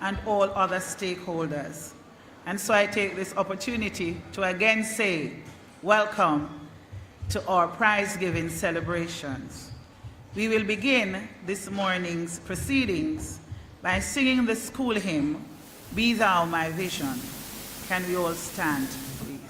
and all other stakeholders. And so I take this opportunity to again say, welcome to our prize-giving celebrations. We will begin this morning's proceedings by singing the school hymn, Be Thou My Vision. Can we all stand, please?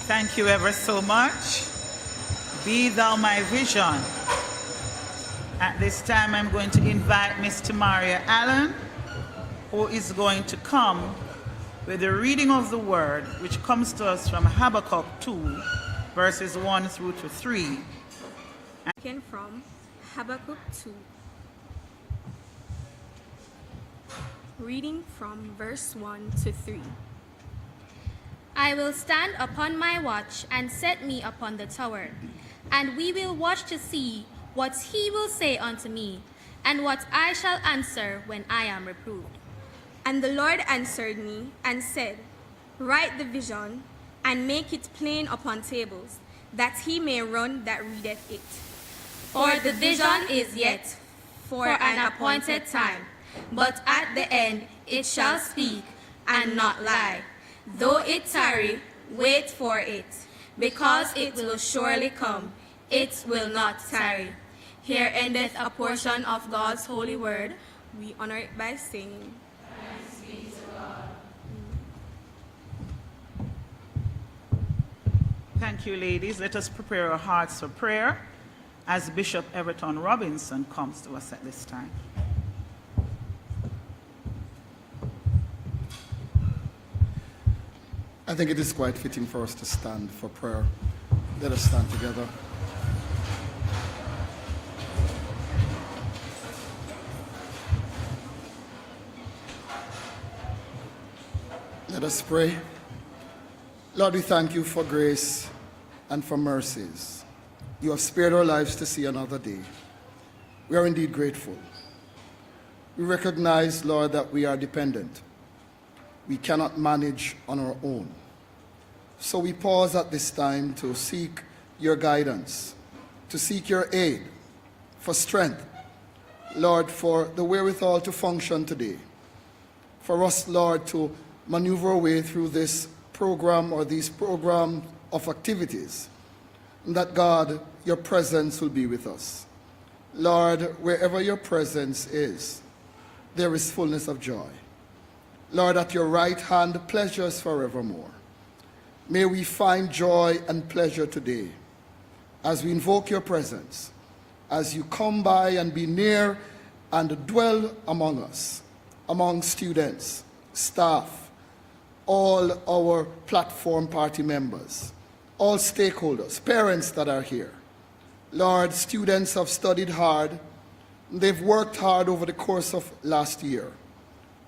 Thank you ever so much. Be Thou My Vision. At this time, I'm going to invite Mr. Maria Allen, who is going to come with the reading of the word, which comes to us from Habakkuk 2, verses 1 through to 3. Taken from Habakkuk 2. Reading from verse 1 to 3. I will stand upon my watch and set me upon the tower, and we will watch to see what he will say unto me, and what I shall answer when I am reproved. And the Lord answered me and said, Write the vision, and make it plain upon tables, that he may run that readeth it. For the vision is yet for an appointed time, but at the end it shall speak and not lie. Though it tarry, Wait for it, because it will surely come. It will not tarry. Here endeth a portion of God's holy word. We honor it by singing. Thanks be to God. Thank you, ladies. Let us prepare our hearts for prayer as Bishop Everton Robinson comes to us at this time. I think it is quite fitting for us to stand for prayer. Let us stand together. Let us pray. Lord, we thank you for grace and for mercies. You have spared our lives to see another day. We are indeed grateful. We recognize, Lord, that we are dependent. We cannot manage on our own. So we pause at this time to seek your guidance, to seek your aid, for strength, Lord, for the wherewithal to function today, for us, Lord, to maneuver our way through this program or these programs of activities, and that, God, your presence will be with us. Lord, wherever your presence is, there is fullness of joy. Lord, at your right hand, pleasures forevermore. May we find joy and pleasure today as we invoke your presence, as you come by and be near and dwell among us, among students, staff, all our platform party members, all stakeholders, parents that are here. Lord, students have studied hard. They've worked hard over the course of last year.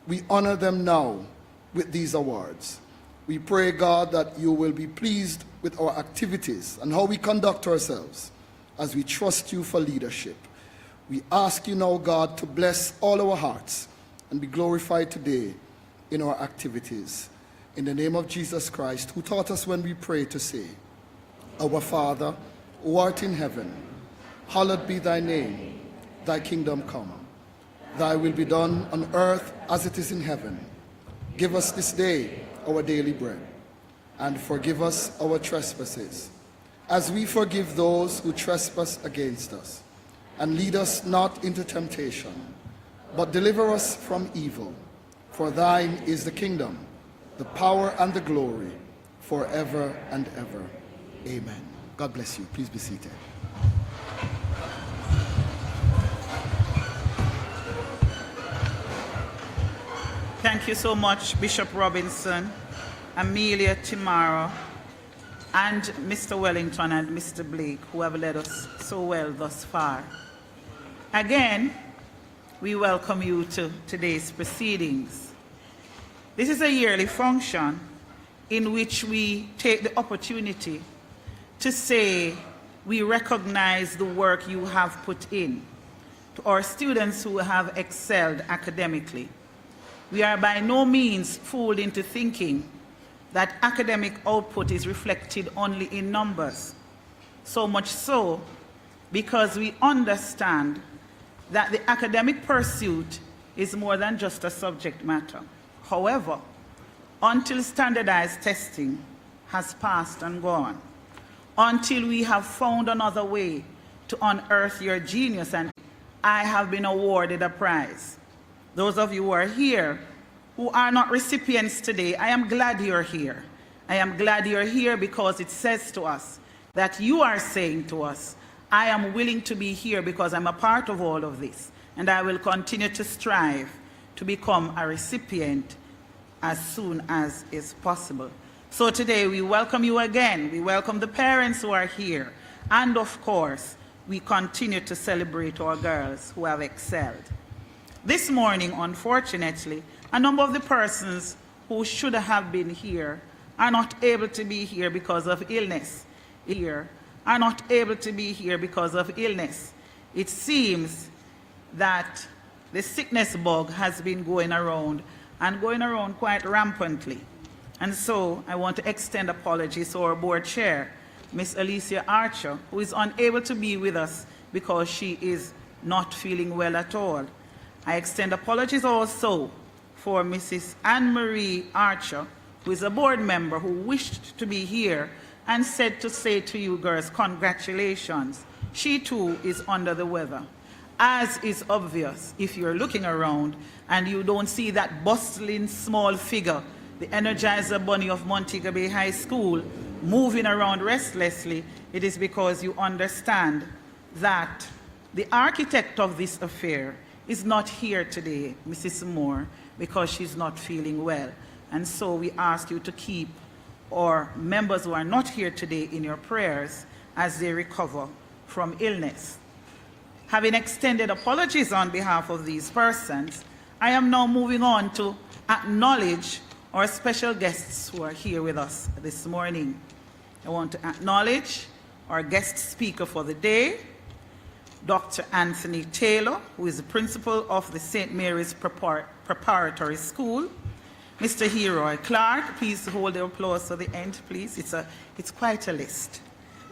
We honor them now with these awards. We pray, God, that you will be pleased with our activities and how we conduct ourselves as we trust you for leadership. We ask you now, God, to bless all our hearts and be glorified today in our activities. In the name of Jesus Christ, who taught us when we pray to say, Our Father, who art in heaven, hallowed be thy name. Thy kingdom come. Thy will be done on earth as it is in heaven. Give us this day our daily bread, and forgive us our trespasses, as we forgive those who trespass against us. And lead us not into temptation, but deliver us from evil. For thine is the kingdom, the power, and the glory, forever and ever. Amen. God bless you. Please be seated. Thank you so much, Bishop Robinson, Amelia Timaro, and Mr. Wellington and Mr. Blake, who have led us so well thus far. Again, we welcome you to today's proceedings. This is a yearly function in which we take the opportunity to say we recognize the work you have put in to our students who have excelled academically. We are by no means fooled into thinking that academic output is reflected only in numbers. So much so because we understand that the academic pursuit is more than just a subject matter. However, until standardized testing has passed and gone, until we have found another way to unearth your genius, and I have been awarded a prize. Those of you who are here who are not recipients today, I am glad you're here. I am glad you're here because it says to us that you are saying to us, I am willing to be here because I'm a part of all of this, and I will continue to strive to become a recipient as soon as is possible. So today we welcome you again. We welcome the parents who are here. And of course, we continue to celebrate our girls who have excelled. This morning, unfortunately, a number of the persons who should have been here are not able to be here because of illness. Are not able to be here because of illness. It seems that the sickness bug has been going around and going around quite rampantly. And so I want to extend apologies to our board chair, Miss Alicia Archer, who is unable to be with us because she is not feeling well at all. I extend apologies also for Mrs. Anne-Marie Archer, who is a board member who wished to be here and said to say to you girls, congratulations. She too is under the weather. As is obvious if you're looking around and you don't see that bustling small figure, the Energizer Bunny of Montego Bay High School, moving around restlessly, it is because you understand that the architect of this affair is not here today, Mrs. Moore, because she's not feeling well. And so we ask you to keep our members who are not here today in your prayers as they recover from illness. Having extended apologies on behalf of these persons, I am now moving on to acknowledge our special guests who are here with us this morning. I want to acknowledge our guest speaker for the day, Dr. Anthony Taylor, who is the principal of the St. Mary's Preparatory School. Mr. Heroy Clark, please hold the applause to the end, please. It's quite a list.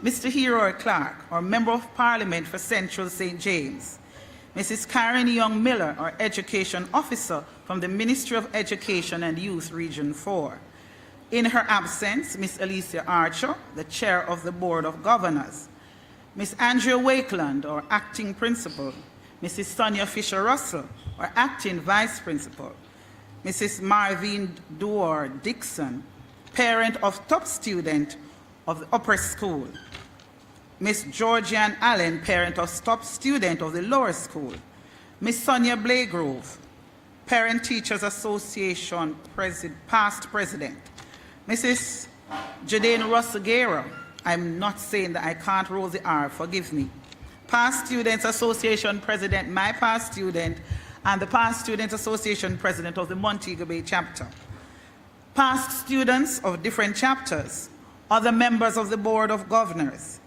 Mr. Heroy Clark, our Member of Parliament for Central St. James. Mrs. Karen Young Miller, our Education Officer from the Ministry of Education and Youth Region 4. In her absence, Ms. Alicia Archer, the Chair of the Board of Governors. Ms. Andrea Wakeland, our Acting Principal. Mrs. Sonia Fisher-Russell, our Acting Vice Principal. Mrs. Marvine Duar Dixon, parent of top student of the upper school. Ms. Georgianne Allen, parent of top student of the lower school. Ms. Sonia Blagrove, Parent Teachers Association past president. Mrs. Jadane Rossagera, I'm not saying that I can't roll the R, forgive me. Past Students Association president, my past student, and the Past Student Association president of the Montego Bay chapter. Past students of different chapters, other members of the Board of Governors,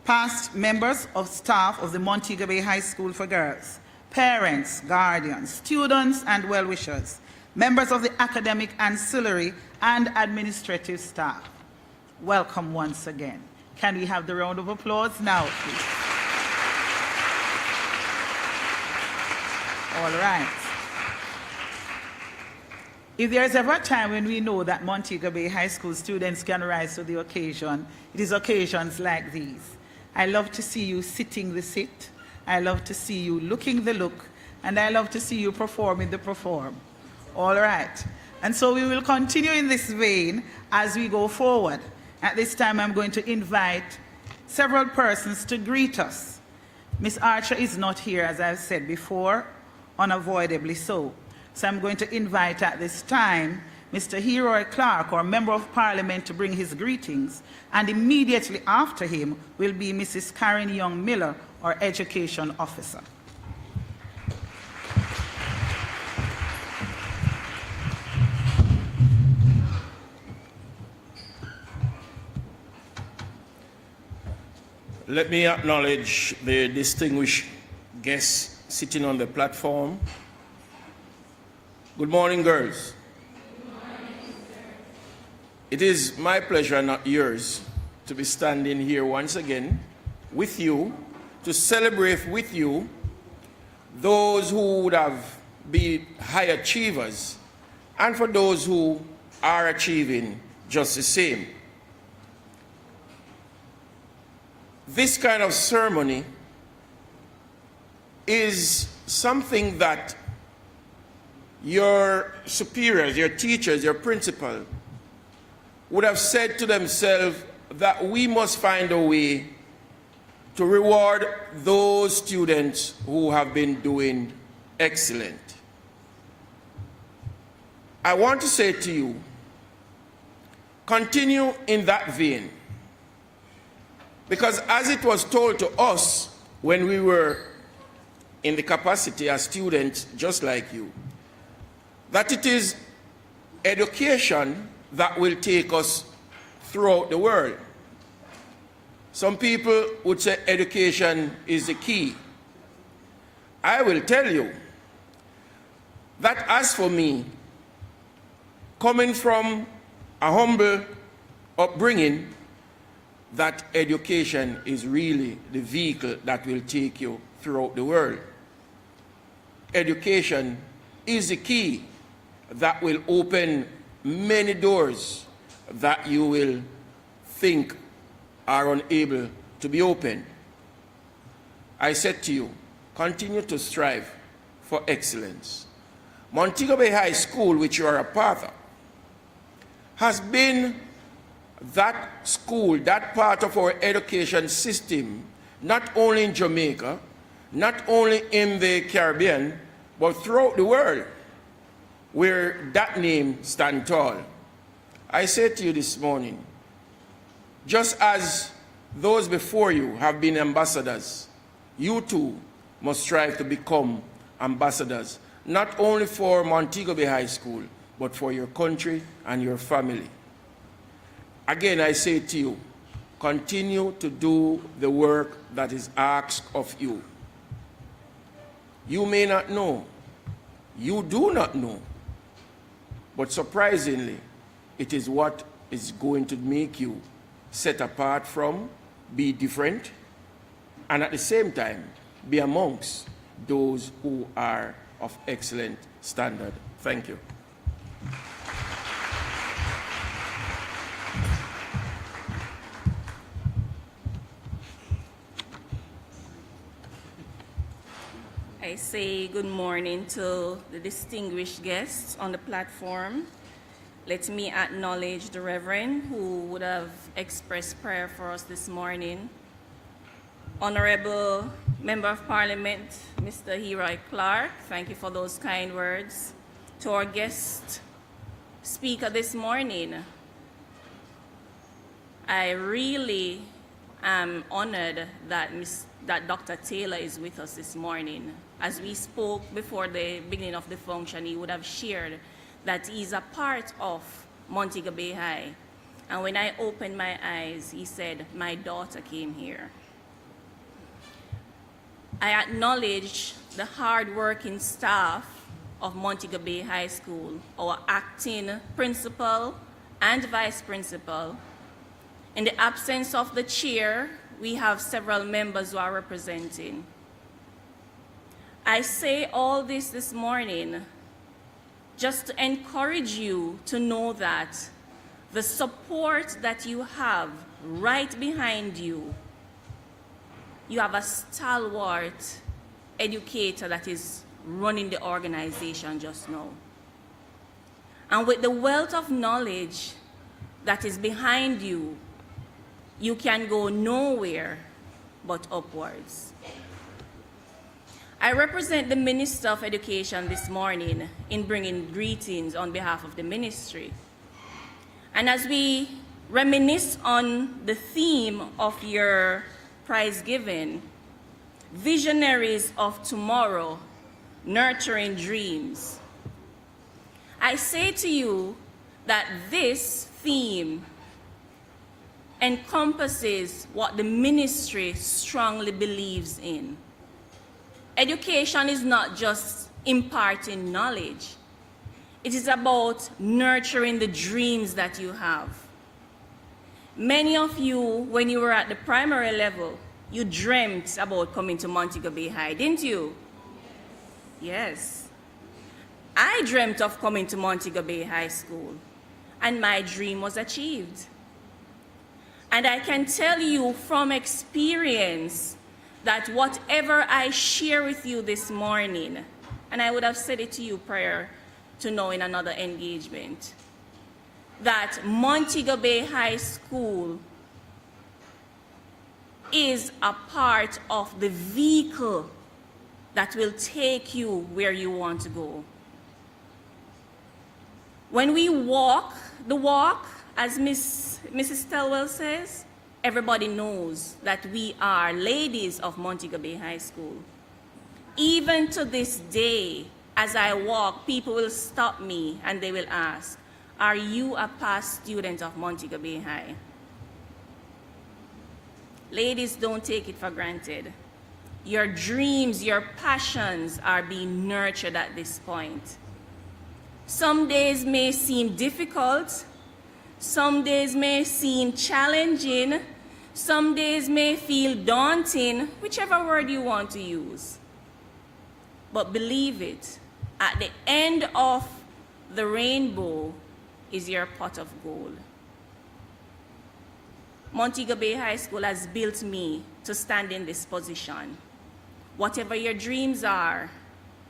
past members of staff of the Montego Bay High School for Girls, parents, guardians, students, and well-wishers, members of the academic, ancillary, and administrative staff. Welcome once again. Can we have the round of applause now, please? All right. If there is ever a time when we know that Montego Bay High School students can rise to the occasion, it is occasions like these. I love to see you sitting the sit. I love to see you looking the look. And I love to see you performing the perform. All right. And so we will continue in this vein as we go forward. At this time, I'm going to invite several persons to greet us. Ms. Archer is not here, as I've said before, unavoidably so. So I'm going to invite at this time Mr. Heroy Clark, our Member of Parliament, to bring his greetings. And immediately after him will be Mrs. Karen Young Miller, our Education Officer. Let me acknowledge the distinguished guests sitting on the platform. Good morning, girls. Good morning, sir. It is my pleasure, not yours, to be standing here once again with you, to celebrate with you those who would have been high achievers, and for those who are achieving just the same. This kind of ceremony is something that your superiors, your teachers, your principal would have said to themselves that we must find a way to reward those students who have been doing excellent. I want to say to you, continue in that vein. Because as it was told to us when we were in the capacity as students just like you, that it is education that will take us throughout the world. Some people would say education is the key. I will tell you that as for me, coming from a humble upbringing, that education is really the vehicle that will take you throughout the world. Education is the key that will open many doors that you will think are unable to be opened. I said to you, continue to strive for excellence. Montego Bay High School, which you are a part of, has been that school, that part of our education system, not only in Jamaica, not only in the Caribbean, but throughout the world, where that name stands tall. I say to you this morning, just as those before you have been ambassadors, you too must strive to become ambassadors, not only for Montego Bay High School, but for your country and your family. Again, I say to you, continue to do the work that is asked of you. You may not know, you do not know, but surprisingly, it is what is going to make you set apart from, be different, and at the same time, be amongst those who are of excellent standard. Thank you. I say good morning to the distinguished guests on the platform. Let me acknowledge the Reverend who would have expressed prayer for us this morning. Honorable Member of Parliament, Mr. Heroy Clark, thank you for those kind words. To our guest speaker this morning, I really am honored that Dr. Taylor is with us this morning. As we spoke before the beginning of the function, he would have shared that he's a part of Montego Bay High. And when I opened my eyes, he said, my daughter came here. I acknowledge the hard-working staff of Montego Bay High School, our acting principal and vice principal. In the absence of the chair, we have several members who are representing. I say all this morning just to encourage you to know that the support that you have right behind you, you have a stalwart educator that is running the organization just now. And with the wealth of knowledge that is behind you, you can go nowhere but upwards. I represent the Minister of Education this morning in bringing greetings on behalf of the ministry. And as we reminisce on the theme of your prize giving, visionaries of tomorrow, nurturing dreams, I say to you that this theme encompasses what the ministry strongly believes in. Education is not just imparting knowledge. It is about nurturing the dreams that you have. Many of you, when you were at the primary level, you dreamt about coming to Montego Bay High, didn't you? Yes. I dreamt of coming to Montego Bay High School, and my dream was achieved. And I can tell you from experience that whatever I share with you this morning, and I would have said it to you prior to now in another engagement, that Montego Bay High School is a part of the vehicle that will take you where you want to go. When we walk the walk, as Mrs. Stelwell says, everybody knows that we are ladies of Montego Bay High School. Even to this day, as I walk, people will stop me and they will ask, are you a past student of Montego Bay High? Ladies, don't take it for granted. Your dreams, your passions are being nurtured at this point. Some days may seem difficult. Some days may seem challenging. Some days may feel daunting, whichever word you want to use. But believe it, at the end of the rainbow, is your pot of gold. Montego Bay High School has built me to stand in this position. Whatever your dreams are,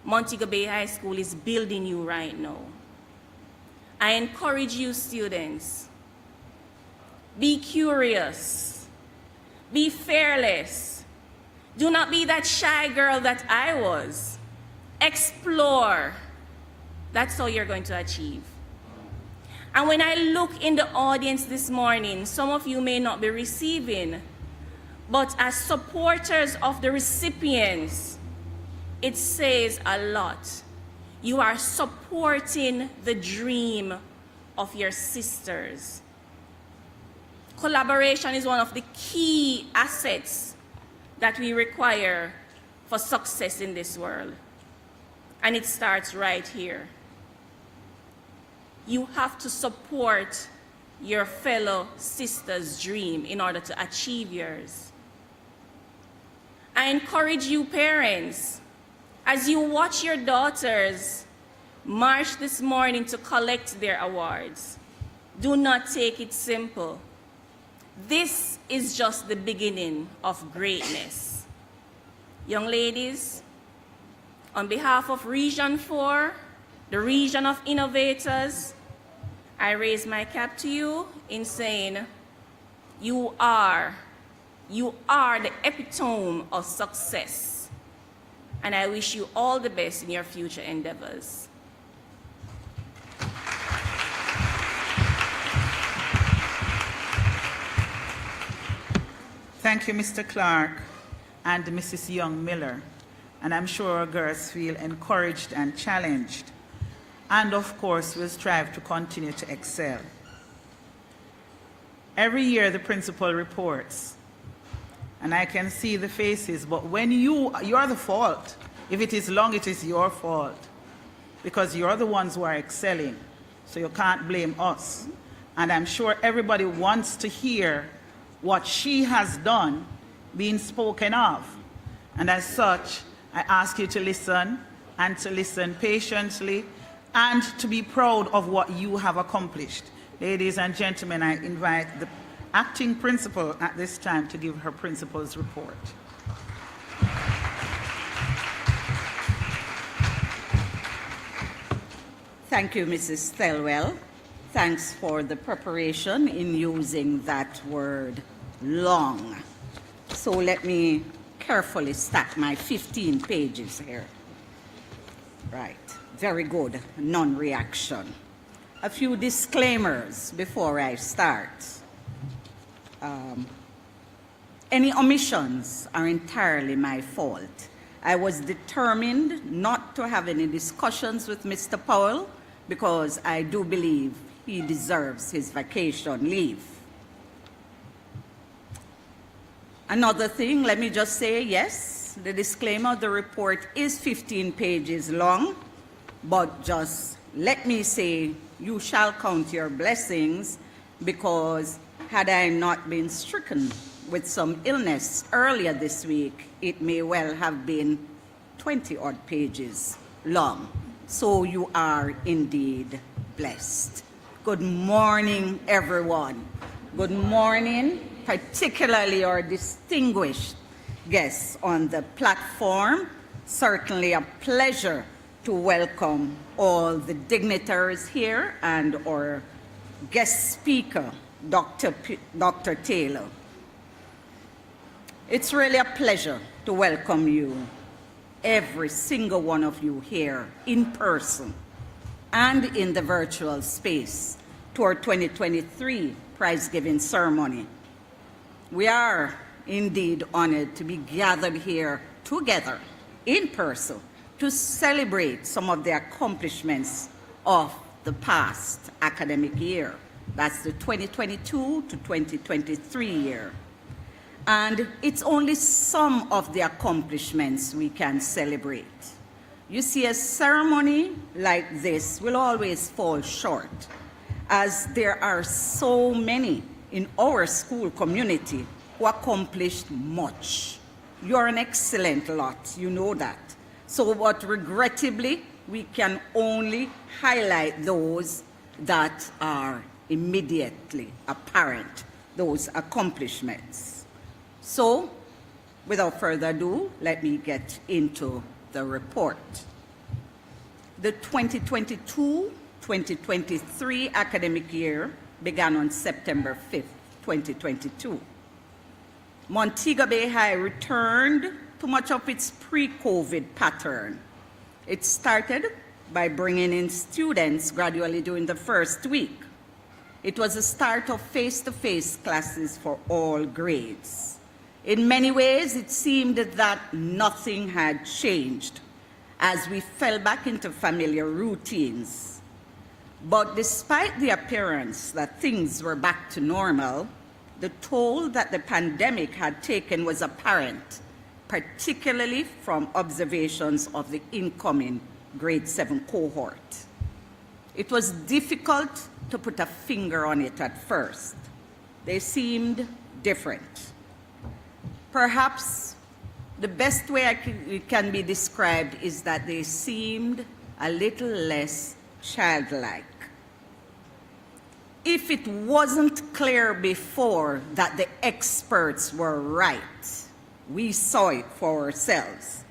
Montego Bay High School is building you right now. I encourage you students, be curious, be fearless. Do not be that shy girl that I was. Explore. That's how you're going to achieve. And when I look in the audience this morning, some of you may not be receiving, but as supporters of the recipients, it says a lot. You are supporting the dream of your sisters. Collaboration is one of the key assets that we require for success in this world. And it starts right here. You have to support your fellow sister's dream in order to achieve yours. I encourage you parents, as you watch your daughters march this morning to collect their awards, do not take it simple. This is just the beginning of greatness. Young ladies, on behalf of Region 4, the region of innovators, I raise my cap to you in saying, you are the epitome of success. And I wish you all the best in your future endeavors. Thank you, Mr. Clark and Mrs. Young-Miller. And I'm sure our girls feel encouraged and challenged. And of course, we'll strive to continue to excel. Every year, the principal reports, and I can see the faces, but when you are the fault. If it is long, it is your fault, because you're the ones who are excelling, so you can't blame us. And I'm sure everybody wants to hear what she has done being spoken of. And as such, I ask you to listen, and to listen patiently, and to be proud of what you have accomplished. Ladies and gentlemen, I invite the acting principal at this time to give her principal's report. Thank you, Mrs. Thelwell. Thanks for the preparation in using that word, long. So let me carefully stack my 15 pages here. Right, very good, non-reaction. A few disclaimers before I start. Any omissions are entirely my fault. I was determined not to have any discussions with Mr. Powell because I do believe he deserves his vacation leave. Another thing, let me just say, yes, the disclaimer, the report is 15 pages long, but just let me say, you shall count your blessings, because had I not been stricken with some illness earlier this week, it may well have been 20-odd pages long. So you are indeed blessed. Good morning, everyone. Good morning, particularly our distinguished guests on the platform. Certainly a pleasure to welcome all the dignitaries here and our guest speaker, Dr. Taylor. It's really a pleasure to welcome you, every single one of you here in person and in the virtual space, to our 2023 prize-giving ceremony. We are indeed honored to be gathered here together in person to celebrate some of the accomplishments of the past academic year. That's the 2022 to 2023 year. And it's only some of the accomplishments we can celebrate. You see, a ceremony like this will always fall short, as there are so many in our school community who accomplished much. You're an excellent lot, you know that. So, but regrettably, we can only highlight those that are immediately apparent, those accomplishments. So, without further ado, let me get into the report. The 2022-2023 academic year began on September 5th, 2022. Montego Bay High returned to much of its pre-COVID pattern. It started by bringing in students gradually during the first week. It was the start of face-to-face classes for all grades. In many ways, it seemed that nothing had changed as we fell back into familiar routines. But despite the appearance that things were back to normal, the toll that the pandemic had taken was apparent, particularly from observations of the incoming grade 7 cohort. It was difficult to put a finger on it at first. They seemed different. Perhaps the best way it can be described is that they seemed a little less childlike. If it wasn't clear before that the experts were right, we saw it for ourselves,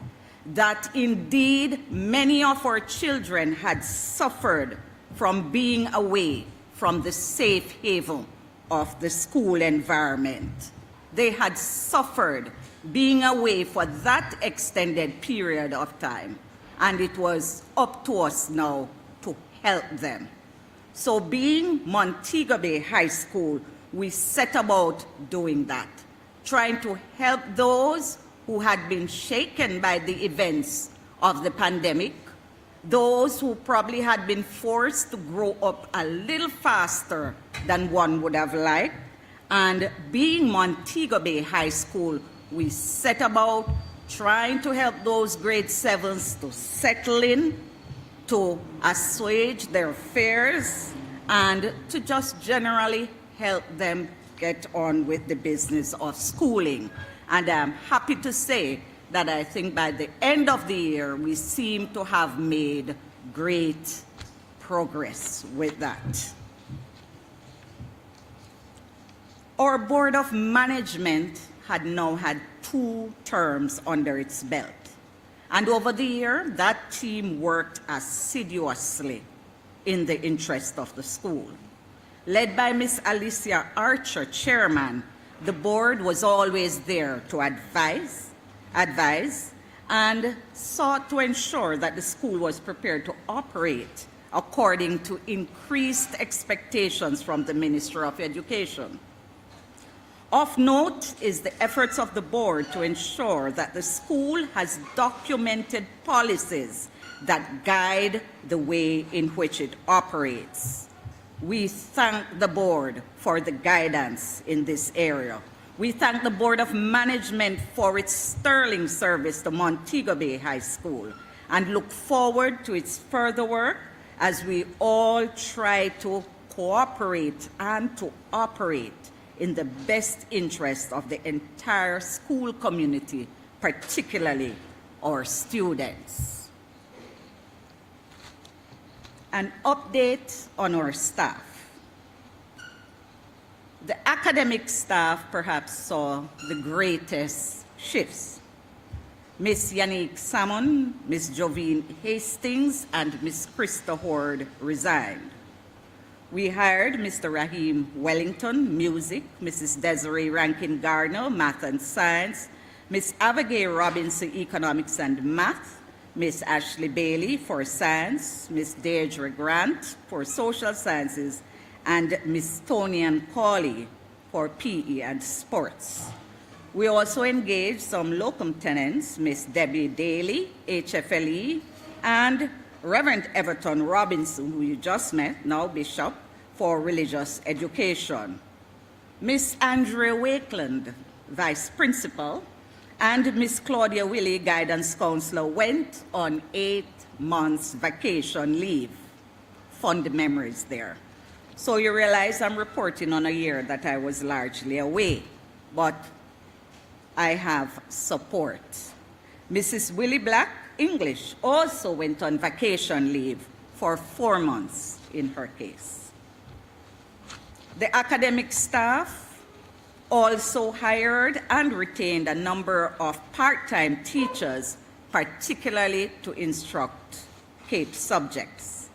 that indeed many of our children had suffered from being away from the safe haven of the school environment. They had suffered being away for that extended period of time, and it was up to us now to help them. So being Montego Bay High School, we set about doing that, trying to help those who had been shaken by the events of the pandemic, those who probably had been forced to grow up a little faster than one would have liked. And being Montego Bay High School, we set about trying to help those grade 7s to settle in, to assuage their fears, and to just generally help them get on with the business of schooling. And I'm happy to say that I think by the end of the year, we seem to have made great progress with that. Our Board of Management had now had 2 terms under its belt. And over the year, that team worked assiduously in the interest of the school. Led by Ms. Alicia Archer, chairman, the board was always there to advise, and sought to ensure that the school was prepared to operate according to increased expectations from the Ministry of Education. Of note is the efforts of the board to ensure that the school has documented policies that guide the way in which it operates. We thank the board for the guidance in this area. We thank the Board of Management for its sterling service to Montego Bay High School and look forward to its further work as we all try to cooperate and to operate in the best interest of the entire school community, particularly our students. An update on our staff. The academic staff perhaps saw the greatest shifts. Ms. Yannick Salmon, Ms. Jovine Hastings, and Ms. Krista Horde resigned. We hired Mr. Raheem Wellington, music, Mrs. Desiree Rankin Gardner, math and science, Ms. Abigail Robinson, economics and math, Ms. Ashley Bailey for science, Ms. Deirdre Grant for social sciences, and Ms. Tonian Cawley for PE and sports. We also engaged some locum tenens, Ms. Debbie Daly, HFLE, and Reverend Everton Robinson, who you just met, now Bishop, for religious education. Ms. Andrea Wakeland, Vice Principal, and Ms. Claudia Willie, Guidance Counselor, went on 8 months vacation leave. Fond memories there. So you realize I'm reporting on a year that I was largely away, but I have support. Mrs. Willie Black, English, also went on vacation leave for 4 months. in her case. The academic staff also hired and retained a number of part-time teachers, particularly to instruct CAPE subjects.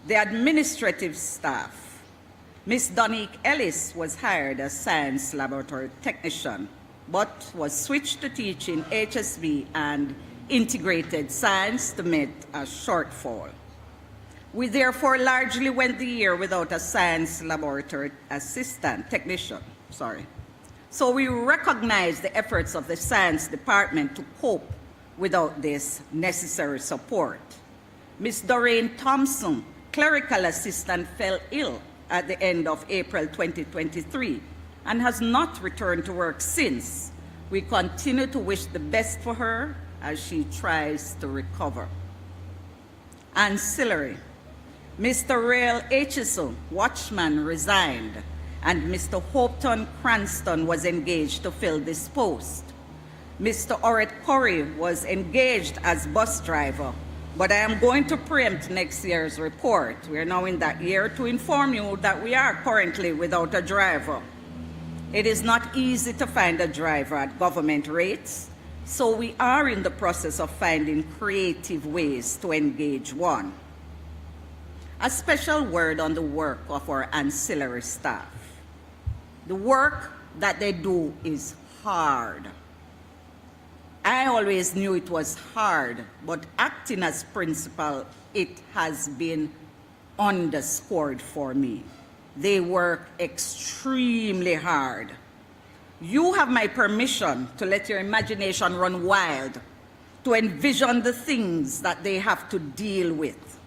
The administrative staff, Ms. Donique Ellis was hired as science laboratory technician, but was switched to teaching HSB and integrated science to meet a shortfall. We therefore largely went the year without a science laboratory technician. So we recognize the efforts of the science department to cope without this necessary support. Ms. Doreen Thompson, clerical assistant, fell ill at the end of April 2023 and has not returned to work since. We continue to wish the best for her as she tries to recover. Ancillary, Mr. Rael Acheson, watchman, resigned, and Mr. Hopton Cranston was engaged to fill this post. Mr. Orrit Corey was engaged as bus driver, but I am going to preempt next year's report. We are now in that year to inform you that we are currently without a driver. It is not easy to find a driver at government rates, so we are in the process of finding creative ways to engage one. A special word on the work of our ancillary staff. The work that they do is hard. I always knew it was hard, but acting as principal, it has been underscored for me. They work extremely hard. You have my permission to let your imagination run wild, to envision the things that they have to deal with.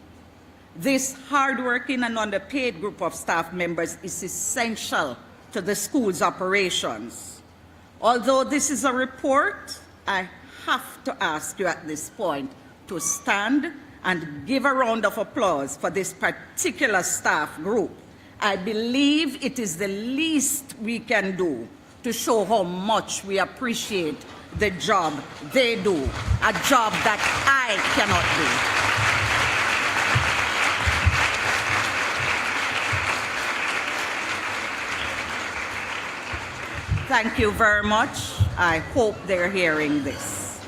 This hardworking and underpaid group of staff members is essential to the school's operations. Although this is a report, I have to ask you at this point to stand and give a round of applause for this particular staff group. I believe it is the least we can do to show how much we appreciate the job they do, a job that I cannot do. Thank you very much. I hope they're hearing this.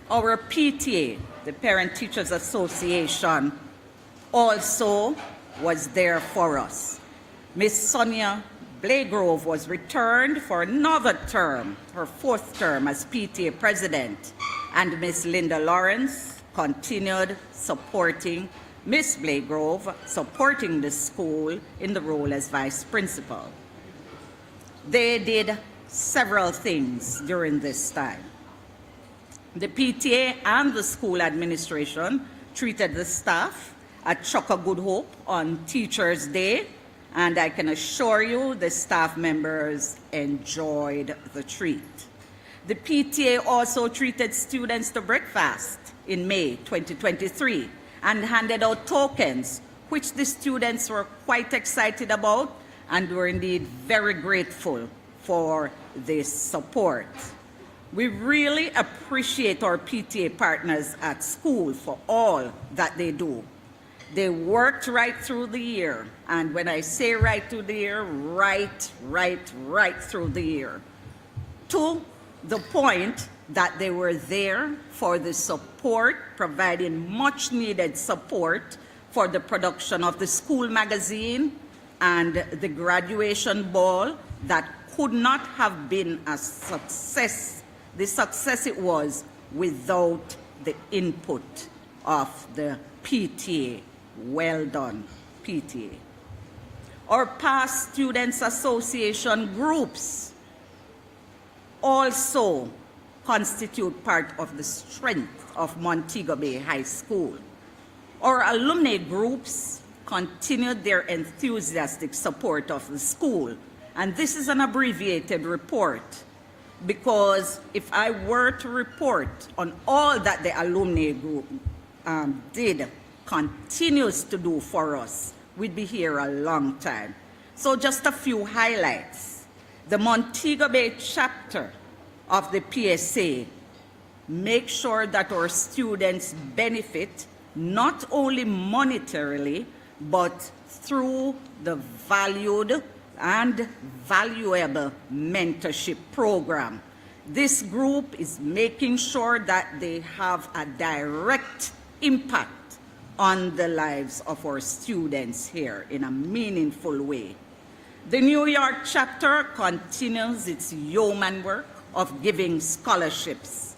Our PTA, the Parent Teachers Association, also was there for us. Ms. Sonia Blagrove was returned for another term, her fourth term as PTA president, and Ms. Linda Lawrence continued supporting Ms. Blagrove, supporting the school in the role as vice principal. They did several things during this time. The PTA and the school administration treated the staff at Choco Good Hope on Teachers' Day, and I can assure you the staff members enjoyed the treat. The PTA also treated students to breakfast in May 2023 and handed out tokens, which the students were quite excited about and were indeed very grateful for this support. We really appreciate our PTA partners at school for all that they do. They worked right through the year, and when I say right through the year, right through the year, to the point that they were there for the support, providing much needed support for the production of the school magazine and the graduation ball that could not have been a success, the success it was, without the input of the PTA. Well done, PTA. Our past Students Association groups also constitute part of the strength of Montego Bay High School. Our alumni groups continued their enthusiastic support of the school, and this is an abbreviated report because if I were to report on all that the alumni group continues to do for us, we'd be here a long time. So just a few highlights. The Montego Bay chapter of the PSA makes sure that our students benefit not only monetarily, but through the valued and valuable mentorship program. This group is making sure that they have a direct impact on the lives of our students here in a meaningful way. The New York chapter continues its yeoman work of giving scholarships.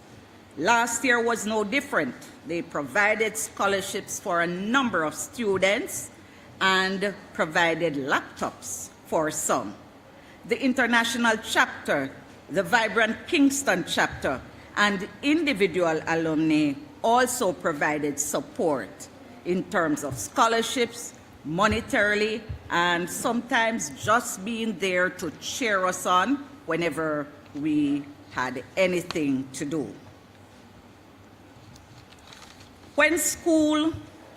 Last year was no different. They provided scholarships for a number of students and provided laptops for some. The international chapter, the Vibrant Kingston chapter, and individual alumni also provided support in terms of scholarships, monetarily, and sometimes just being there to cheer us on whenever we had anything to do. When school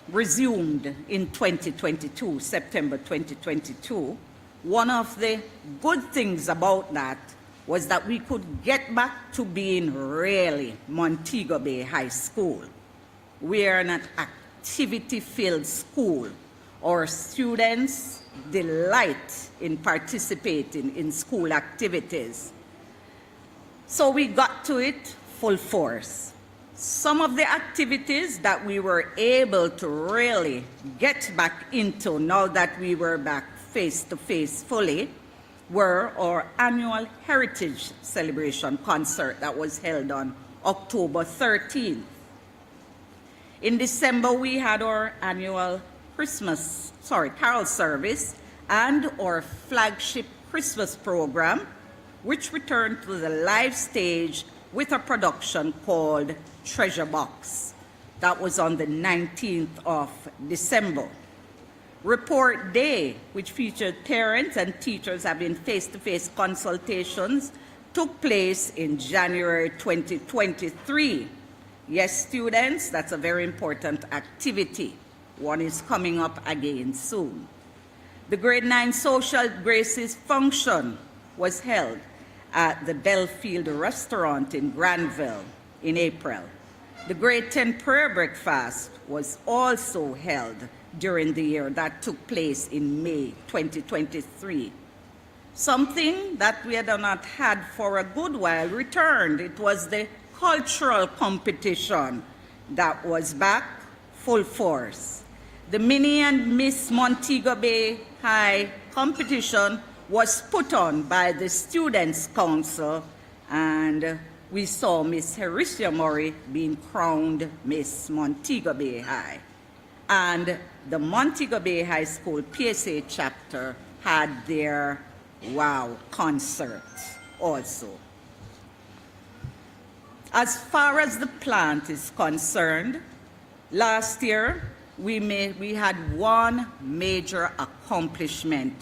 resumed in 2022, September 2022, one of the good things about that was that we could get back to being really Montego Bay High School. We are an activity-filled school. Our students delight in participating in school activities. So we got to it full force. Some of the activities that we were able to really get back into now that we were back face-to-face fully were our annual Heritage Celebration concert that was held on October 13th. In December, we had our annual carol service and our flagship Christmas program, which returned to the live stage with a production called Treasure Box. That was on the 19th of December. Report Day, which featured parents and teachers having face-to-face consultations, took place in January 2023. Yes, students, that's a very important activity. One is coming up again soon. The Grade 9 Social Graces function was held at the Belfield Restaurant in Granville in April. The Grade 10 Prayer Breakfast was also held during the year. That took place in May 2023. Something that we had not had for a good while returned. It was the cultural competition that was back full force. The Mini and Miss Montego Bay High competition was put on by the Students' Council, and we saw Miss Hericia Murray being crowned Miss Montego Bay High. And the Montego Bay High School PSA chapter had their wow concert also. As far as the plant is concerned, last year we had one major accomplishment,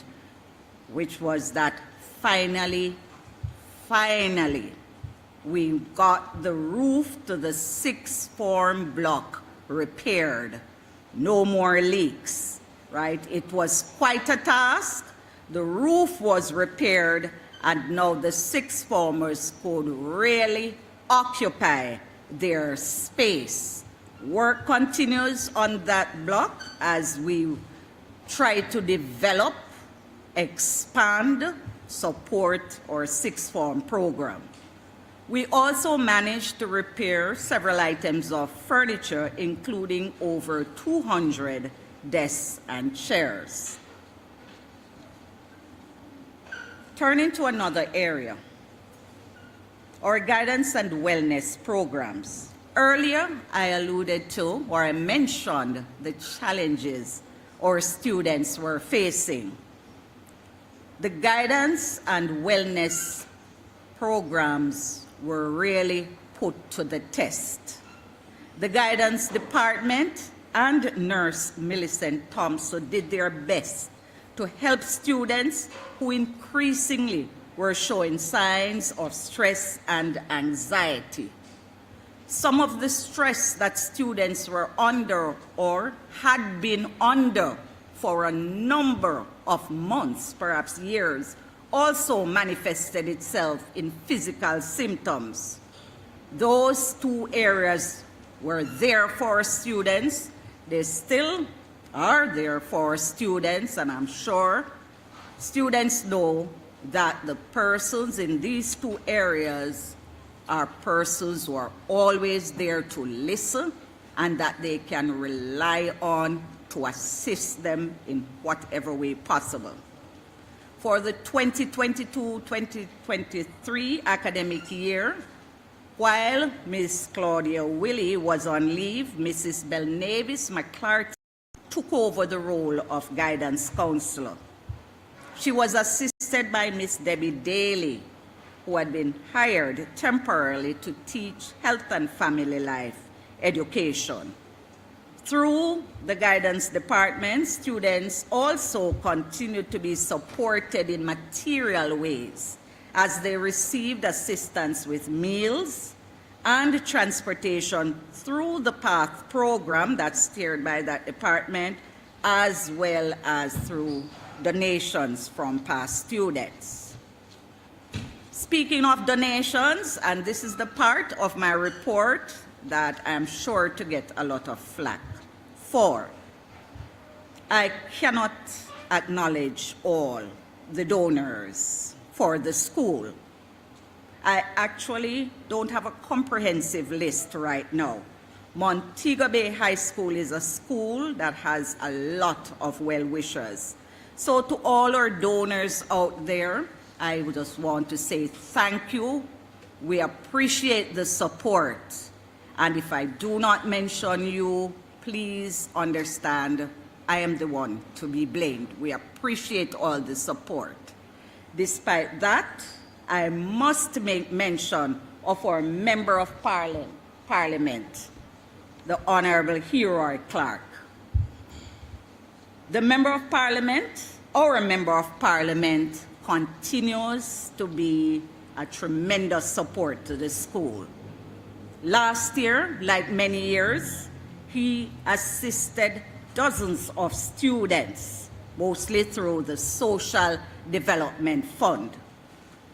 which was that finally, we got the roof to the sixth form block repaired. No more leaks, right? It was quite a task. The roof was repaired, and now the sixth formers could really occupy their space. Work continues on that block as we try to develop, expand, support our sixth form program. We also managed to repair several items of furniture, including over 200 desks and chairs. Turning to another area, our guidance and wellness programs. Earlier, I alluded to, or I mentioned, the challenges our students were facing. The guidance and wellness programs were really put to the test. The guidance department and nurse Millicent Thompson did their best to help students who increasingly were showing signs of stress and anxiety. Some of the stress that students were under or had been under for a number of months, perhaps years, also manifested itself in physical symptoms. Those two areas were there for students. They still are there for students, and I'm sure students know that the persons in these two areas are persons who are always there to listen and that they can rely on to assist them in whatever way possible. For the 2022-2023 academic year, while Ms. Claudia Willie was on leave, Mrs. Belnavis McClarty took over the role of guidance counselor. She was assisted by Ms. Debbie Daly, who had been hired temporarily to teach health and family life education. Through the guidance department, students also continued to be supported in material ways as they received assistance with meals and transportation through the PATH program that's steered by that department, as well as through donations from past students. Speaking of donations, and this is the part of my report that I'm sure to get a lot of flack for, I cannot acknowledge all the donors for the school. I actually don't have a comprehensive list right now. Montego Bay High School is a school that has a lot of well-wishers. So to all our donors out there, I just want to say thank you. We appreciate the support. And if I do not mention you, please understand I am the one to be blamed. We appreciate all the support. Despite that, I must make mention of our Member of Parliament, the Honorable Leroy Clark. The Member of Parliament, our Member of Parliament, continues to be a tremendous support to the school. Last year, like many years, he assisted dozens of students, mostly through the Social Development Fund.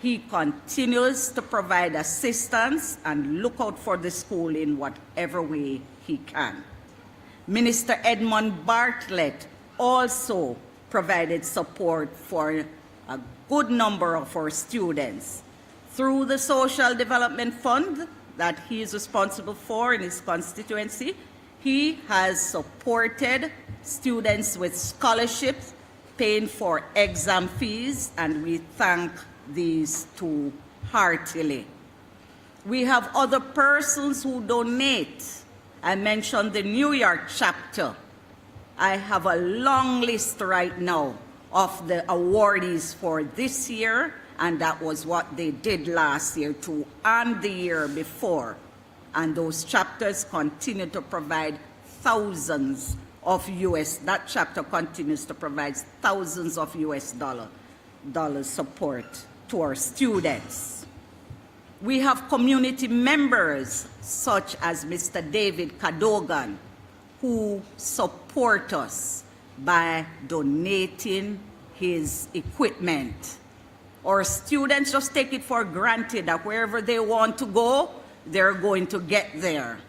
He continues to provide assistance and look out for the school in whatever way he can. Minister Edmund Bartlett also provided support for a good number of our students. Through the Social Development Fund that he is responsible for in his constituency, he has supported students with scholarships, paying for exam fees, and we thank these two heartily. We have other persons who donate. I mentioned the New York chapter. I have a long list right now of the awardees for this year, and that was what they did last year too, and the year before. And those chapters continue to provide thousands of that chapter continues to provide thousands of US dollar support to our students. We have community members such as Mr. David Cadogan, who support us by donating his equipment. Our students just take it for granted that wherever they want to go, they're going to get there.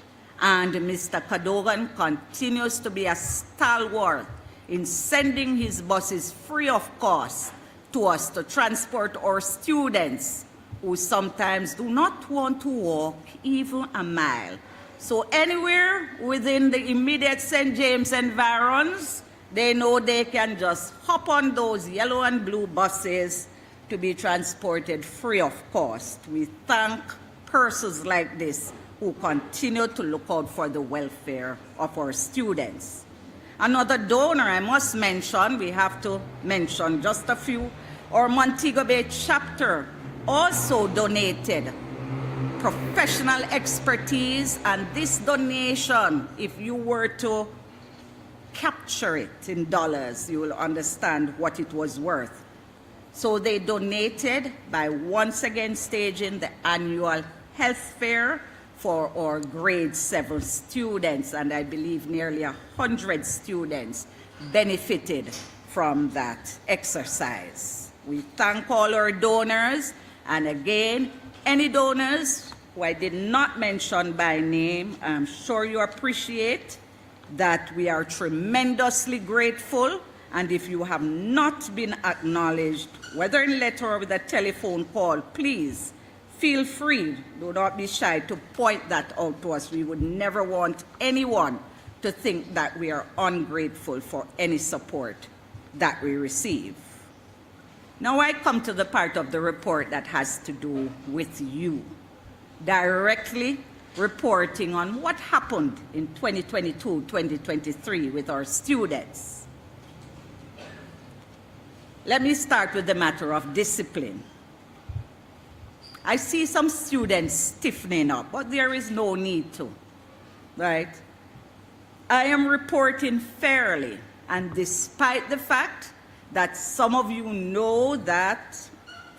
And Mr. Cadogan continues to be a stalwart in sending his buses free of cost to us to transport our students who sometimes do not want to walk even a mile. So anywhere within the immediate St. James environs, they know they can just hop on those yellow and blue buses to be transported free of cost. We thank persons like this who continue to look out for the welfare of our students. Another donor I must mention, we have to mention just a few, our Montego Bay chapter also donated professional expertise, and this donation, if you were to capture it in dollars, you will understand what it was worth. So they donated by once again staging the annual health fair for our grade 7 students, and I believe nearly 100 students benefited from that exercise. We thank all our donors, and again, any donors who I did not mention by name, I'm sure you appreciate that we are tremendously grateful, and if you have not been acknowledged, whether in letter or with a telephone call, please feel free, do not be shy to point that out to us. We would never want anyone to think that we are ungrateful for any support that we receive. Now I come to the part of the report that has to do with you, directly reporting on what happened in 2022-2023 with our students. Let me start with the matter of discipline. I see some students stiffening up, but there is no need to, right? I am reporting fairly, and despite the fact that some of you know that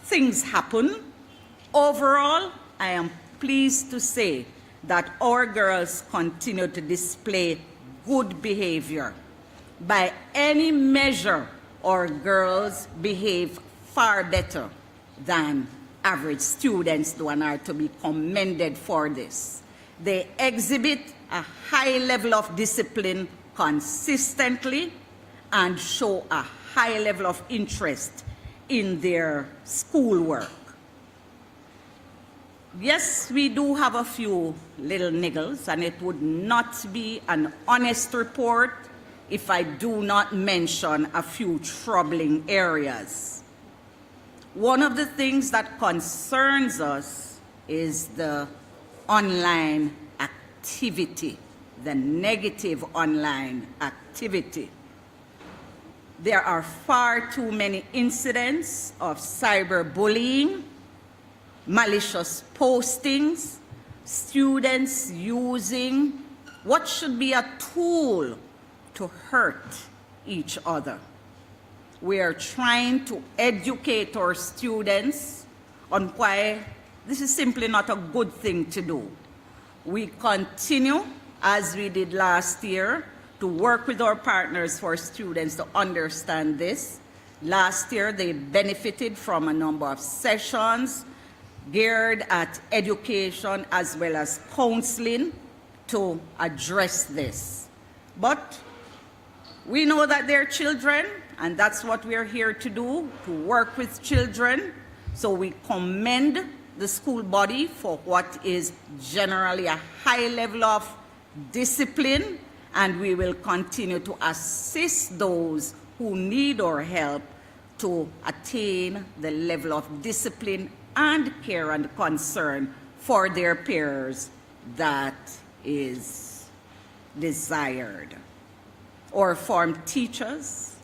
things happen, overall, I am pleased to say that our girls continue to display good behavior. By any measure, our girls behave far better than average students do and are to be commended for this. They exhibit a high level of discipline consistently and show a high level of interest in their schoolwork. Yes, we do have a few little niggles, and it would not be an honest report if I do not mention a few troubling areas. One of the things that concerns us is the online activity, the negative online activity. There are far too many incidents of cyberbullying, malicious postings, students using what should be a tool to hurt each other. We are trying to educate our students on why this is simply not a good thing to do. We continue, as we did last year, to work with our partners for students to understand this. Last year, they benefited from a number of sessions geared at education as well as counseling to address this. But we know that they're children, and that's what we're here to do, to work with children. So we commend the school body for what is generally a high level of discipline, and we will continue to assist those who need our help to attain the level of discipline and care and concern for their peers that is desired. Our form teachers,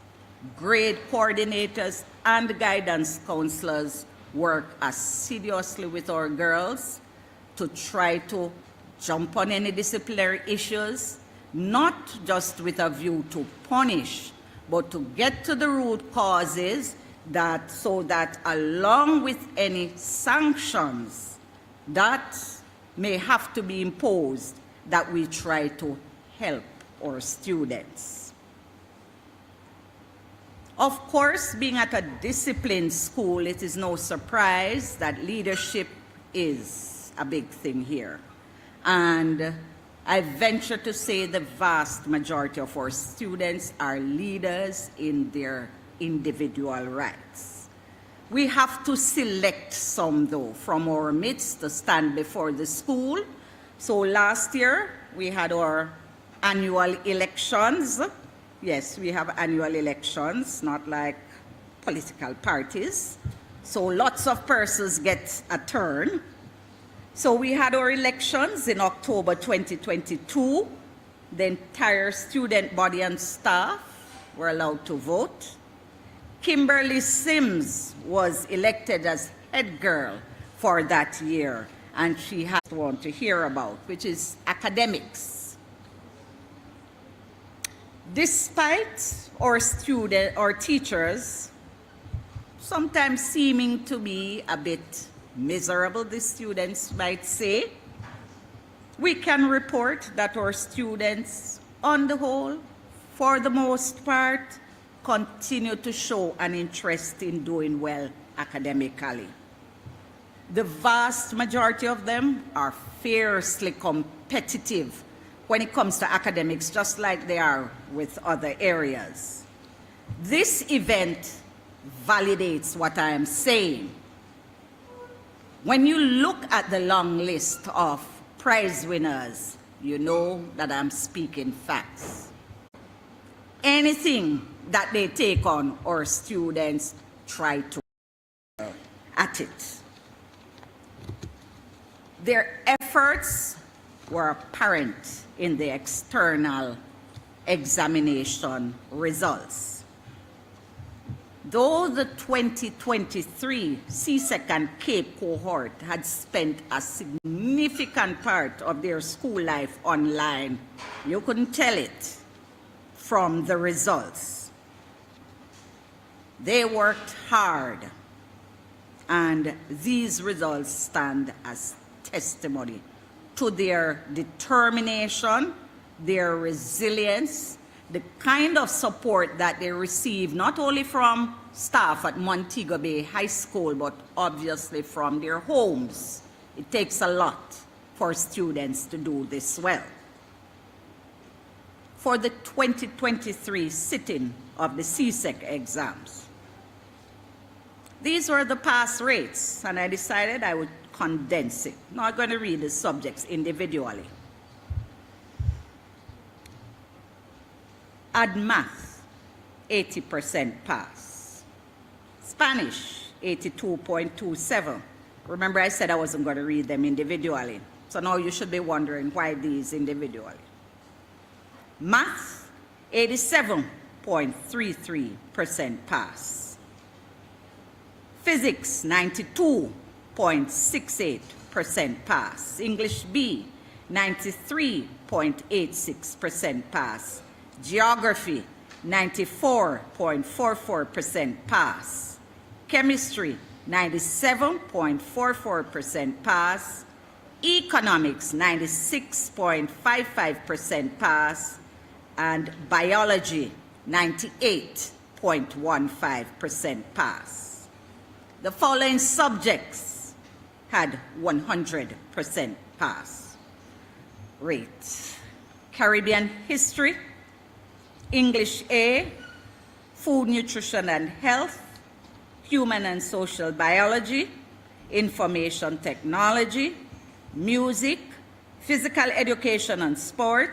grade coordinators, and guidance counselors work assiduously with our girls to try to jump on any disciplinary issues, not just with a view to punish, but to get to the root causes, so that along with any sanctions that may have to be imposed, that we try to help our students. Of course, being at a disciplined school, it is no surprise that leadership is a big thing here. And I venture to say the vast majority of our students are leaders in their individual rights. We have to select some, though, from our midst to stand before the school. So last year, we had our annual elections. Yes, we have annual elections, not like political parties. So lots of persons get a turn. So we had our elections in October 2022. The entire student body and staff were allowed to vote. Kimberly Sims was elected as head girl for that year, and she has one to hear about, which is academics. Despite our teachers sometimes seeming to be a bit miserable, the students might say, we can report that our students, on the whole, for the most part, continue to show an interest in doing well academically. The vast majority of them are fiercely competitive when it comes to academics, just like they are with other areas. This event validates what I am saying. When you look at the long list of prize winners, you know that I'm speaking facts. Anything that they take on, our students try to at it. Their efforts were apparent in the external examination results. Though the 2023 CSEC and CAPE cohort had spent a significant part of their school life online, you couldn't tell it from the results. They worked hard, and these results stand as testimony to their determination, their resilience, the kind of support that they receive not only from staff at Montego Bay High School, but obviously from their homes. It takes a lot for students to do this well. For the 2023 sitting of the CSEC exams, these were the pass rates, and I decided I would condense it. Now I'm going to read the subjects individually. Add math, 80% pass. Spanish, 82.27. Remember I said I wasn't going to read them individually. So now you should be wondering why these individually. Math, 87.33% pass. Physics, 92.68% pass. English B, 93.86% pass. Geography, 94.44% pass. Chemistry, 97.44% pass. Economics, 96.55% pass. And biology, 98.15% pass. The following subjects had 100% pass rate. Caribbean history, English A, food, nutrition and health, human and social biology, information technology, music, physical education and sport,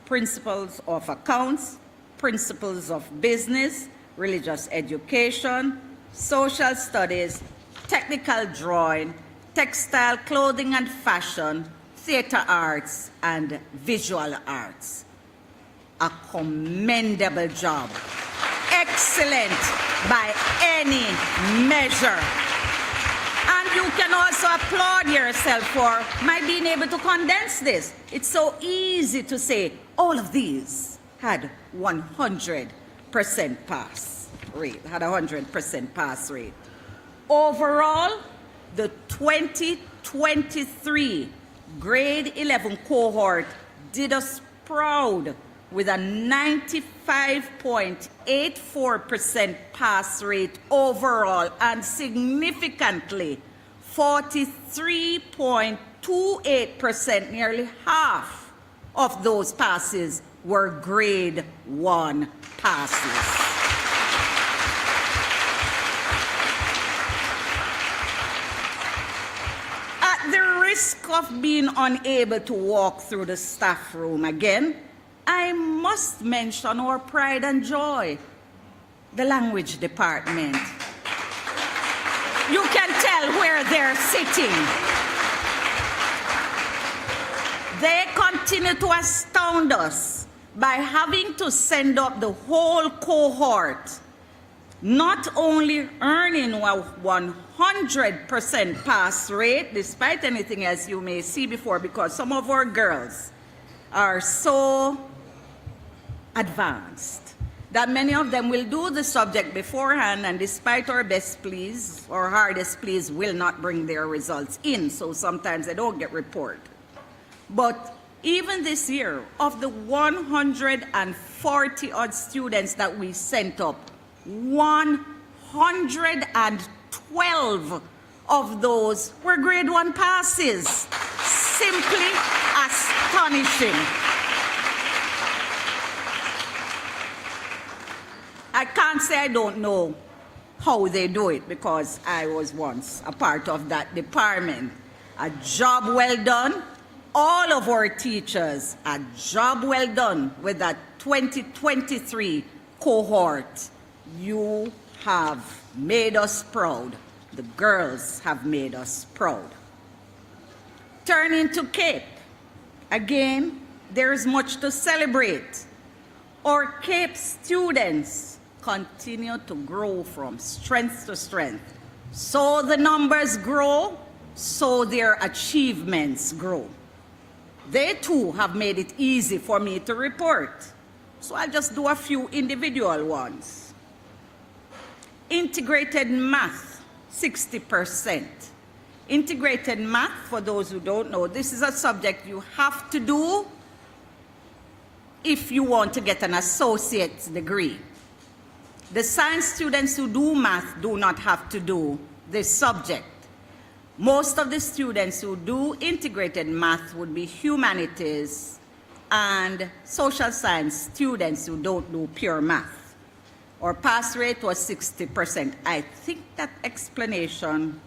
principles of accounts, principles of business, religious education, social studies, technical drawing, textile, clothing and fashion, theater arts, and visual arts. A commendable job. Excellent by any measure. And you can also applaud yourself for my being able to condense this. It's so easy to say all of these had 100% pass rate, had 100% pass rate. Overall, the 2023 grade 11 cohort did us proud with a 95.84% pass rate overall, and significantly 43.28%, nearly half of those passes were grade 1 passes. At the risk of being unable to walk through the staff room again, I must mention our pride and joy, the language department. You can tell where they're sitting. They continue to astound us by having to send up the whole cohort, not only earning a 100% pass rate, despite anything else you may see before, because some of our girls are so advanced that many of them will do the subject beforehand, and despite our best pleas or hardest pleas, will not bring their results in, so sometimes they don't get reported. But even this year, of the 140 odd students that we sent up, 112 of those were grade 1 passes. Simply astonishing. I can't say I don't know how they do it because I was once a part of that department. A job well done. All of our teachers, a job well done with that 2023 cohort. You have made us proud. The girls have made us proud. Turning to Cape, again, there is much to celebrate. Our Cape students continue to grow from strength to strength. So the numbers grow, so their achievements grow. They too have made it easy for me to report. So I'll just do a few individual ones. Integrated math, 60%. Integrated math, for those who don't know, this is a subject you have to do if you want to get an associate's degree. The science students who do math do not have to do this subject. Most of the students who do integrated math would be humanities and social science students who don't do pure math. Our pass rate was 60%. I think that explanation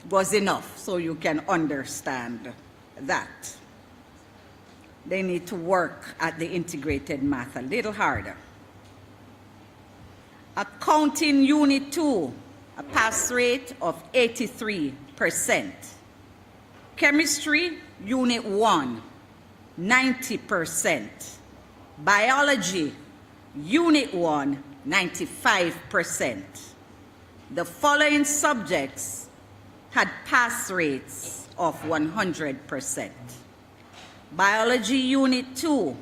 was enough so you can understand that. They need to work at the integrated math a little harder. Accounting Unit 2, a pass rate of 83%. Chemistry, Unit 1, 90%. Biology, Unit 1, 95%. The following subjects had pass rates of 100%. Biology Unit 2,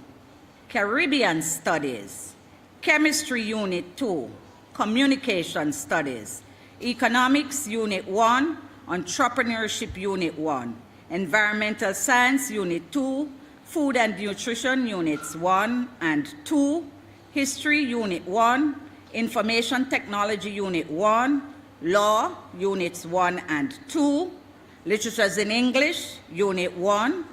Caribbean Studies. Chemistry Unit 2, Communication Studies. Economics Unit 1, Entrepreneurship Unit 1, Environmental Science Unit 2, Food and Nutrition Units 1 and 2, History Unit 1, Information Technology Unit 1, Law Units 1 and 2, Literatures in English Unit 1,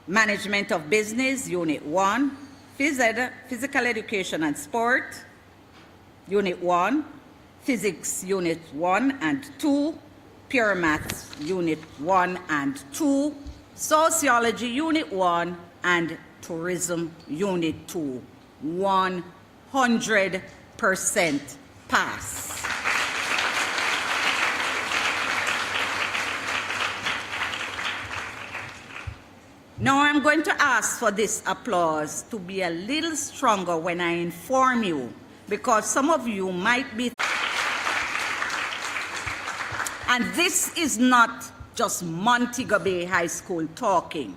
Management of Business Unit 1, Physical Education and Sport Unit 1, Physics Unit 1 and 2, Pure Maths Unit 1 and 2, Sociology Unit 1 and Tourism Unit 2. 100% pass. Now I'm going to ask for this applause to be a little stronger when I inform you, because some of you might be. And this is not just Montego Bay High School talking.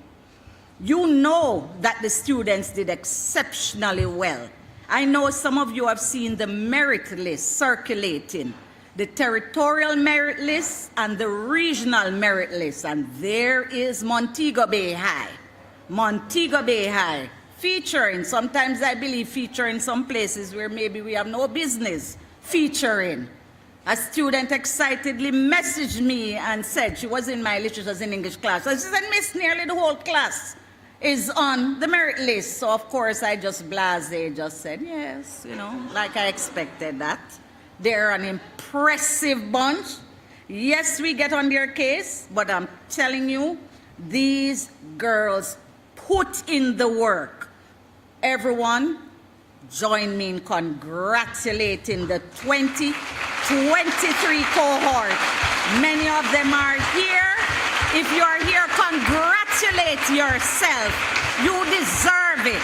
You know that the students did exceptionally well. I know some of you have seen the merit list circulating, the territorial merit list and the regional merit list, and there is Montego Bay High. Montego Bay High, featuring, sometimes I believe featuring some places where maybe we have no business featuring. A student excitedly messaged me and said, she was in my Literatures in English class, and she said, Miss, nearly the whole class is on the merit list. So of course I just blasé, just said, yes, you know, like I expected that. They're an impressive bunch. Yes, we get on their case, but I'm telling you, these girls put in the work. Everyone, join me in congratulating the 2023 cohort. Many of them are here. If you are here, congratulate yourself. You deserve it.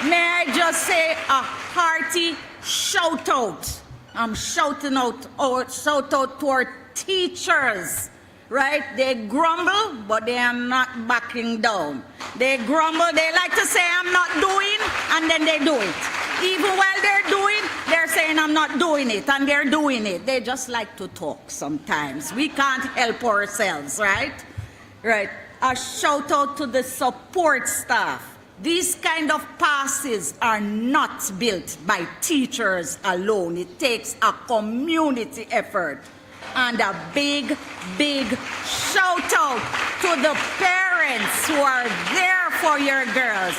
May I just say a hearty shout out. I'm shouting out, shout out to our teachers, right? They grumble, but they are not backing down. They grumble, they like to say, I'm not doing, and then they do it. Even while they're doing, they're saying, I'm not doing it, and they're doing it. They just like to talk sometimes. We can't help ourselves, right? Right. a shout out to the support staff. These kind of passes are not built by teachers alone. It takes a community effort. And a big, big shout out to the parents who are there for your girls.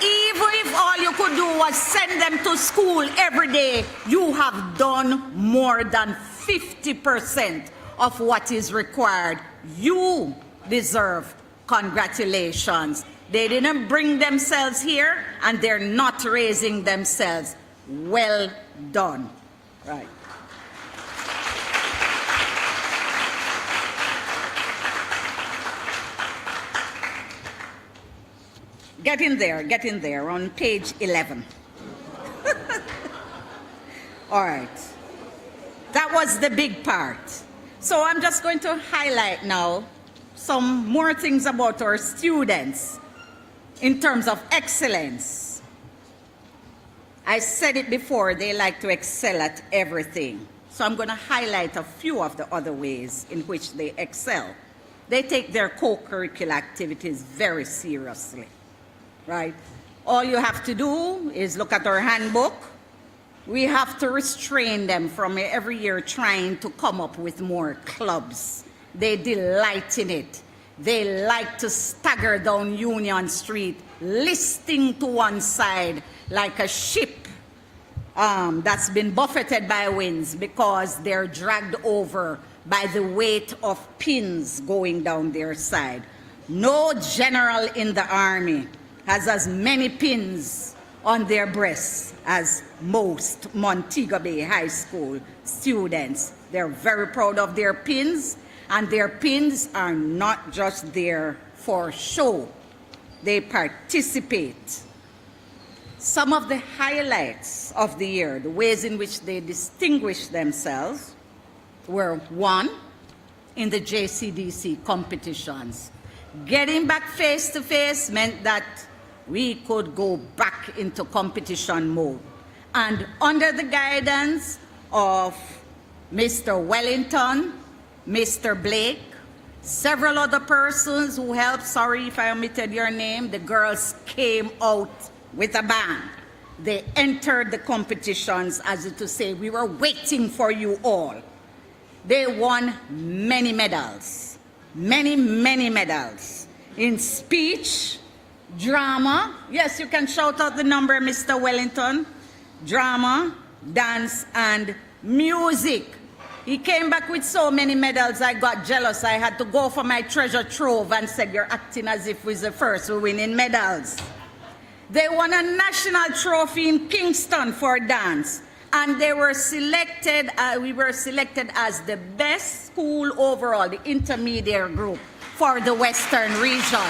Even if all you could do was send them to school every day, you have done more than 50% of what is required. You deserve congratulations. They didn't bring themselves here, and they're not raising themselves. Well done. Right. Get in there, on page 11. All right. That was the big part. So I'm just going to highlight now some more things about our students in terms of excellence. I said it before, they like to excel at everything. So I'm going to highlight a few of the other ways in which they excel. They take their co-curricular activities very seriously. Right? All you have to do is look at our handbook. We have to restrain them from every year trying to come up with more clubs. They delight in it. They like to stagger down Union Street, listing to one side like a ship that's been buffeted by winds because they're dragged over by the weight of pins going down their side. No general in the army has as many pins on their breasts as most Montego Bay High School students. They're very proud of their pins, and their pins are not just there for show. They participate. Some of the highlights of the year, the ways in which they distinguished themselves, were 1, in the JCDC competitions. Getting back face to face meant that we could go back into competition mode. And under the guidance of Mr. Wellington, Mr. Blake, several other persons who helped, sorry if I omitted your name, the girls came out with a bang. They entered the competitions as to say, we were waiting for you all. They won many medals, many medals. In speech, drama, yes, you can shout out the number, Mr. Wellington. Drama, dance, and music. He came back with so many medals, I got jealous. I had to go for my treasure trove and said, you're acting as if we're the first to winning medals. They won a national trophy in Kingston for dance. And they were selected, we were selected as the best school overall, the intermediate group for the Western region.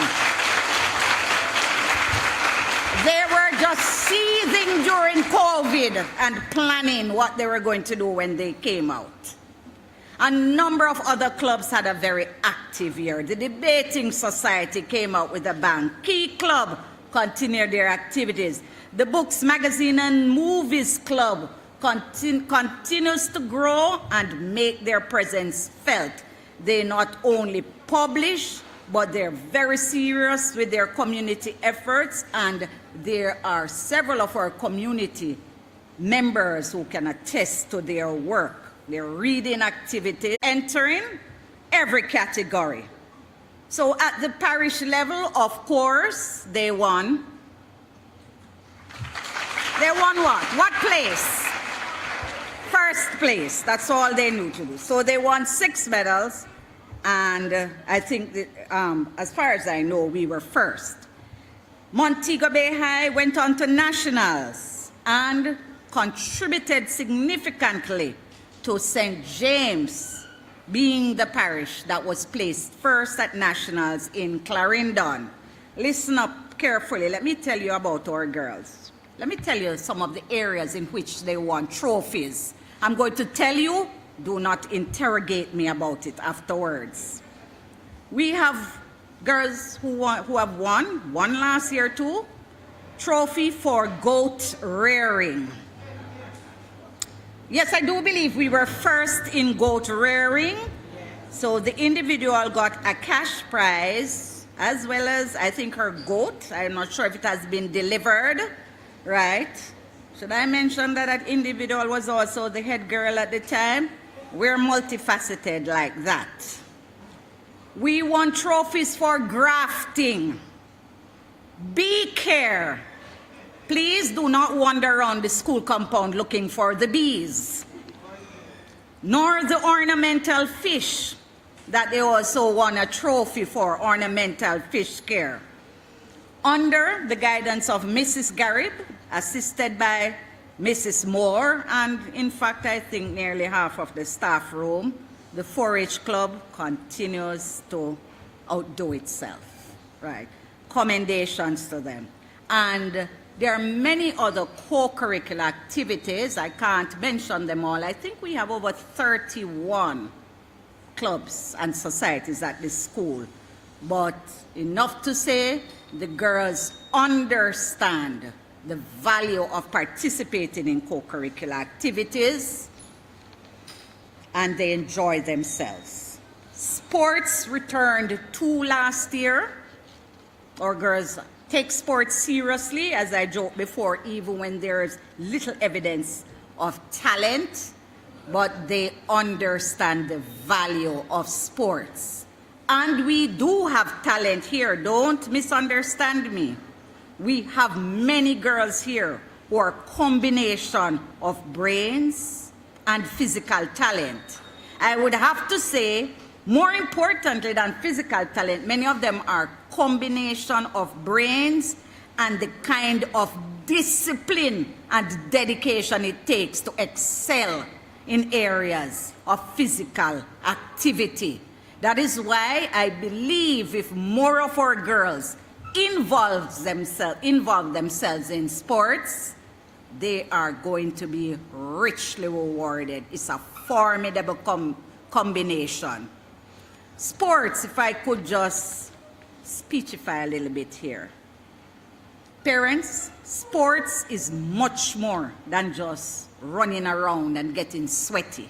They were just seething during COVID and planning what they were going to do when they came out. A number of other clubs had a very active year. The Debating Society came out with a bang. Key Club continued their activities. The Books, Magazine, and Movies Club continues to grow and make their presence felt. They not only publish, but they're very serious with their community efforts, and there are several of our community members who can attest to their work. Their reading activities entering every category. So at the parish level, of course, they won. They won what? What place? First place. That's all they knew to do. So they won 6 medals. And I think that, as far as I know, we were first. Montego Bay High went on to nationals and contributed significantly to St. James being the parish that was placed first at nationals in Clarendon. Listen up carefully. Let me tell you about our girls. Let me tell you some of the areas in which they won trophies. I'm going to tell you, do not interrogate me about it afterwards. We have girls who have won, one last year too, trophy for goat rearing. Yes, I do believe we were first in goat rearing. So the individual got a cash prize as well as, I think, her goat. I'm not sure if it has been delivered, right? Should I mention that that individual was also the head girl at the time? We're multifaceted like that. We won trophies for grafting, bee care. Please do not wander around the school compound looking for the bees, nor the ornamental fish that they also won a trophy for, ornamental fish care. Under the guidance of Mrs. Garib, assisted by Mrs. Moore, and in fact, I think nearly half of the staff room, the 4-H Club continues to outdo itself, right? Commendations to them. And there are many other co-curricular activities. I can't mention them all. I think we have over 31 clubs and societies at this school. But enough to say, the girls understand the value of participating in co-curricular activities, and they enjoy themselves. Sports returned 2 last year. Our girls take sports seriously, as I joked before, even when there's little evidence of talent, but they understand the value of sports. And we do have talent here, don't misunderstand me. We have many girls here who are a combination of brains and physical talent. I would have to say, more importantly than physical talent, many of them are a combination of brains and the kind of discipline and dedication it takes to excel in areas of physical activity. That is why I believe if more of our girls involve themselves in sports, they are going to be richly rewarded. It's a formidable combination. Sports, if I could just speechify a little bit here. Parents, sports is much more than just running around and getting sweaty.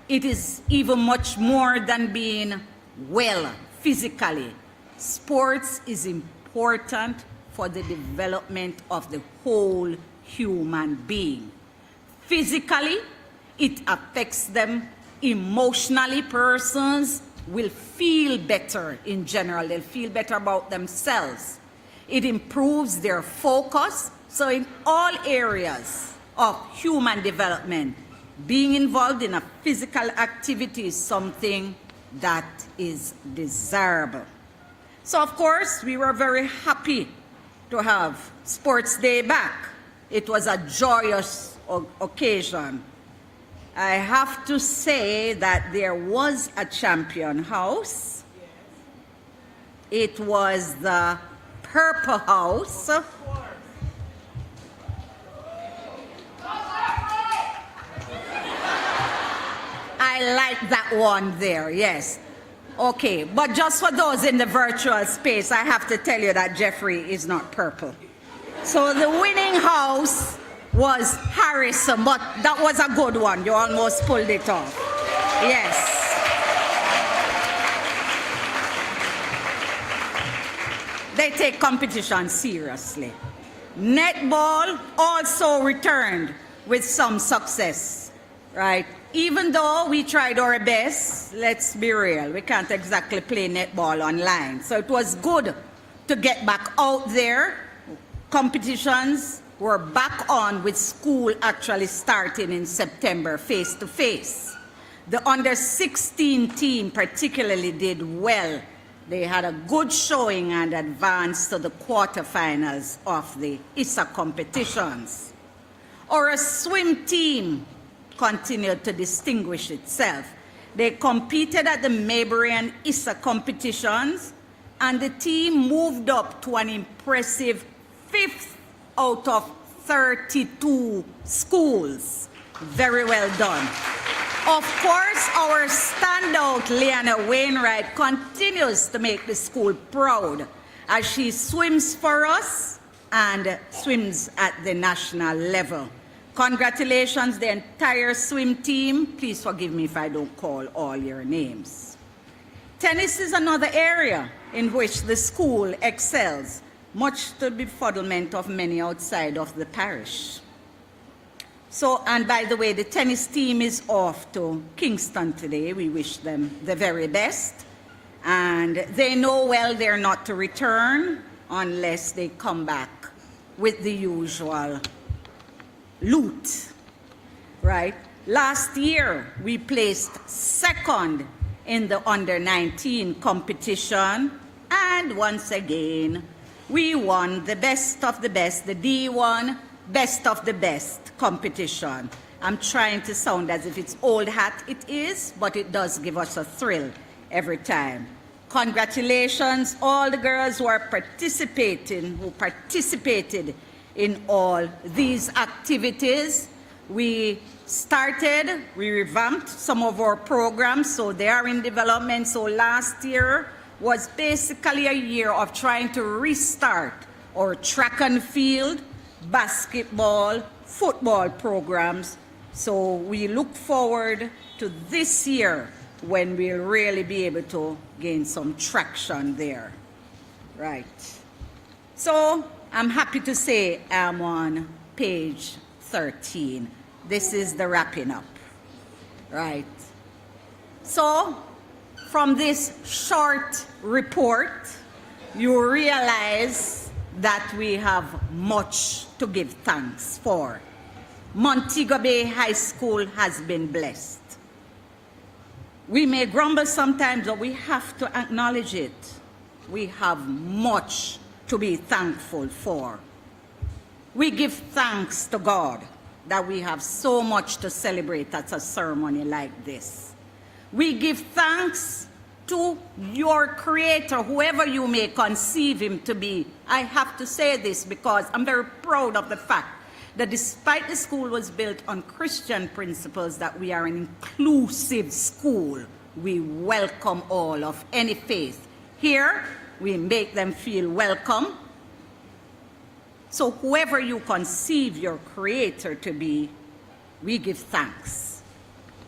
It is even much more than being well physically. Sports is important for the development of the whole human being. Physically, it affects them. Emotionally, persons will feel better in general. They'll feel better about themselves. It improves their focus. So in all areas of human development, being involved in a physical activity is something that is desirable. So of course, we were very happy to have Sports Day back. It was a joyous occasion. I have to say that there was a champion house. It was the Purple House. I like that one there, yes. Okay, but just for those in the virtual space, I have to tell you that Jeffrey is not purple. So the winning house was Harrison, but that was a good one. You almost pulled it off. Yes. They take competition seriously. Netball also returned with some success, right? Even though we tried our best, let's be real, we can't exactly play netball online. So it was good to get back out there. Competitions were back on with school actually starting in September face-to-face. The under-16 team particularly did well. They had a good showing and advanced to the quarterfinals of the ISA competitions. Our swim team continued to distinguish itself. They competed at the Maybury and ISA competitions, and the team moved up to an impressive 5th out of 32 schools. Very well done. Of course, our standout Leanna Wainwright continues to make the school proud as she swims for us and swims at the national level. Congratulations, the entire swim team. Please forgive me if I don't call all your names. Tennis is another area in which the school excels, much to the befuddlement of many outside of the parish. So, and by the way, the tennis team is off to Kingston today. We wish them the very best. And they know well they're not to return unless they come back with the usual loot, right? Last year, we placed second in the under-19 competition, and once again, we won the best of the best, the D1 best of the best competition. I'm trying to sound as if it's old hat. It is, but it does give us a thrill every time. Congratulations, all the girls who participated in all these activities. We revamped some of our programs, so they are in development. So last year was basically a year of trying to restart our track and field, basketball, football programs. So we look forward to this year when we'll really be able to gain some traction there. Right. So I'm happy to say I'm on page 13. This is the wrapping up. Right. So from this short report, you realize that we have much to give thanks for. Montego Bay High School has been blessed. We may grumble sometimes, but we have to acknowledge it. We have much to be thankful for. We give thanks to God that we have so much to celebrate at a ceremony like this. We give thanks to your Creator, whoever you may conceive him to be. I have to say this because I'm very proud of the fact that despite the school was built on Christian principles, that we are an inclusive school. We welcome all of any faith. Here, we make them feel welcome. So whoever you conceive your Creator to be, we give thanks.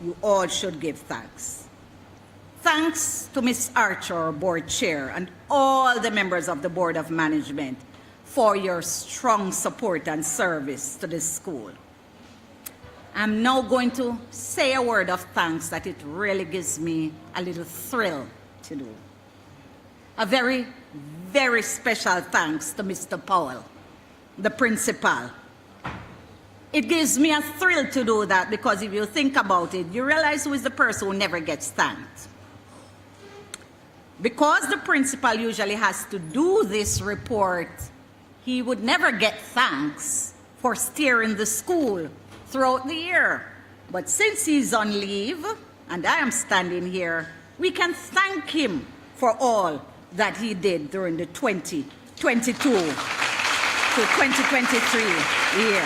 You all should give thanks. Thanks to Ms. Archer, our board chair, and all the members of the Board of Management for your strong support and service to this school. I'm now going to say a word of thanks that it really gives me a little thrill to do. A very, very special thanks to Mr. Powell, the principal. It gives me a thrill to do that because if you think about it, you realize who is the person who never gets thanked. Because the principal usually has to do this report, he would never get thanks for steering the school throughout the year. But since he's on leave, and I am standing here, we can thank him for all that he did during the 2022 to 2023 year.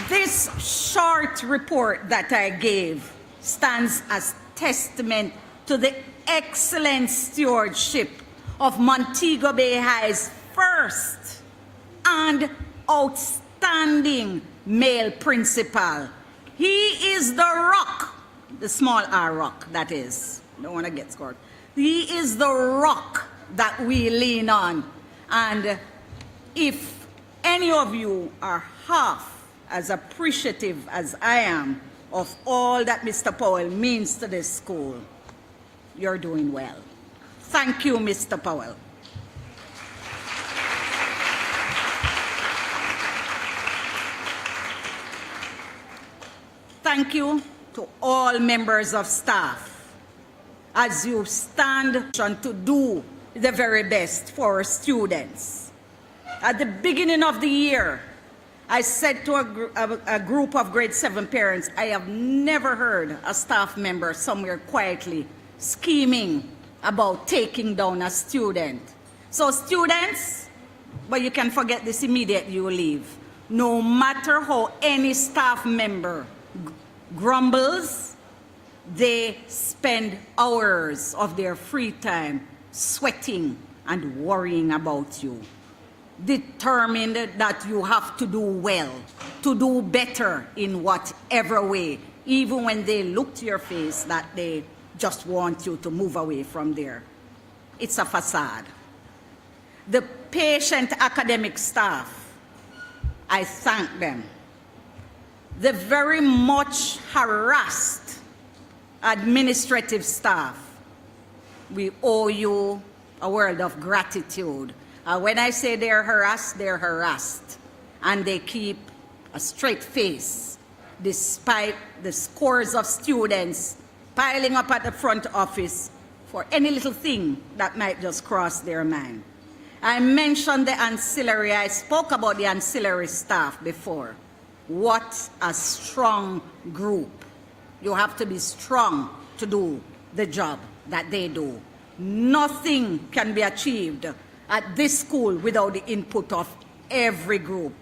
This short report that I gave stands as testament to the excellent stewardship of Montego Bay High's first and outstanding male principal. He is the rock, the small r rock, that is. Don't want to get scored. He is the rock that we lean on. And if any of you are half as appreciative as I am of all that Mr. Powell means to this school, you're doing well. Thank you, Mr. Powell. Thank you to all members of staff as you stand to do the very best for our students. At the beginning of the year, I said to a group of grade 7 parents, I have never heard a staff member somewhere quietly scheming about taking down a student. So students, but you can forget this immediately you leave. No matter how any staff member grumbles, they spend hours of their free time sweating and worrying about you, determined that you have to do well, to do better in whatever way, even when they look to your face that they just want you to move away from there. It's a facade. The patient academic staff, I thank them. The very much harassed administrative staff, we owe you a word of gratitude. When I say they're harassed, and they keep a straight face despite the scores of students piling up at the front office for any little thing that might just cross their mind. I mentioned the ancillary, I spoke about the ancillary staff before. What a strong group. You have to be strong to do the job that they do. Nothing can be achieved at this school without the input of every group.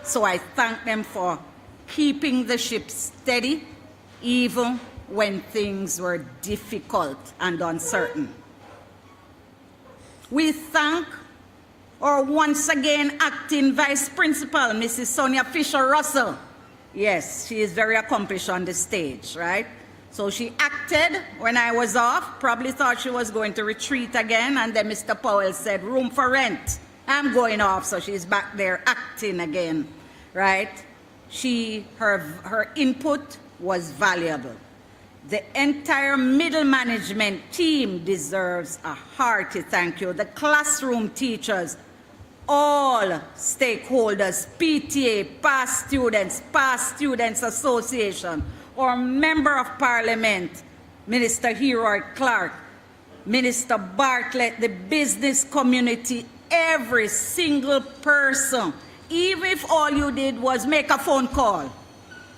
So I thank them for keeping the ship steady, even when things were difficult and uncertain. We thank our once again acting Vice Principal, Mrs. Sonia Fisher-Russell. Yes, she is very accomplished on the stage, right? So she acted when I was off, probably thought she was going to retreat again, and then Mr. Powell said, room for rent. I'm going off, so she's back there acting again, right? Her input was valuable. The entire middle management team deserves a hearty thank you. The classroom teachers, all stakeholders, PTA, past students association, or member of parliament, Minister Heroy Clark, Minister Bartlett, the business community, every single person, even if all you did was make a phone call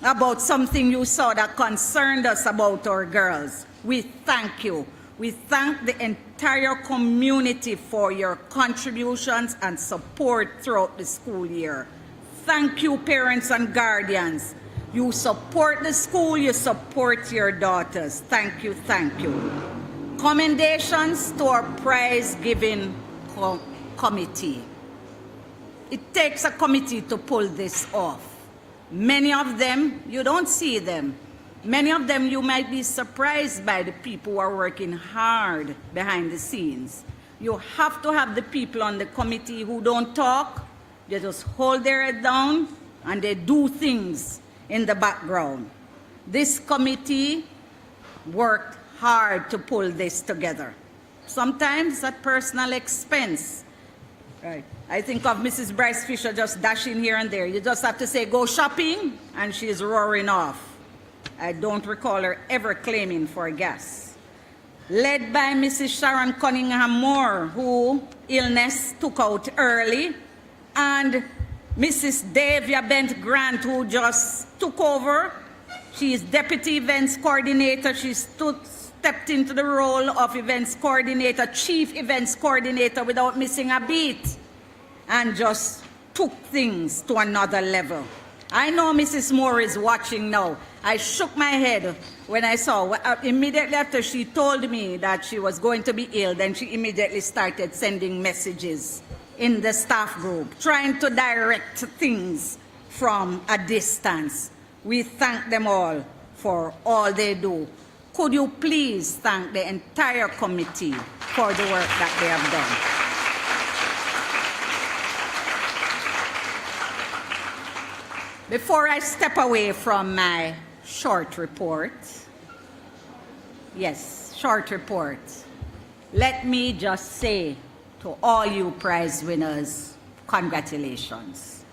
about something you saw that concerned us about our girls. We thank you. We thank the entire community for your contributions and support throughout the school year. Thank you, parents and guardians. You support the school, you support your daughters. Thank you, thank you. Commendations to our prize-giving committee. It takes a committee to pull this off. Many of them, you don't see them. Many of them, you might be surprised by the people who are working hard behind the scenes. You have to have the people on the committee who don't talk. They just hold their head down and they do things in the background. This committee worked hard to pull this together. Sometimes at personal expense. Right. I think of Mrs. Bryce Fisher just dashing here and there. You just have to say, go shopping, and she's roaring off. I don't recall her ever claiming for gas. Led by Mrs. Sharon Cunningham Moore, who illness took out early, and Mrs. Davia Bent Grant, who just took over. She is Deputy Events Coordinator. She stepped into the role of Events Coordinator, Chief Events Coordinator without missing a beat, and just took things to another level. I know Mrs. Moore is watching now. I shook my head when I saw, immediately after she told me that she was going to be ill, then she immediately started sending messages in the staff group, trying to direct things from a distance. We thank them all for all they do. Could you please thank the entire committee for the work that they have done? Before I step away from my short report, let me just say to all you prize winners, congratulations.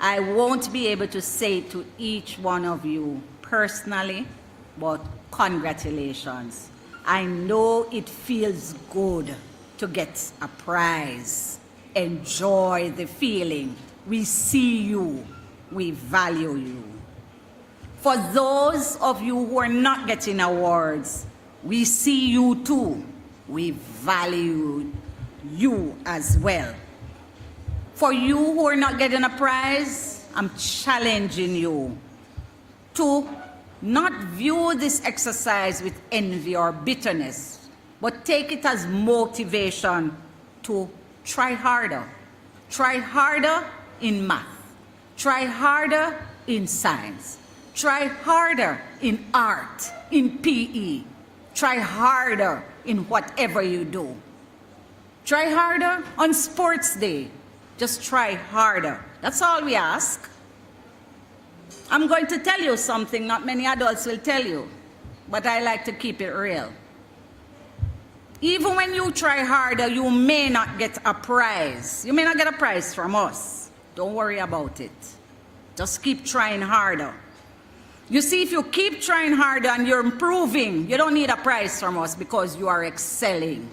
I won't be able to say to each one of you personally, but congratulations. I know it feels good to get a prize. Enjoy the feeling. We see you. We value you. For those of you who are not getting awards, we see you too. We value you as well. For you who are not getting a prize, I'm challenging you to not view this exercise with envy or bitterness, but take it as motivation to try harder. Try harder in math. Try harder in science. Try harder in art, in PE. Try harder in whatever you do. Try harder on sports day. Just try harder. That's all we ask. I'm going to tell you something not many adults will tell you, but I like to keep it real. Even when you try harder, you may not get a prize. You may not get a prize from us. Don't worry about it. Just keep trying harder. You see, if you keep trying harder and you're improving, you don't need a prize from us because you are excelling.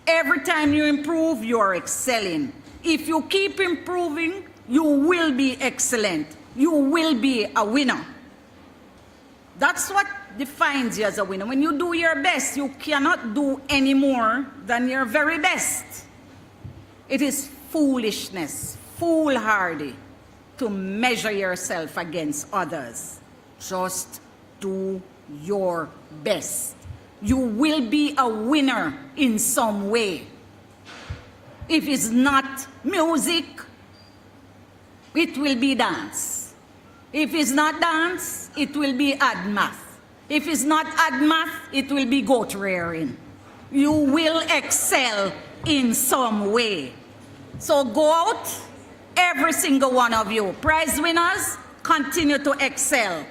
Every time you improve, you are excelling. If you keep improving, you will be excellent. You will be a winner. That's what defines you as a winner. When you do your best, you cannot do any more than your very best. It is foolishness, foolhardy to measure yourself against others. Just do your best. You will be a winner in some way. If it's not music, it will be dance. If it's not dance, it will be ad math. If it's not ad math, it will be goat rearing. You will excel in some way. So go out, every single one of you. Prize winners, continue to excel.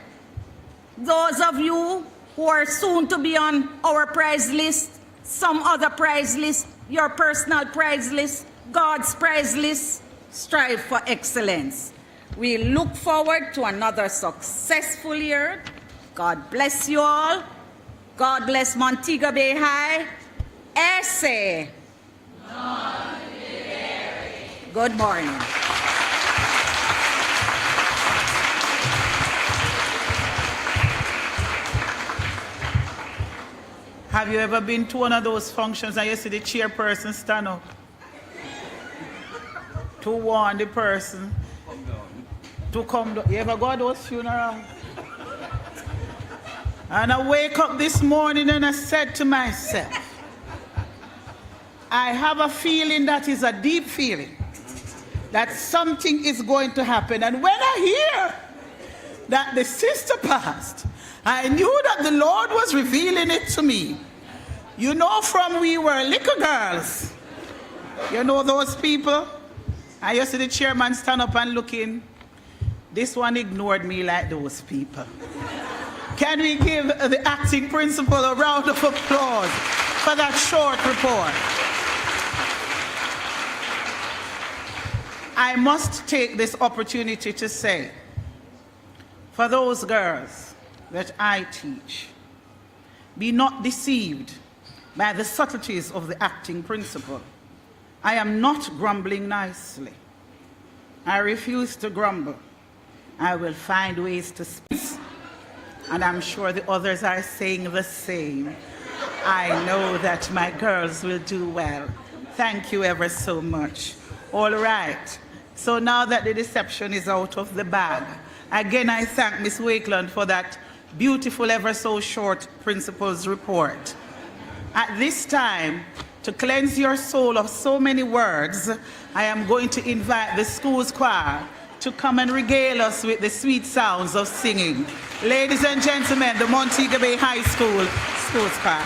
Those of you who are soon to be on our prize list, some other prize list, your personal prize list, God's prize list, strive for excellence. We look forward to another successful year. God bless you all. God bless Montego Bay High. Essay. Good morning. Have you ever been to one of those functions and you see the chairperson stand up to warn the person to come down? You ever go to those funerals? And I wake up this morning and I said to myself, I have a feeling that is a deep feeling that something is going to happen. And when I hear that the sister passed, I knew that the Lord was revealing it to me. You know, from we were little girls, you know those people? I used to see the chairman stand up and look in. This one ignored me like those people. Can we give the acting principal a round of applause for that short report? I must take this opportunity to say, for those girls that I teach, be not deceived by the subtleties of the acting principle. I am not grumbling nicely. I refuse to grumble. I will find ways to speak. And I'm sure the others are saying the same. I know that my girls will do well. Thank you ever so much. All right. So now that the deception is out of the bag, again I thank Ms. Wakeland for that beautiful, ever so short principal's report. At this time, to cleanse your soul of so many words, I am going to invite the school's choir to come and regale us with the sweet sounds of singing. Ladies and gentlemen, the Montego Bay High School Schools Choir.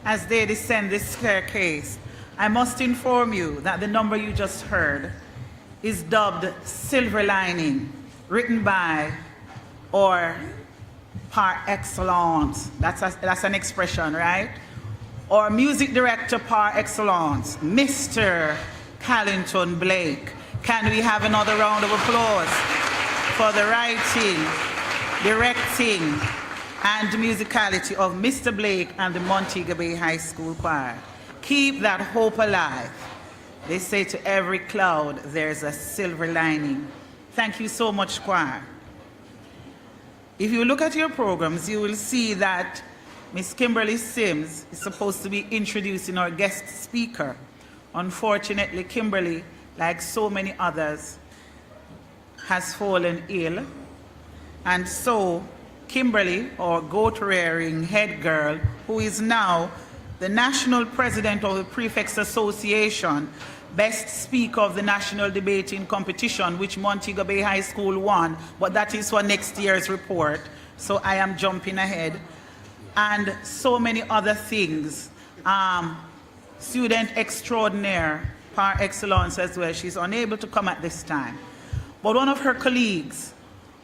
as they descend this staircase, I must inform you that the number you just heard is dubbed Silver Lining, written by or par excellence. That's an expression, right? Or music director par excellence, Mr. Carlington Blake. Can we have another round of applause for the writing, directing, and musicality of Mr. Blake and the Montego Bay High School Choir? Keep that hope alive. They say to every cloud there's a silver lining. Thank you so much, choir. If you look at your programs, you will see that Miss Kimberly Sims is supposed to be introducing our guest speaker. Unfortunately, Kimberly, like so many others, has fallen ill. And so Kimberly, our goat-rearing head girl, who is now the national president of the Prefects Association, best speaker of the national debating competition, which Montego Bay High School won, but that is for next year's report, so I am jumping ahead, and so many other things. Student extraordinaire par excellence as well. She's unable to come at this time. But one of her colleagues,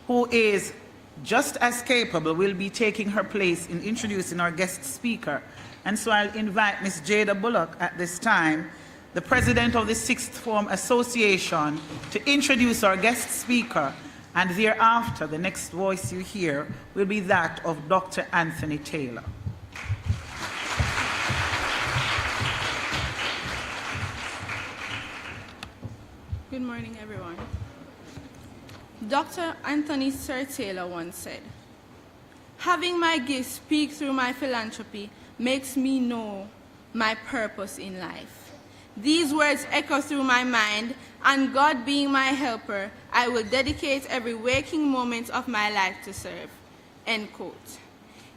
who is just as capable, will be taking her place in introducing our guest speaker. And so I'll invite Ms. Jada Bullock at this time, the president of the Sixth Form Association, to introduce our guest speaker, and thereafter the next voice you hear will be that of Dr. Anthony Taylor. Good morning, everyone. Dr. Anthony Sir Taylor once said, "Having my gifts speak through my philanthropy makes me know my purpose in life. These words echo through my mind, and God being my helper, I will dedicate every waking moment of my life to serve." End quote.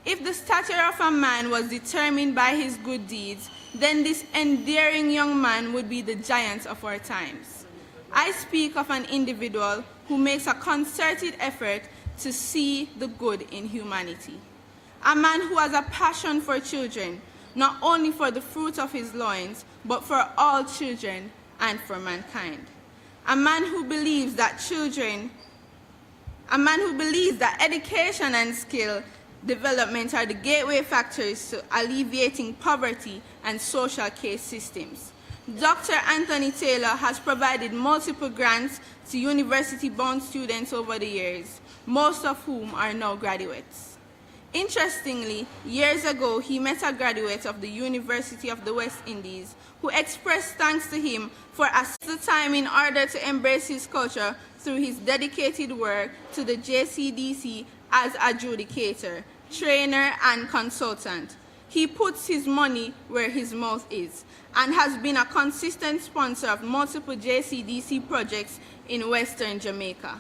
If the stature of a man was determined by his good deeds, then this endearing young man would be the giant of our times. I speak of an individual who makes a concerted effort to see the good in humanity. A man who has a passion for children, not only for the fruit of his loins, but for all children and for mankind. A man who believes that education and skill development are the gateway factors to alleviating poverty and social care systems. Dr. Anthony Taylor has provided multiple grants to university-bound students over the years, most of whom are now graduates. Interestingly, years ago, he met a graduate of the University of the West Indies who expressed thanks to him for the time in order to embrace his culture through his dedicated work to the JCDC as adjudicator, trainer, and consultant. He puts his money where his mouth is and has been a consistent sponsor of multiple JCDC projects in Western Jamaica.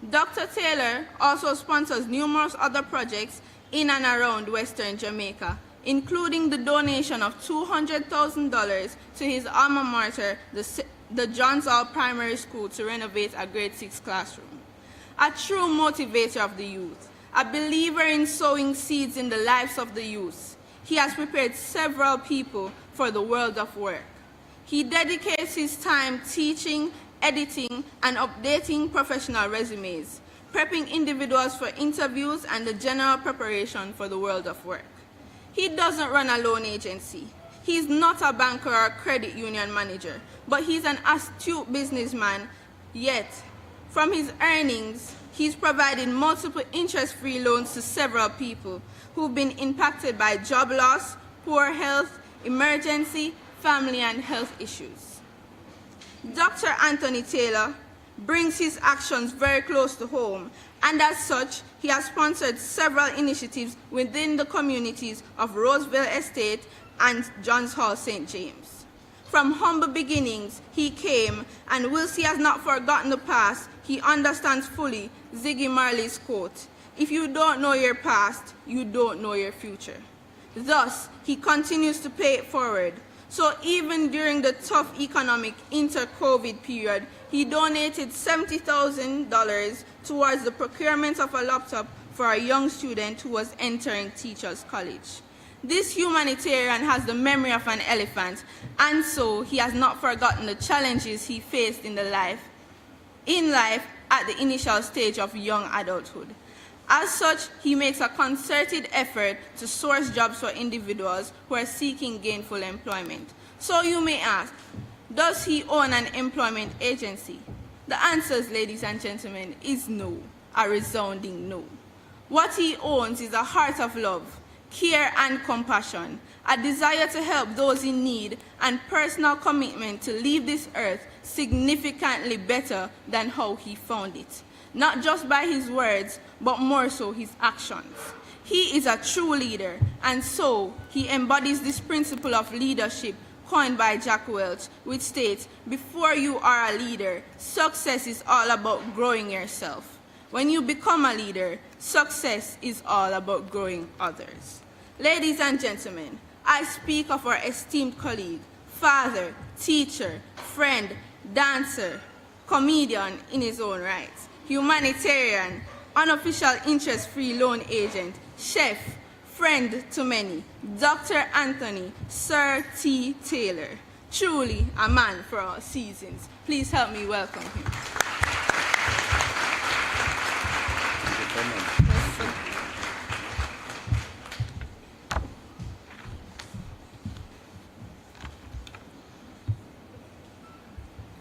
Dr. Taylor also sponsors numerous other projects in and around Western Jamaica, including the donation of $200,000 to his alma mater, the Johns Hall Primary School, to renovate a grade 6 classroom. A true motivator of the youth, a believer in sowing seeds in the lives of the youth, he has prepared several people for the world of work. He dedicates his time teaching, editing, and updating professional resumes, prepping individuals for interviews and the general preparation for the world of work. He doesn't run a loan agency. He's not a banker or a credit union manager, but he's an astute businessman. Yet, from his earnings, he's provided multiple interest-free loans to several people who've been impacted by job loss, poor health, emergency, family, and health issues. Dr. Anthony Taylor brings his actions very close to home, and as such, he has sponsored several initiatives within the communities of Roseville Estate and Johns Hall St. James. From humble beginnings, he came, and whilst he has not forgotten the past, he understands fully Ziggy Marley's quote, "If you don't know your past, you don't know your future." Thus, he continues to pay it forward. So even during the tough economic inter-COVID period, he donated $70,000 towards the procurement of a laptop for a young student who was entering Teachers College. This humanitarian has the memory of an elephant, and so he has not forgotten the challenges he faced in life at the initial stage of young adulthood. As such, he makes a concerted effort to source jobs for individuals who are seeking gainful employment. So you may ask, does he own an employment agency? The answer, ladies and gentlemen, is no, a resounding no. What he owns is a heart of love, care and compassion, a desire to help those in need, and personal commitment to leave this earth significantly better than how he found it. Not just by his words, but more so his actions. He is a true leader, and so he embodies this principle of leadership coined by Jack Welch, which states, before you are a leader, success is all about growing yourself. When you become a leader, success is all about growing others. Ladies and gentlemen, I speak of our esteemed colleague, father, teacher, friend, dancer, comedian in his own right, humanitarian, unofficial interest-free loan agent, chef, friend to many, Dr. Anthony Sir T. Taylor, truly a man for all seasons. Please help me welcome him.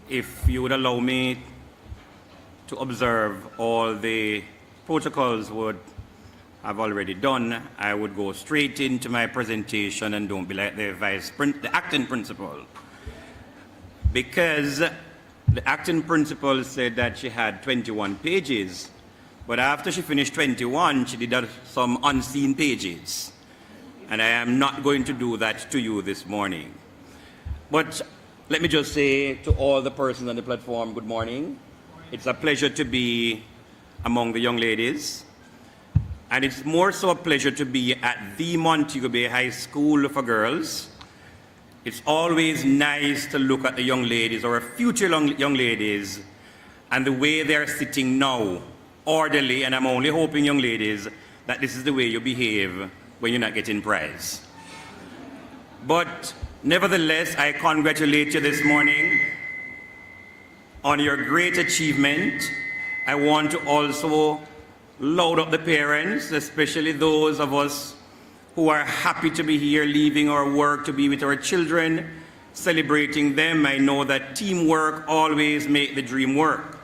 If you would allow me to observe all the protocols would have already done, I would go straight into my presentation and don't be like the acting principal. Because the acting principal said that she had 21 pages, but after she finished 21, she did some unseen pages. And I am not going to do that to you this morning. But let me just say to all the persons on the platform, good morning. It's a pleasure to be among the young ladies. And it's more so a pleasure to be at the Montego Bay High School for Girls. It's always nice to look at the young ladies or future young ladies and the way they're sitting now, orderly, and I'm only hoping, young ladies, that this is the way you behave when you're not getting prize. But nevertheless, I congratulate you this morning on your great achievement. I want to also load up the parents, especially those of us who are happy to be here, leaving our work to be with our children, celebrating them. I know that teamwork always makes the dream work.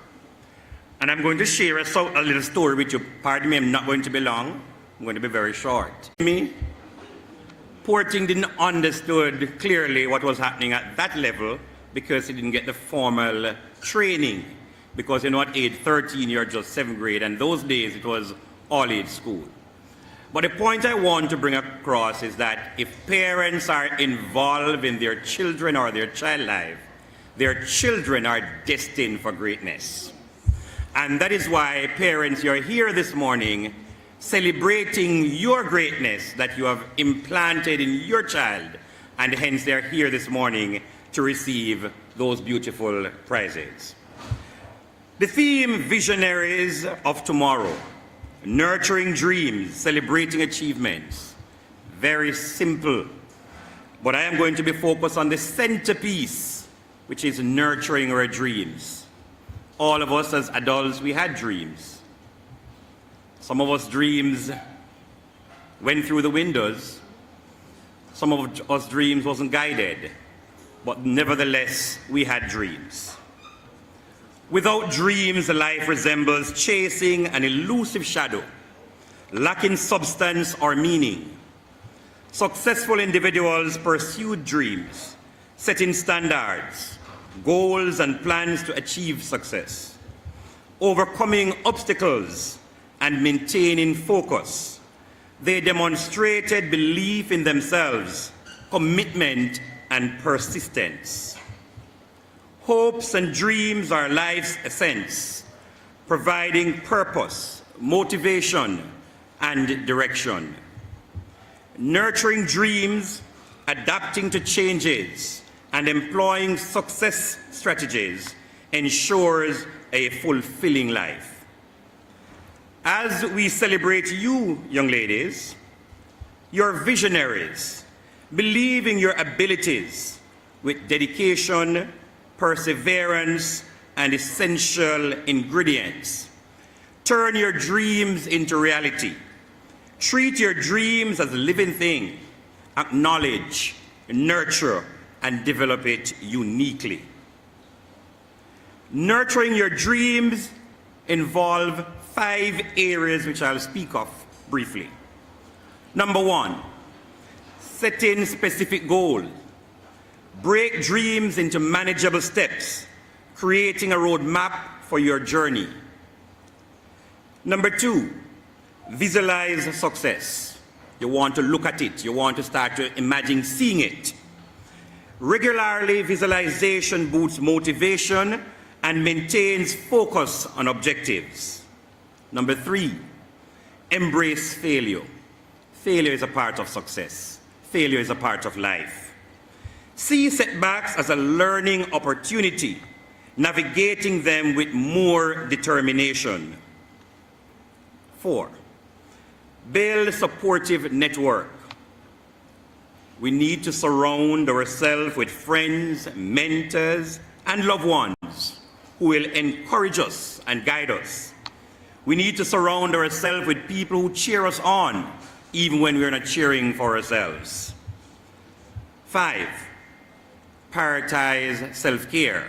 And I'm going to share a little story with you. Pardon me, I'm not going to be long. I'm going to be very short. Poor thing didn't understood clearly what was happening at that level because he didn't get the formal training. Because at age 13, you're just 7th grade, and those days it was all-age school. But the point I want to bring across is that if parents are involved in their children or their child life, their children are destined for greatness. And that is why, parents, you're here this morning celebrating your greatness that you have implanted in your child, and hence they're here this morning to receive those beautiful prizes. The theme, Visionaries of Tomorrow, nurturing dreams, celebrating achievements. Very simple, but I am going to be focused on the centerpiece, which is nurturing our dreams. All of us as adults, we had dreams. Some of us dreams went through the windows. Some of us dreams wasn't guided, but nevertheless, we had dreams. Without dreams, life resembles chasing an elusive shadow, lacking substance or meaning. Successful individuals pursued dreams, setting standards, goals, and plans to achieve success, overcoming obstacles and maintaining focus. They demonstrated belief in themselves, commitment, and persistence. Hopes and dreams are life's essence, providing purpose, motivation, and direction. Nurturing dreams, adapting to changes, and employing success strategies ensures a fulfilling life. As we celebrate you, young ladies, You're visionaries. Believe in your abilities with dedication, perseverance, and essential ingredients. Turn your dreams into reality. Treat your dreams as a living thing. Acknowledge, nurture, and develop it uniquely. Nurturing your dreams involve 5 areas which I'll speak of briefly. Number 1, setting specific goals. Break dreams into manageable steps, creating a roadmap for your journey. Number 2, visualize success. You want to look at it. You want to start to imagine seeing it. Regularly, visualization boosts motivation and maintains focus on objectives. Number 3, embrace failure. Failure is a part of success. Failure is a part of life. See setbacks as a learning opportunity, navigating them with more determination. 4, build a supportive network. We need to surround ourselves with friends, mentors, and loved ones who will encourage us and guide us. We need to surround ourselves with people who cheer us on, even when we're not cheering for ourselves. 5, prioritize self-care.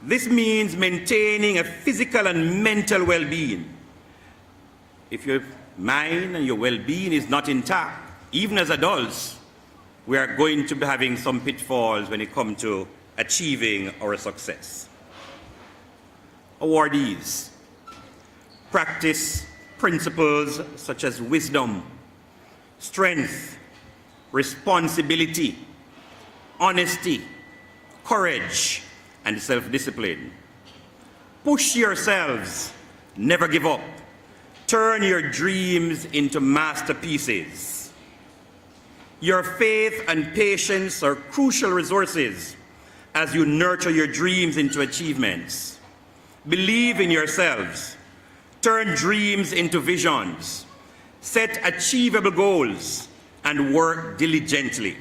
This means maintaining a physical and mental well-being. If your mind and your well-being is not intact, even as adults, we are going to be having some pitfalls when it comes to achieving our success. Awardees, practice principles such as wisdom, strength, responsibility, honesty, courage, and self-discipline. Push yourselves, never give up. Turn your dreams into masterpieces. Your faith and patience are crucial resources as you nurture your dreams into achievements. Believe in yourselves. Turn dreams into visions. Set achievable goals and work diligently.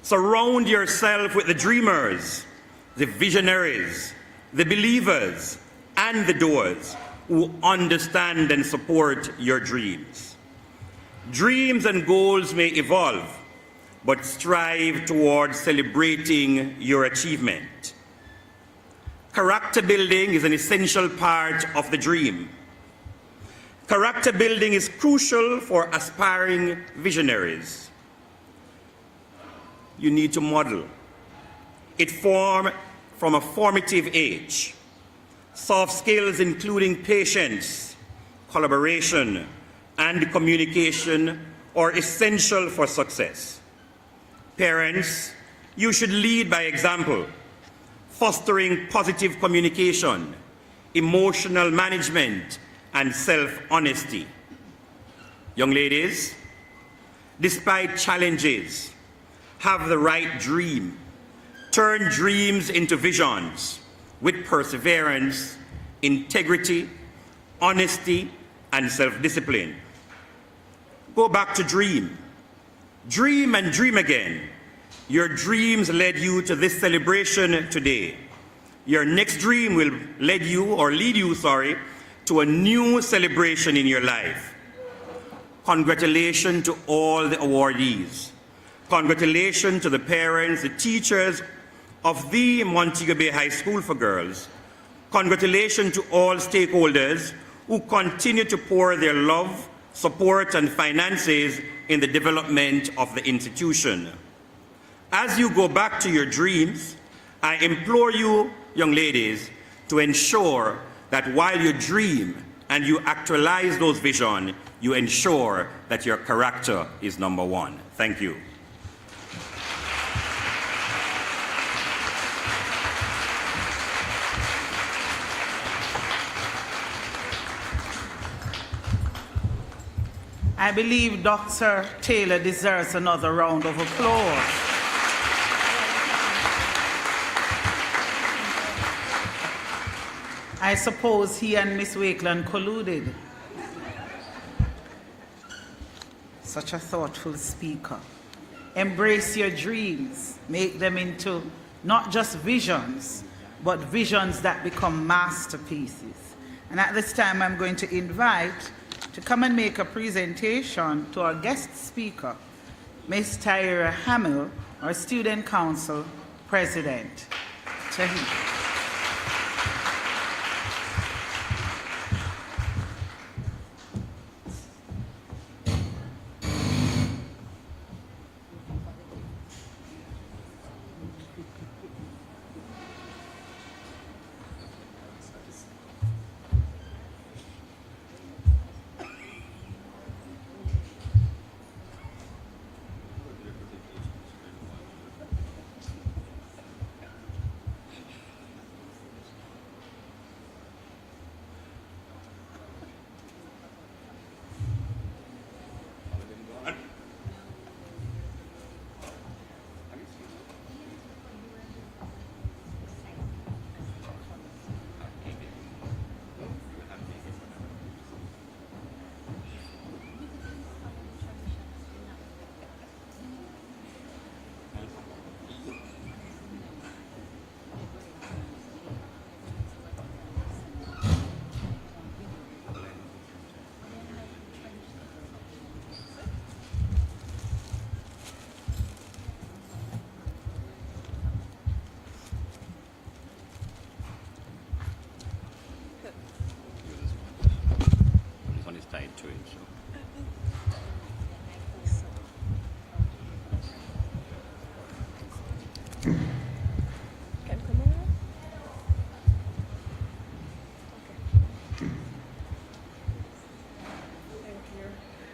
Surround yourself with the dreamers, the visionaries, the believers, and the doers who understand and support your dreams. Dreams and goals may evolve, but strive towards celebrating your achievement. Character building is an essential part of the dream. Character building is crucial for aspiring visionaries. You need to model. It forms from a formative age. Soft skills including patience, collaboration, and communication are essential for success. Parents, you should lead by example, fostering positive communication, emotional management, and self-honesty. Young ladies, despite challenges, have the right dream. Turn dreams into visions with perseverance, integrity, honesty, and self-discipline. Go back to dream. Dream and dream again. Your dreams led you to this celebration today. Your next dream will lead you to a new celebration in your life. Congratulations to all the awardees. Congratulations to the parents, the teachers of the Montego Bay High School for Girls. Congratulations to all stakeholders who continue to pour their love, support, and finances in the development of the institution. As you go back to your dreams, I implore you, young ladies, to ensure that while you dream and you actualize those visions, you ensure that your character is number one. Thank you. I believe Dr. Taylor deserves another round of applause. I suppose he and Miss Wakeland colluded. such a thoughtful speaker. Embrace your dreams. Make them into not just visions, but visions that become masterpieces. And at this time, I'm going to invite to come and make a presentation to our guest speaker, Ms. Tyra Hamill, our Student Council President. To him.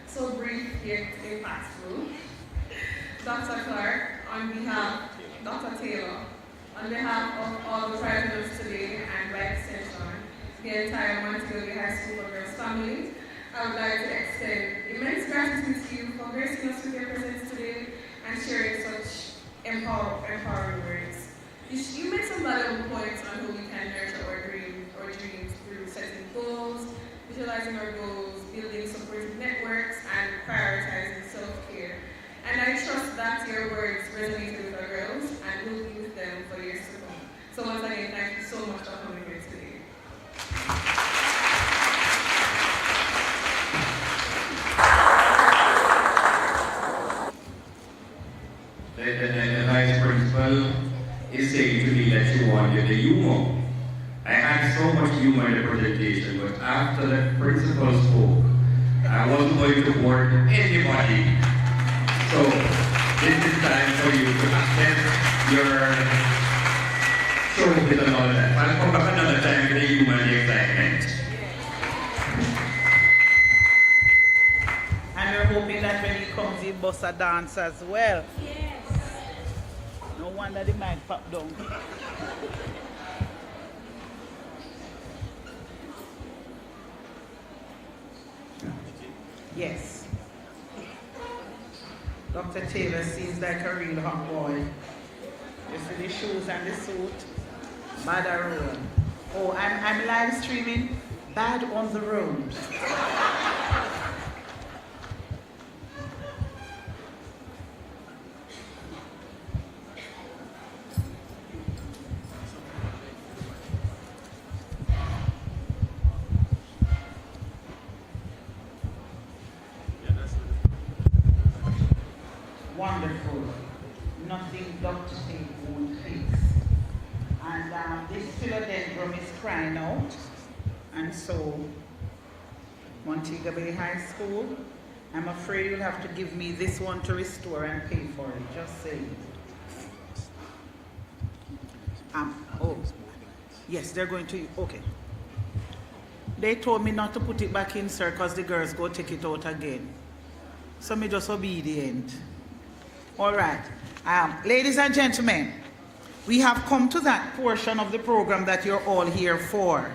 So brief yet impactful. Dr. Clark, on behalf of Dr. Taylor, on behalf of all the presidents today and by extension, the entire Montego High School for Girls family, I would like to extend immense gratitude to you for gracing us with your presence today and sharing such empowering words. You made some valuable points on how we can nurture our dreams through setting goals, visualizing our goals, building supportive networks, and prioritizing self-care. And I trust that your words resonated with our girls and will be with them for years to come. So once again, thank you so much for coming here today. The vice principal is saying to me that she wanted the humor. I had so much humor in the presentation, but after the principal spoke, I wasn't going to board anybody. So this is time for you to access your showbiz and all that. I'll come back another time with the humor and the excitement. And we're hoping that when he comes, he busts a dance as well. Yes. No wonder the mic popped down. Yes. Dr. Taylor seems like a real hot boy. You see the shoes and the suit. Bad on the road. Oh, I'm live streaming. Bad on the road. Wonderful. Nothing Dr. Taylor won't fix. And this philodendron is crying out. And so, Montego Bay High School, I'm afraid you'll have to give me this one to restore and pay for it. Just saying. Oh, yes, they're going to, okay. They told me not to put it back in, sir, because the girls go take it out again. So me just obedient. All right. Ladies and gentlemen, we have come to that portion of the program that you're all here for.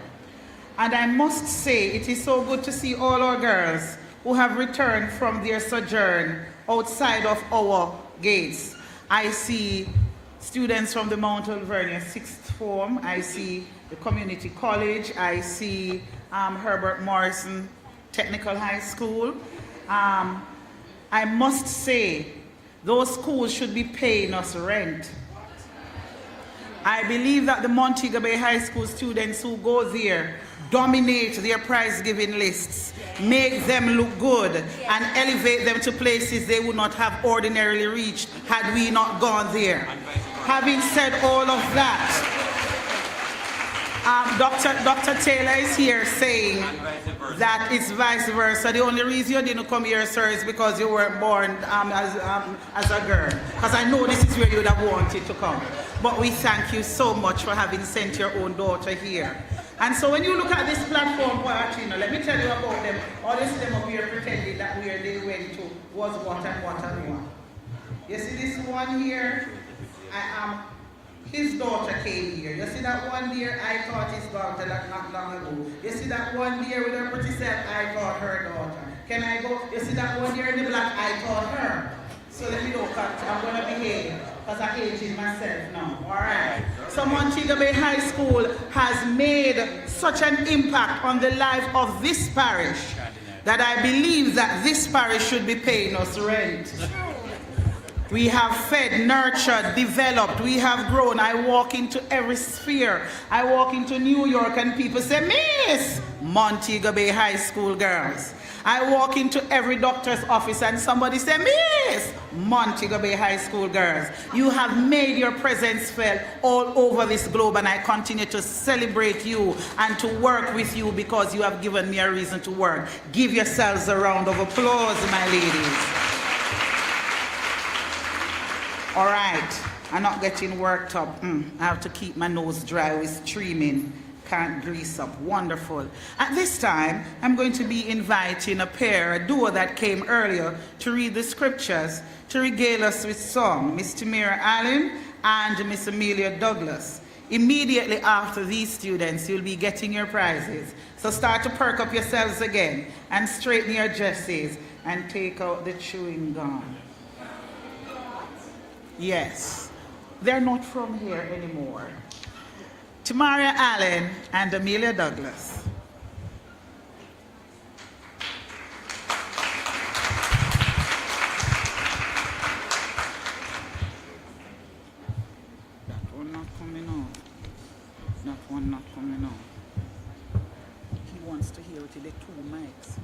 And I must say, it is so good to see all our girls who have returned from their sojourn outside of our gates. I see students from the Mount Alvernia 6th Form. I see the Community College. I see Herbert Morrison Technical High School. I must say, those schools should be paying us rent. I believe that the Montego Bay High School students who go there dominate their prize-giving lists, make them look good, and elevate them to places they would not have ordinarily reached had we not gone there. Having said all of that, Dr. Taylor is here saying that it's vice versa. The only reason you didn't come here, sir, is because you weren't born as a girl. Because I know this is where you would have wanted to come. But we thank you so much for having sent your own daughter here. And so when you look at this platform, let me tell you about them. All this them up here pretending that where they went to was what and what and what. You see this one here? His daughter came here. You see that one there? I thought his daughter not long ago. You see that one there with her pretty self? I thought her daughter. Can I go? You see that one there in the black? I thought her. So let me know, I'm going to behave because I'm aging myself now. All right. So Montego Bay High School has made such an impact on the life of this parish that I believe that this parish should be paying us rent. We have fed, nurtured, developed. We have grown. I walk into every sphere. I walk into New York and people say, Miss Montego Bay High School girls. I walk into every doctor's office and somebody say, Miss Montego Bay High School girls. You have made your presence felt all over this globe, and I continue to celebrate you and to work with you because you have given me a reason to work. Give yourselves a round of applause, my ladies. All right, I'm not getting worked up. I have to keep my nose dry with streaming. Can't grease up. Wonderful. At this time, I'm going to be inviting a duo that came earlier to read the scriptures, to regale us with song, Miss Tamira Allen and Miss Amelia Douglas. Immediately after these students, you'll be getting your prizes. So start to perk up yourselves again and straighten your dresses and take out the chewing gum. Yes, they're not from here anymore. Tamaria Allen and Amelia Douglas. That one not coming on. That one not coming on. He wants to hear it in the two mics.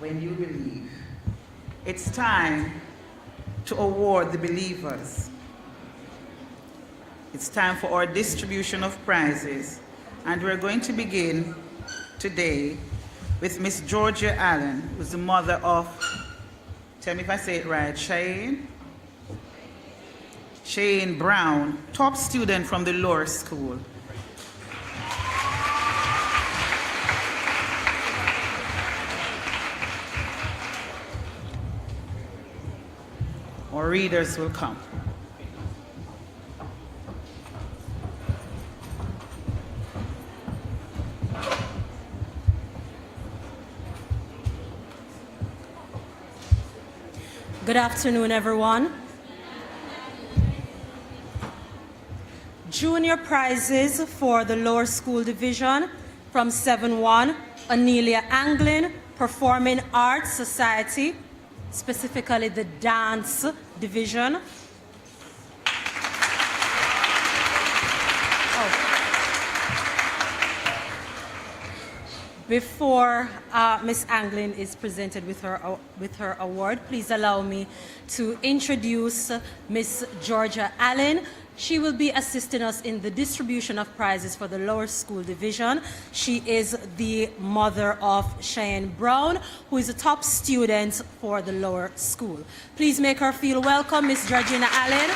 when you believe. It's time to award the believers. It's time for our distribution of prizes, and we're going to begin today with Miss Georgia Allen, who's the mother of, tell me if I say it right, Cheyenne Brown, top student from the lower school. Our readers will come. Good afternoon, everyone. Junior prizes for the lower school division from 7-1, Anelia Anglin, Performing Arts Society, specifically the dance division. Before Ms. Anglin is presented with her award, please allow me to introduce Ms. Georgia Allen. She will be assisting us in the distribution of prizes for the lower school division. She is the mother of Cheyenne Brown, who is a top student for the lower school. Please make her feel welcome, Ms. Georgina Allen.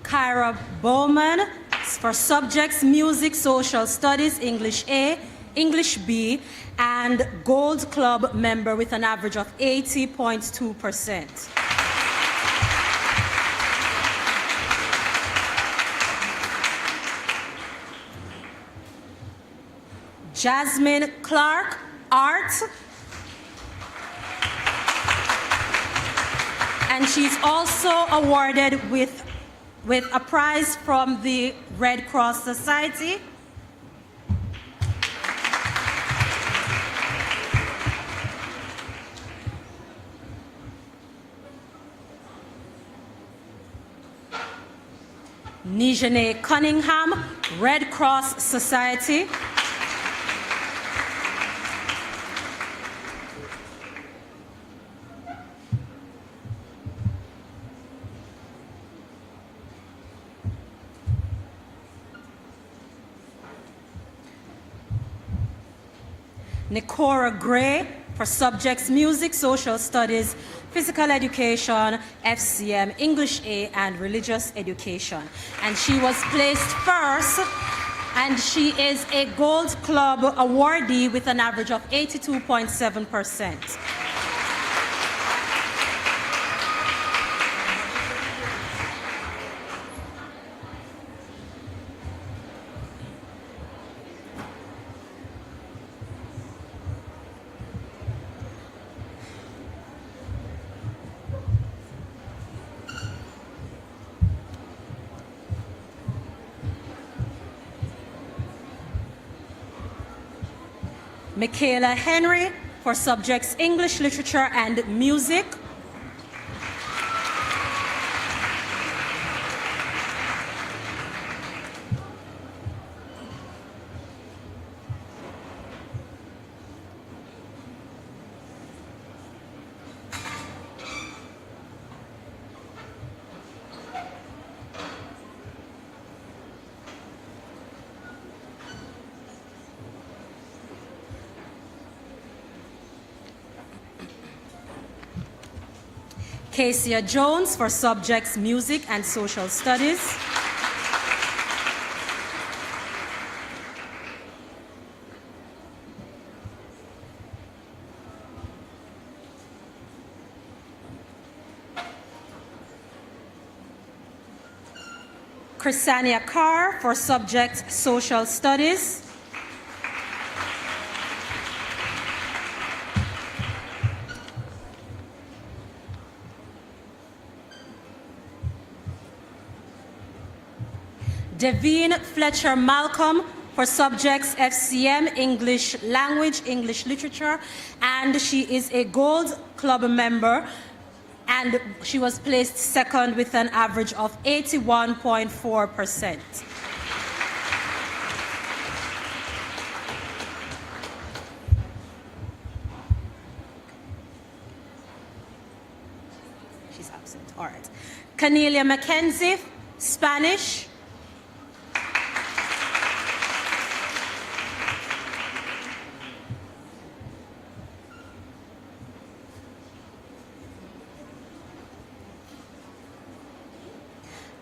Kyra Bowman for subjects Music, Social Studies, English A, English B, and Gold Club member with an average of 80.2%. Jasmine Clark, Art, and she's also awarded with a prize from the Red Cross Society. Nijane Cunningham, Red Cross Society. Nicora Gray for subjects Music, Social Studies, Physical Education, FCM, English A, and Religious Education. And she was placed first, and she is a Gold Club awardee with an average of 82.7%. Michaela Henry for subjects English, Literature, and Music. Kesia Jones for subjects Music and Social Studies. Chrisania Carr for subject Social Studies. Devine Fletcher Malcolm for subjects FCM, English Language, English Literature, and she is a Gold Club member, and she was placed second with an average of 81.4%. She's absent. All right. Cornelia Mackenzie, Spanish.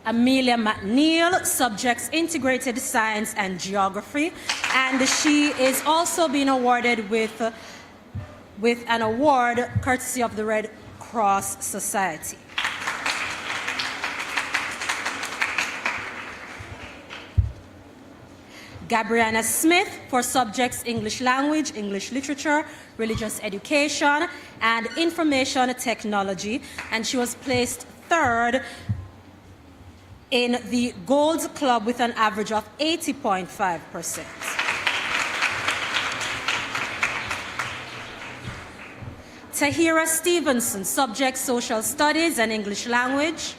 Amelia McNeil, subjects Integrated Science and Geography, and she is also being awarded with an award courtesy of the Red Cross Society. Gabriana Smith for subjects English Language, English Literature, Religious Education, and Information Technology, and she was placed third in the Gold Club with an average of 80.5%. Tahira Stevenson, subject Social Studies and English Language.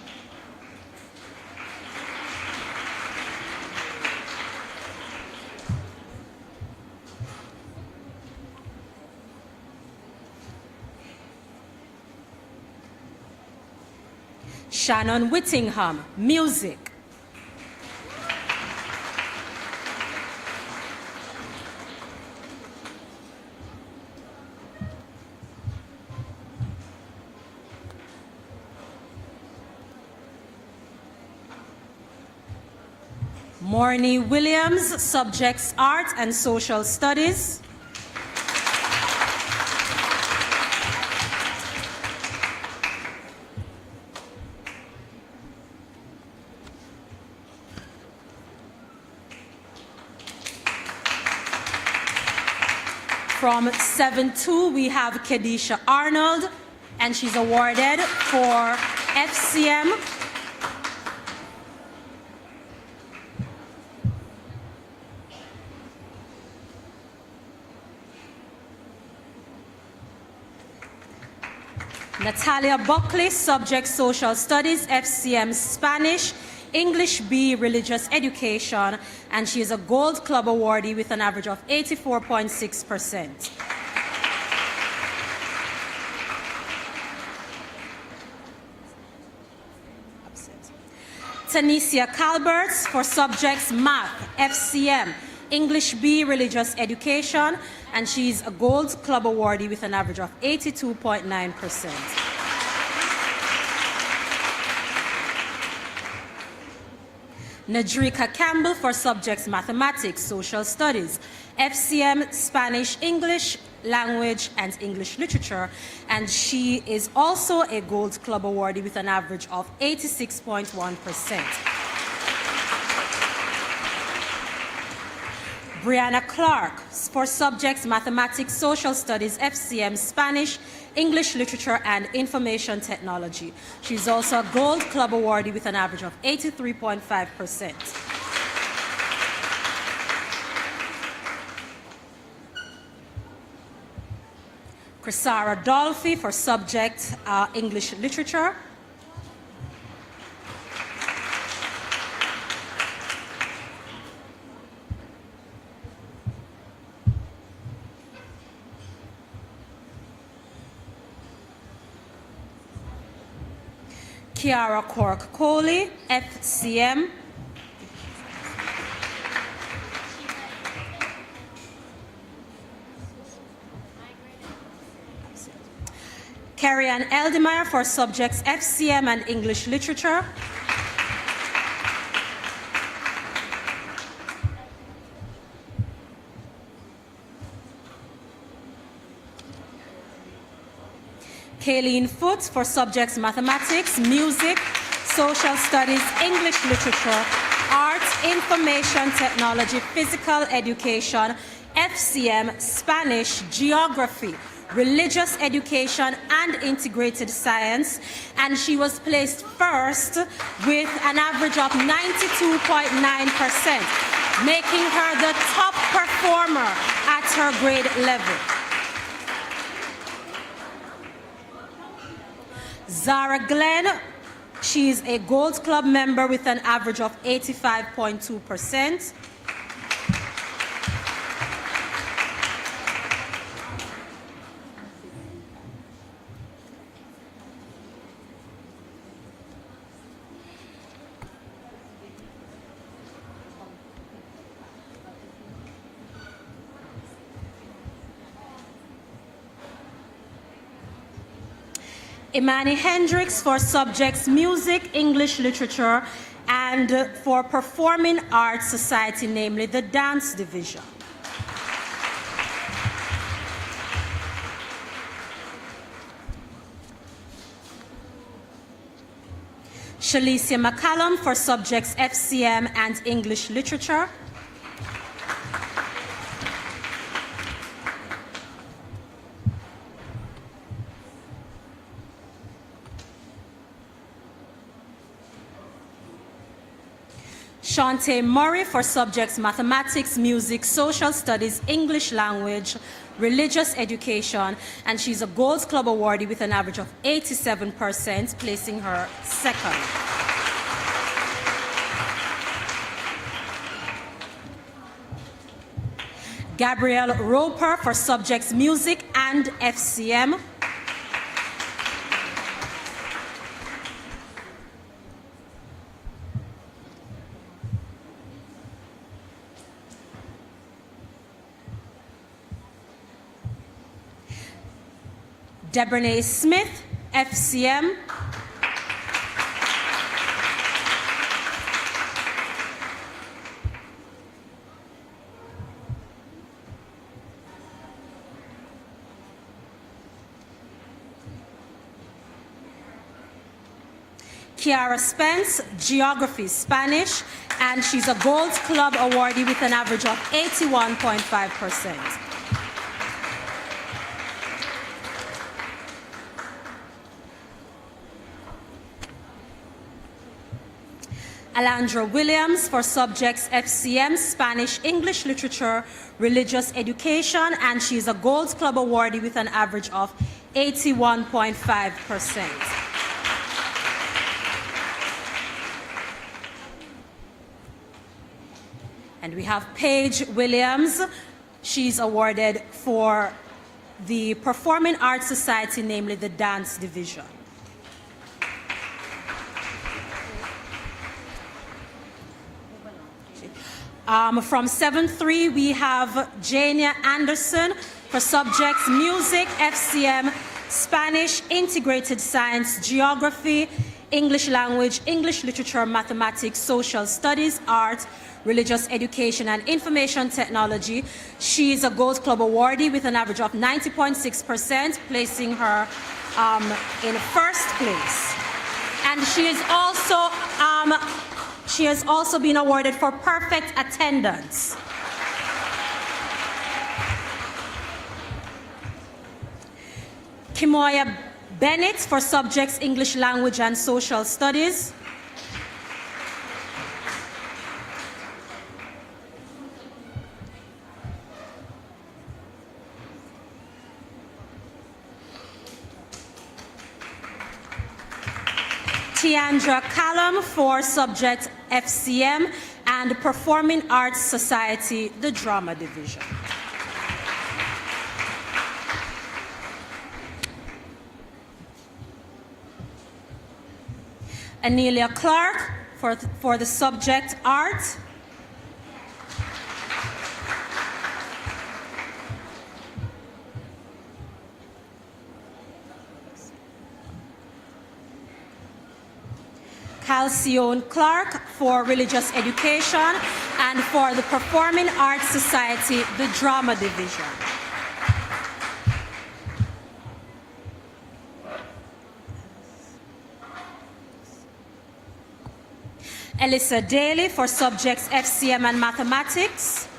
Shannon Whittingham, Music. Morny Williams, subjects Art and Social Studies. From 7-2, we have Kedisha Arnold, and she's awarded for FCM. Natalia Buckley, subject Social Studies, FCM Spanish, English B, Religious Education, and she is a Gold Club awardee with an average of 84.6%. Tanisha Calberts for subjects Math, FCM, English B, Religious Education, and she's a Gold Club awardee with an average of 82.9%. Nadrika Campbell for subjects Mathematics, Social Studies, FCM, Spanish, English Language, and English Literature, and she is also a Gold Club awardee with an average of 86.1%. Brianna Clark for subjects Mathematics, Social Studies, FCM, Spanish, English Literature, and Information Technology. She's also a Gold Club awardee with an average of 83.5%. Chrisara Dolphy for subject English Literature. Kiara Cork Coley, FCM. Carrie Ann Eldemeyer for subjects FCM and English Literature. Kayleen Foote for subjects Mathematics, Music, Social Studies, English Literature, Art, Information Technology, Physical Education, FCM, Spanish, Geography, Religious Education and Integrated Science, and she was placed first with an average of 92.9%, making her the top performer at her grade level. Zara Glenn, she is a Gold Club member with an average of 85.2%. Imani Hendricks for subjects Music, English Literature, and for Performing Arts Society, namely the Dance Division. Shalicia McCallum for subjects FCM and English Literature. Shante Murray for subjects Mathematics, Music, Social Studies, English Language, Religious Education, and she's a Gold Club awardee with an average of 87%, placing her second. Gabrielle Roper for subjects Music and FCM. Debronay Smith, FCM. Kiara Spence, Geography, Spanish, and she's a Gold Club awardee with an average of 81.5%. Alandra Williams for subjects FCM, Spanish, English Literature, Religious Education, and she's a Gold Club awardee with an average of 81.5%. And we have Paige Williams. She's awarded for the Performing Arts Society, namely the Dance Division. From 7-3, we have Jania Anderson for subjects Music, FCM, Spanish, Integrated Science, Geography, English Language, English Literature, Mathematics, Social Studies, Art, Religious Education, and Information Technology. She is a Gold Club awardee with an average of 90.6%, placing her in first place. And she has also been awarded for perfect attendance. Kimoya Bennett for subjects English Language and Social Studies. Tiandra Callum for subject FCM and Performing Arts Society, the Drama Division. Anelia Clark for the subject Art. Halcyon Clark for Religious Education, and for the Performing Arts Society, the Drama Division. Elissa Daly for subjects FCM and Mathematics.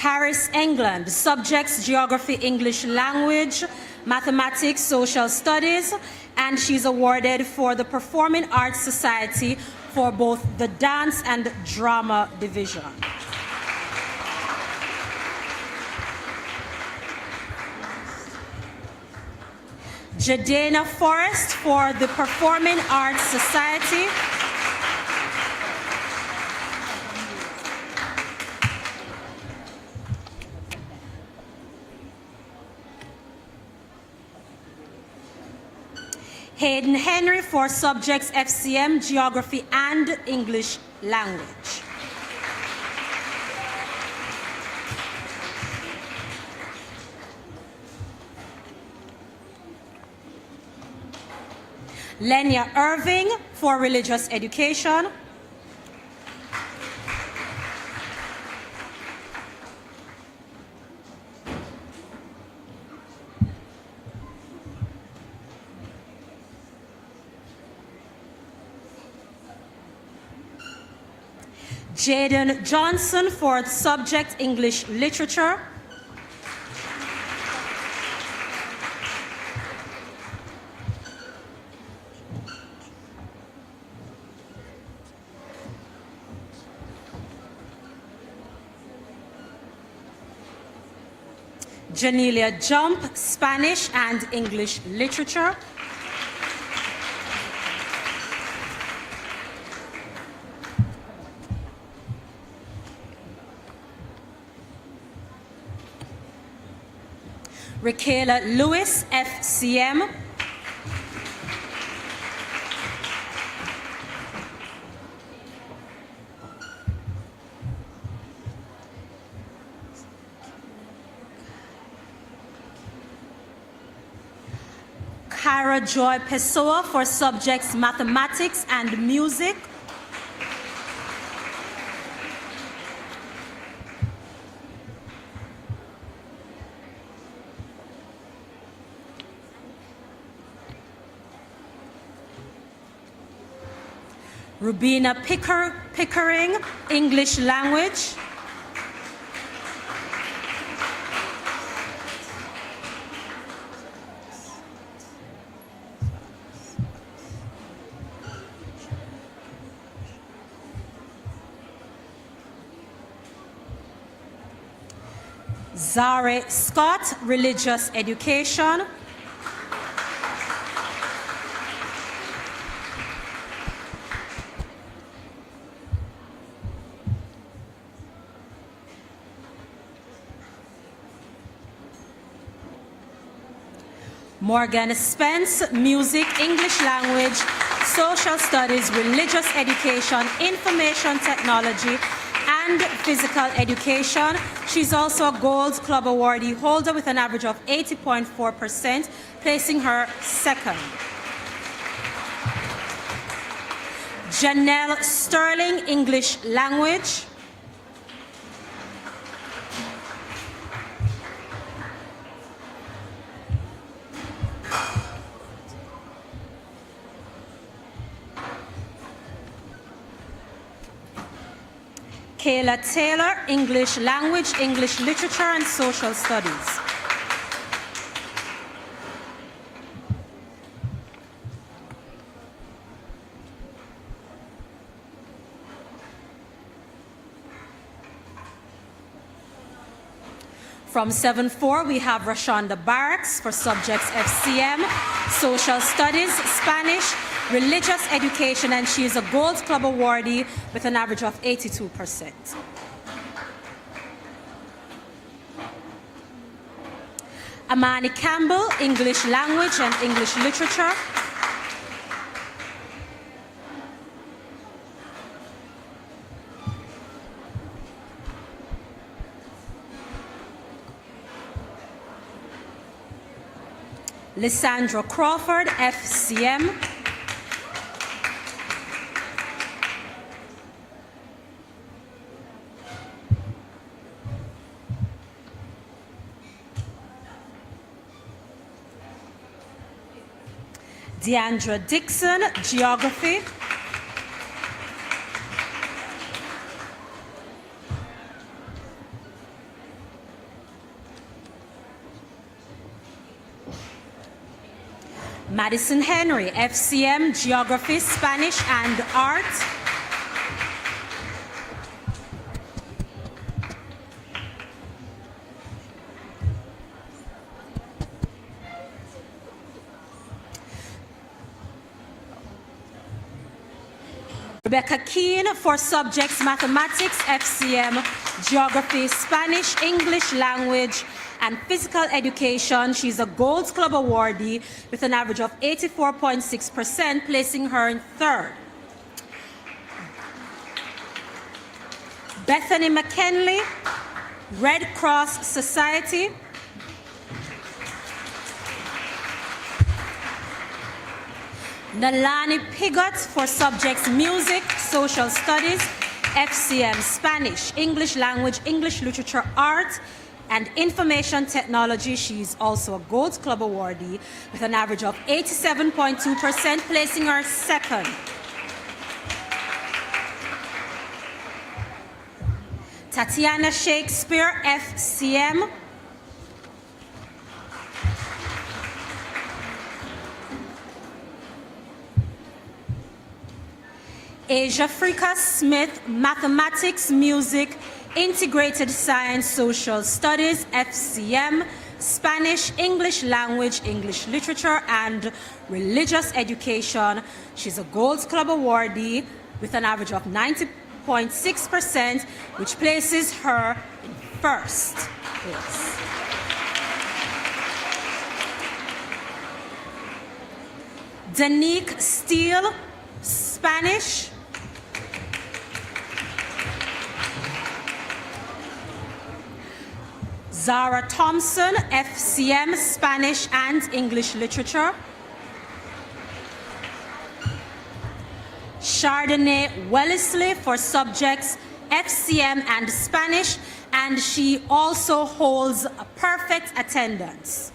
Harris England, subjects Geography, English Language, Mathematics, Social Studies, and she's awarded for the Performing Arts Society for both the Dance and Drama Division. Jadena Forrest for the Performing Arts Society. Hayden Henry for subjects FCM, Geography, and English Language. Lenya Irving for Religious Education. Jaden Johnson for subject English Literature. Janelia Jump, Spanish and English Literature. Rakayla Lewis, FCM. Kara Joy Pessoa for subjects Mathematics and Music. Rubina Pickering, English Language. Zare Scott, Religious Education. Morgan Spence, Music, English Language, Social Studies, Religious Education, Information Technology, and Physical Education. She's also a Gold Club Awardee holder with an average of 80.4%, placing her second. Janelle Sterling, English Language. Kayla Taylor, English Language, English Literature, and Social Studies. From 7-4, we have Rashonda Barracks for subjects FCM, Social Studies, Spanish, Religious Education, and she is a Gold Club Awardee with an average of 82%. Amani Campbell, English Language and English Literature. Lysandra Crawford, FCM. Deandra Dixon, Geography. Madison Henry, FCM, Geography, Spanish, and Art. Rebecca Keane for subjects Mathematics, FCM, Geography, Spanish, English Language, and Physical Education. She's a Gold Club awardee with an average of 84.6%, placing her in third. Bethany McKinley, Red Cross Society. Nalani Pigot for subjects Music, Social Studies, FCM, Spanish, English Language, English Literature, Art, and Information Technology. She's also a Gold Club awardee with an average of 87.2%, placing her second. Tatiana Shakespeare, FCM. Asia Frika Smith, Mathematics, Music, Integrated Science, Social Studies, FCM, Spanish, English Language, English Literature, and Religious Education. She's a Gold Club awardee with an average of 90.6%, which places her in first place. Danique Steele, Spanish. Zara Thompson, FCM, Spanish and English Literature. Chardonnay Wellesley for subjects FCM and Spanish, and she also holds a perfect attendance.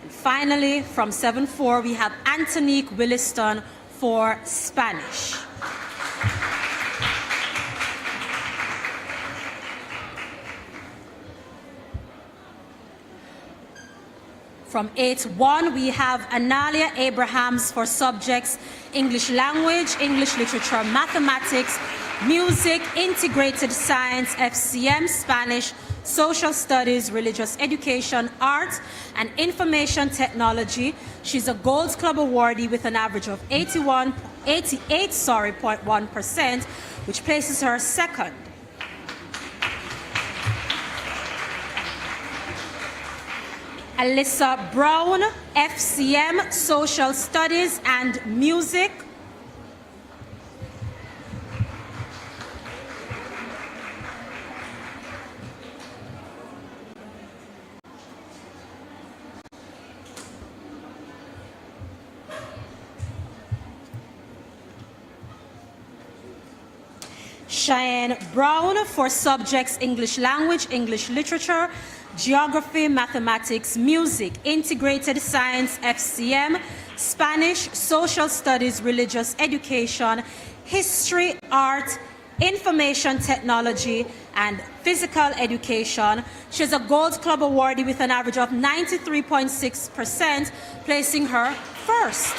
And finally, from 7-4, we have Antonique Williston for Spanish. From 8-1, we have Analia Abrahams for subjects English Language, English Literature, Mathematics, Music, Integrated Science, FCM, Spanish, Social Studies, Religious Education, Art, and Information Technology. She's a Gold Club awardee with an average of 88.1%, which places her second. Alyssa Brown, FCM, Social Studies and Music. Cheyenne Brown for subjects English Language, English Literature, Geography, Mathematics, Music, Integrated Science, FCM, Spanish, Social Studies, Religious Education, History, Art, Information Technology, and Physical Education. She's a Gold Club awardee with an average of 93.6%, placing her first.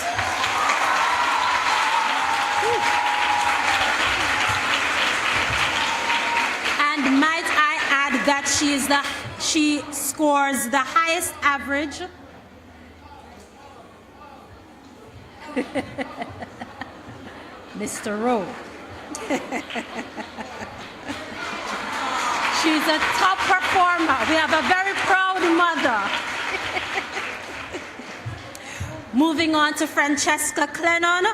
And might I add that she scores the highest average. Mr. Rowe. She's a top performer. We have a very proud mother. Moving on to Francesca Clennon,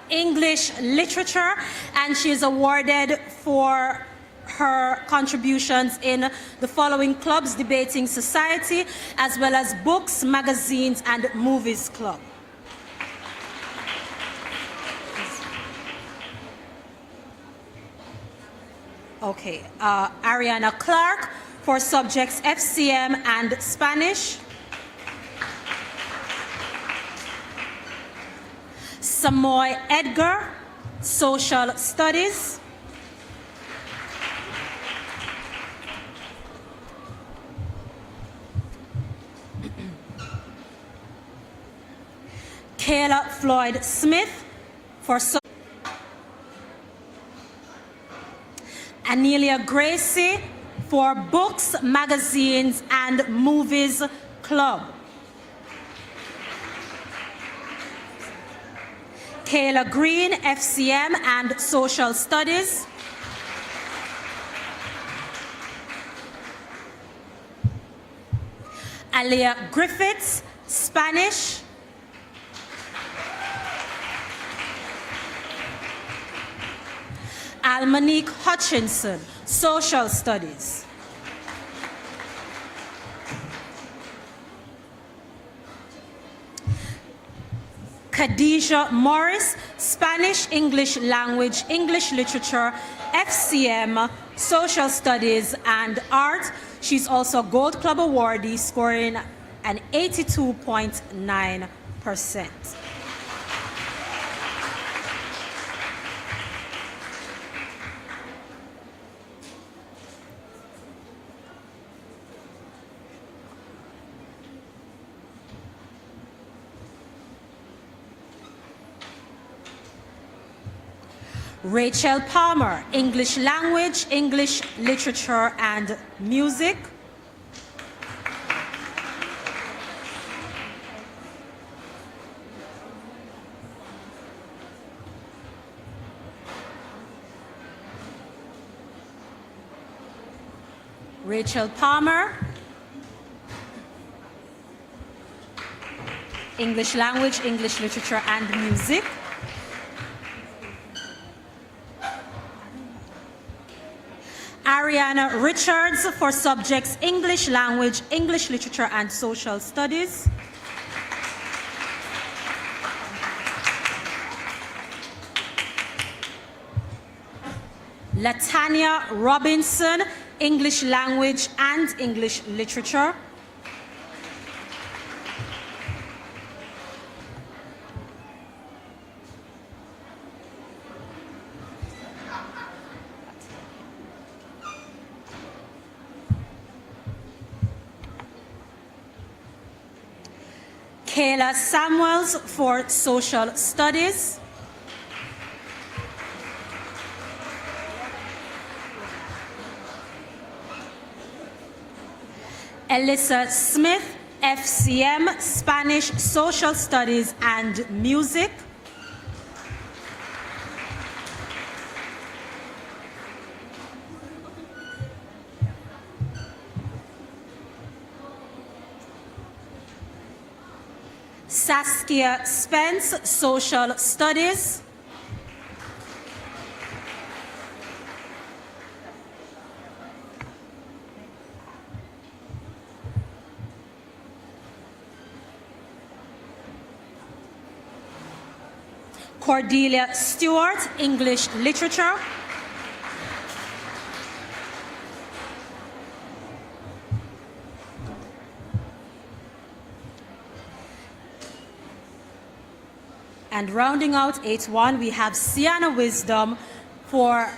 English Literature, and she is awarded for her contributions in the following clubs: Debating Society, as well as Books, Magazines, and Movies Club. Okay, Ariana Clark for subjects FCM and Spanish. Samoy Edgar, Social Studies. Kayla Floyd Smith for Anelia Gracie for Books, Magazines, and Movies Club. Kayla Green, FCM and Social Studies. Aliyah Griffiths, Spanish. Almonique Hutchinson, Social Studies. Khadijah Morris, Spanish, English Language, English Literature, FCM, Social Studies, and Art. She's also a Gold Club awardee, scoring an 82.9%. Rachel Palmer, English Language, English Literature, and Music. Rachel Palmer, English Language, English Literature, and Music. Ariana Richards for subjects English Language, English Literature, and Social Studies. Latanya Robinson, English Language and English Literature. Kayla Samuels for Social Studies. Alyssa Smith, FCM, Spanish, Social Studies, and Music. Saskia Spence, Social Studies. Cordelia Stewart, English Literature. And rounding out 8-1, we have Sienna Wisdom for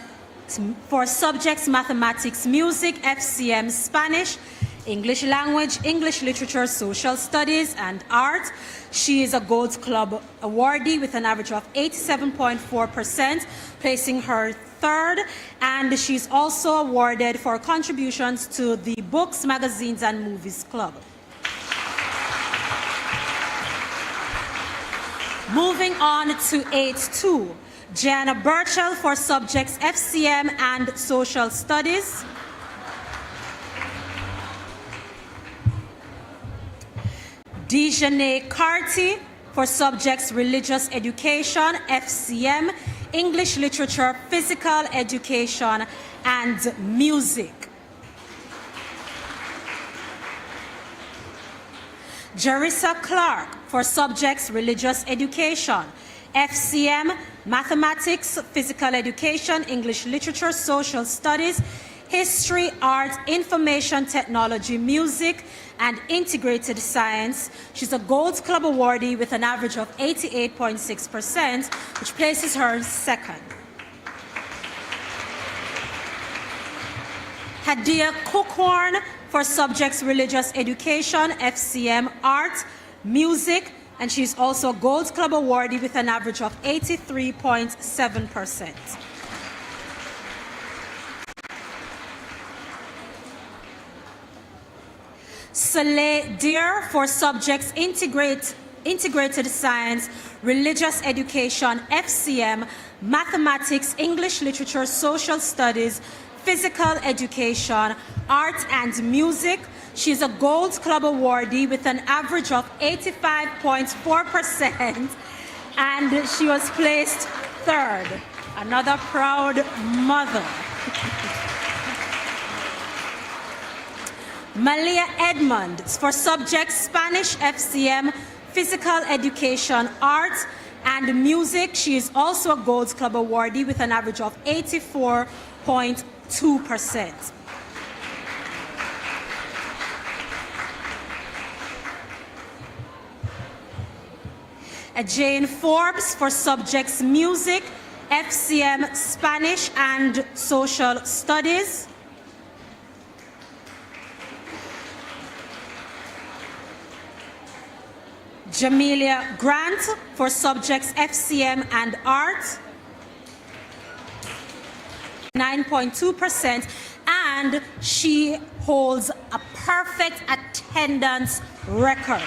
subjects Mathematics, Music, FCM, Spanish, English Language, English Literature, Social Studies, and Art. She is a Gold Club awardee with an average of 87.4%, placing her third, and she's also awarded for contributions to the Books, Magazines, and Movies Club. Moving on to 8-2, Jana Burchell for subjects FCM and Social Studies. Dejanay Carty for subjects Religious Education, FCM, English Literature, Physical Education, and Music. Jerissa Clark for subjects Religious Education, FCM, Mathematics, Physical Education, English Literature, Social Studies, History, Art, Information Technology, Music, and Integrated Science. She's a Gold Club awardee with an average of 88.6%, which places her second. Hadia Cookhorn for subjects Religious Education, FCM, Art, Music, and she's also a Gold Club awardee with an average of 83.7%. Soleil Deer for subjects Integrated Science, Religious Education, FCM, Mathematics, English Literature, Social Studies, Physical Education, Art and Music. She's a Gold Club awardee with an average of 85.4%, and she was placed third. Another proud mother. Malia Edmond for subjects Spanish, FCM, Physical Education, Art and Music. She is also a Gold Club awardee with an average of 84.2%. Jane Forbes for subjects Music, FCM, Spanish and Social Studies. Jamelia Grant for subjects FCM and Art, 9.2%, and she holds a perfect attendance record.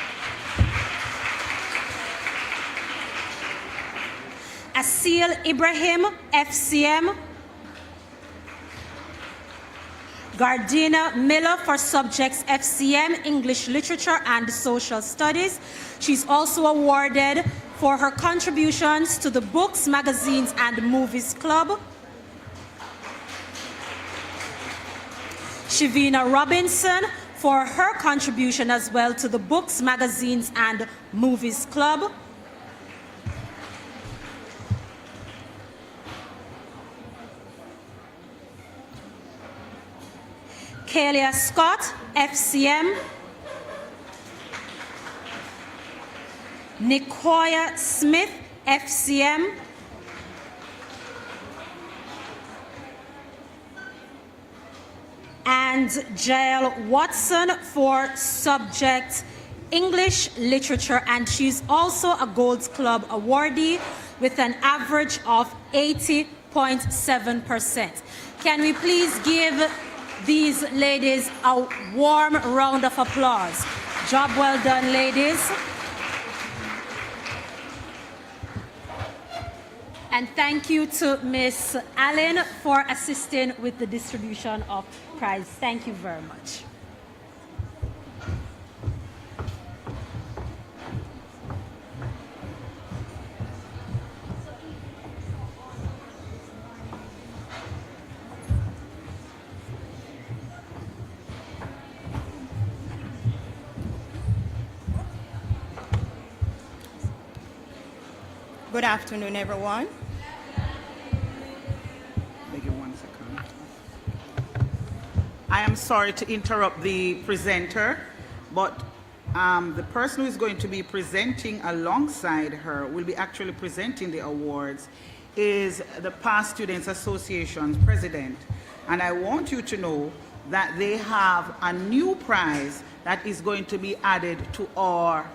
Asil Ibrahim, FCM. Gardina Miller for subjects FCM, English Literature and Social Studies. She's also awarded for her contributions to the Books, Magazines and Movies Club. Shavina Robinson for her contribution as well to the Books, Magazines and Movies Club. Kalia Scott, FCM. Nicoya Smith, FCM. And Jael Watson for subject English Literature, and she's also a Gold Club awardee with an average of 80.7%. Can we please give these ladies a warm round of applause? Job well done, ladies. And thank you to Ms. Allen for assisting with the distribution of prize. Thank you very much. Good afternoon, everyone. Beg you 1 second. I am sorry to interrupt the presenter, but the person who is going to be presenting alongside her will be actually presenting the awards is the Past Students Association's president. And I want you to know that they have a new prize that is going to be added to our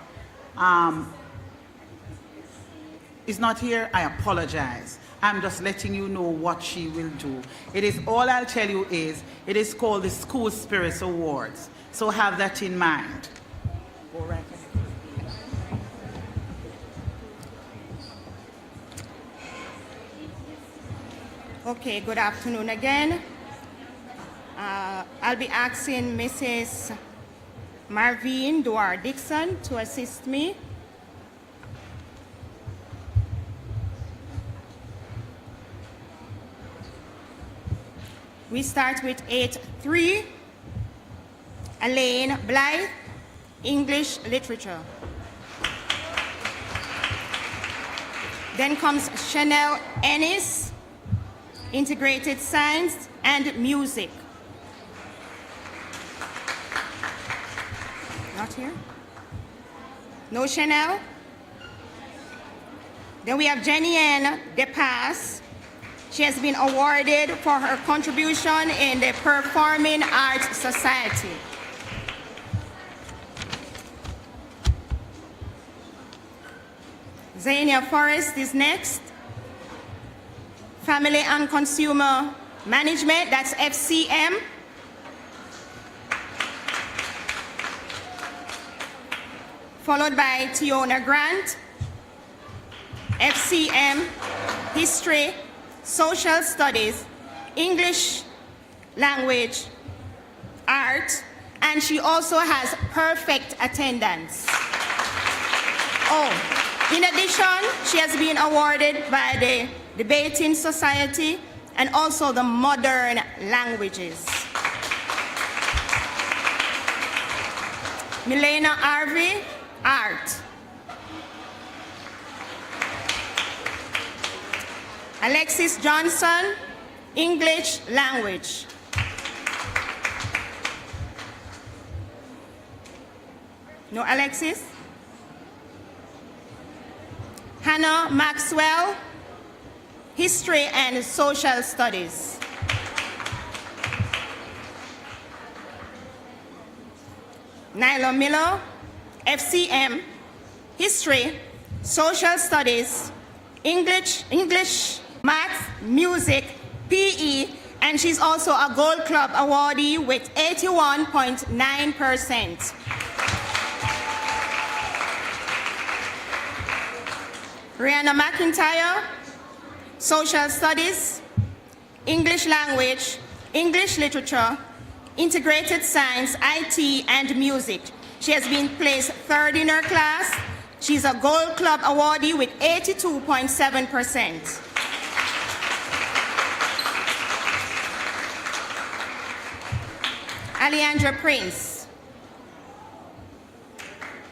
is not here. I apologize. I'm just letting you know what she will do. It is all I'll tell you is it is called the School Spirits Awards. So have that in mind. Go right ahead. Okay, good afternoon again. I'll be asking Mrs. Marvine Duar-Dixon to assist me. We start with 8-3, Elaine Blythe, English Literature. Then comes Chanel Ennis, Integrated Science and Music. Not here? No Chanel? Then we have Jenny Ann DePass. She has been awarded for her contribution in the Performing Arts Society. Xenia Forrest is next. Family and Consumer Management, that's FCM. Followed by Tiona Grant, FCM, History, Social Studies, English Language, Art, and she also has perfect attendance. Oh, in addition, she has been awarded by the Debating Society and also the Modern Languages. Milena Harvey, Art. Alexis Johnson, English Language. No Alexis? Hannah Maxwell, History and Social Studies. Nyla Miller, FCM, History, Social Studies, English, Math, Music, PE, and she's also a Gold Club awardee with 81.9%. Rihanna McIntyre, Social Studies, English Language, English Literature, Integrated Science, IT, and Music. She has been placed third in her class. She's a Gold Club awardee with 82.7%. Alejandra Prince.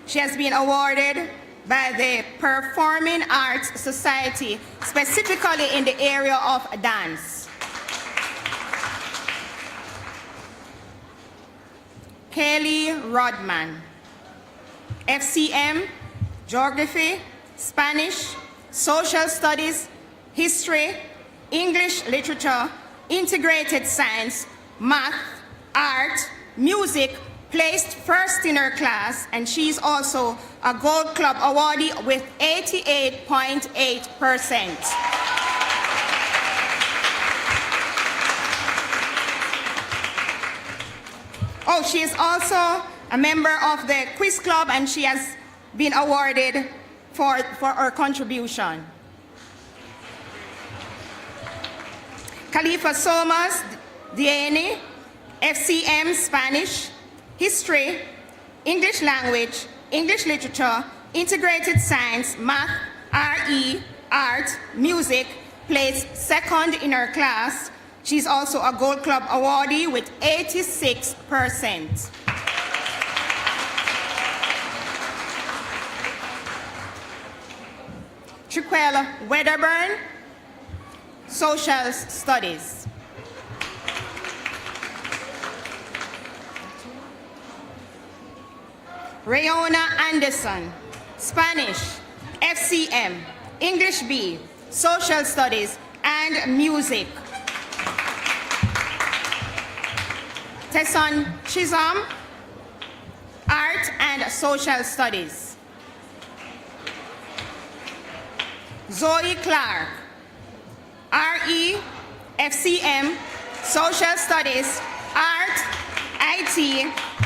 She has been awarded by the Performing Arts Society, specifically in the area of dance. Kelly Rodman, FCM, Geography, Spanish, Social Studies, History, English Literature, Integrated Science, Math, Art, Music, placed first in her class, and she's also a Gold Club awardee with 88.8%. Oh, she is also a member of the Quiz Club, and she has been awarded for her contribution. Khalifa Somas Diene, FCM, Spanish, History, English Language, English Literature, Integrated Science, Math, RE, Art, Music, placed second in her class. She's also a Gold Club awardee with 86%. Triquella Wedderburn, Social Studies. Rayona Anderson, Spanish, FCM, English B, Social Studies, and Music. Tesson Chisholm, Art and Social Studies. Zoe Clark, RE, FCM, Social Studies, Art, IT,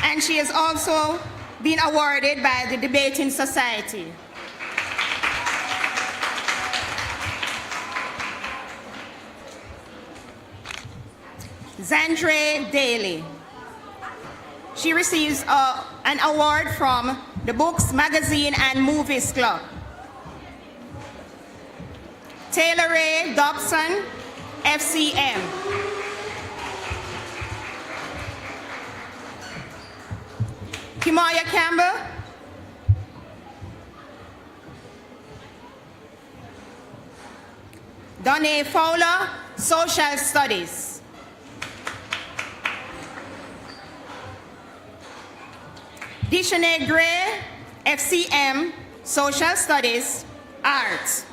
and she has also been awarded by the Debating Society. Zandre Daly. She receives an award from the Books, Magazine, and Movies Club. Taylor Ray Dobson, FCM. Kimaya Campbell. Donnie Fowler, Social Studies. Dishane Gray, FCM, Social Studies, Arts.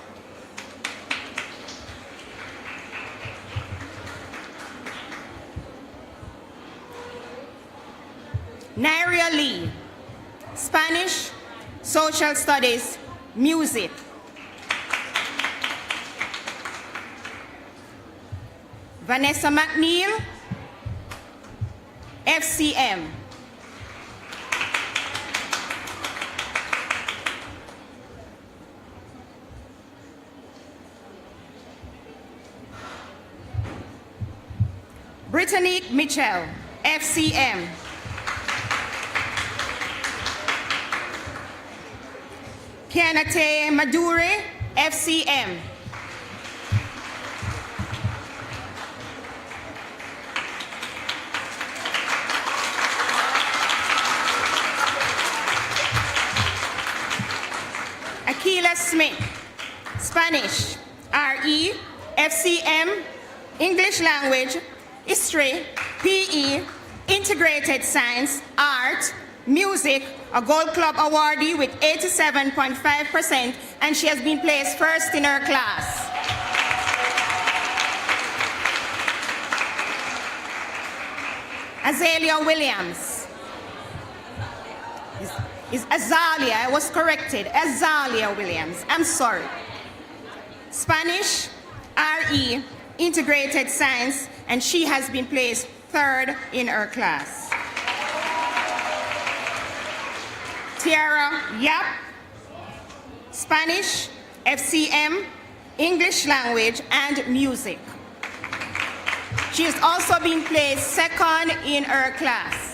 Nairia Lee, Spanish, Social Studies, Music. Vanessa McNeil, FCM. Brittany Mitchell, FCM. Kianate Madure, FCM. Akila Smith, Spanish, RE, FCM, English Language, History, PE, Integrated Science, Art, Music, a Gold Club awardee with 87.5%, and she has been placed first in her class. Azalea Williams. Is Azalia, I was corrected. Azalia Williams, I'm sorry. Spanish, RE, Integrated Science, and she has been placed third in her class. Tiara Yap, Spanish, FCM, English Language, and Music. She has also been placed second in her class.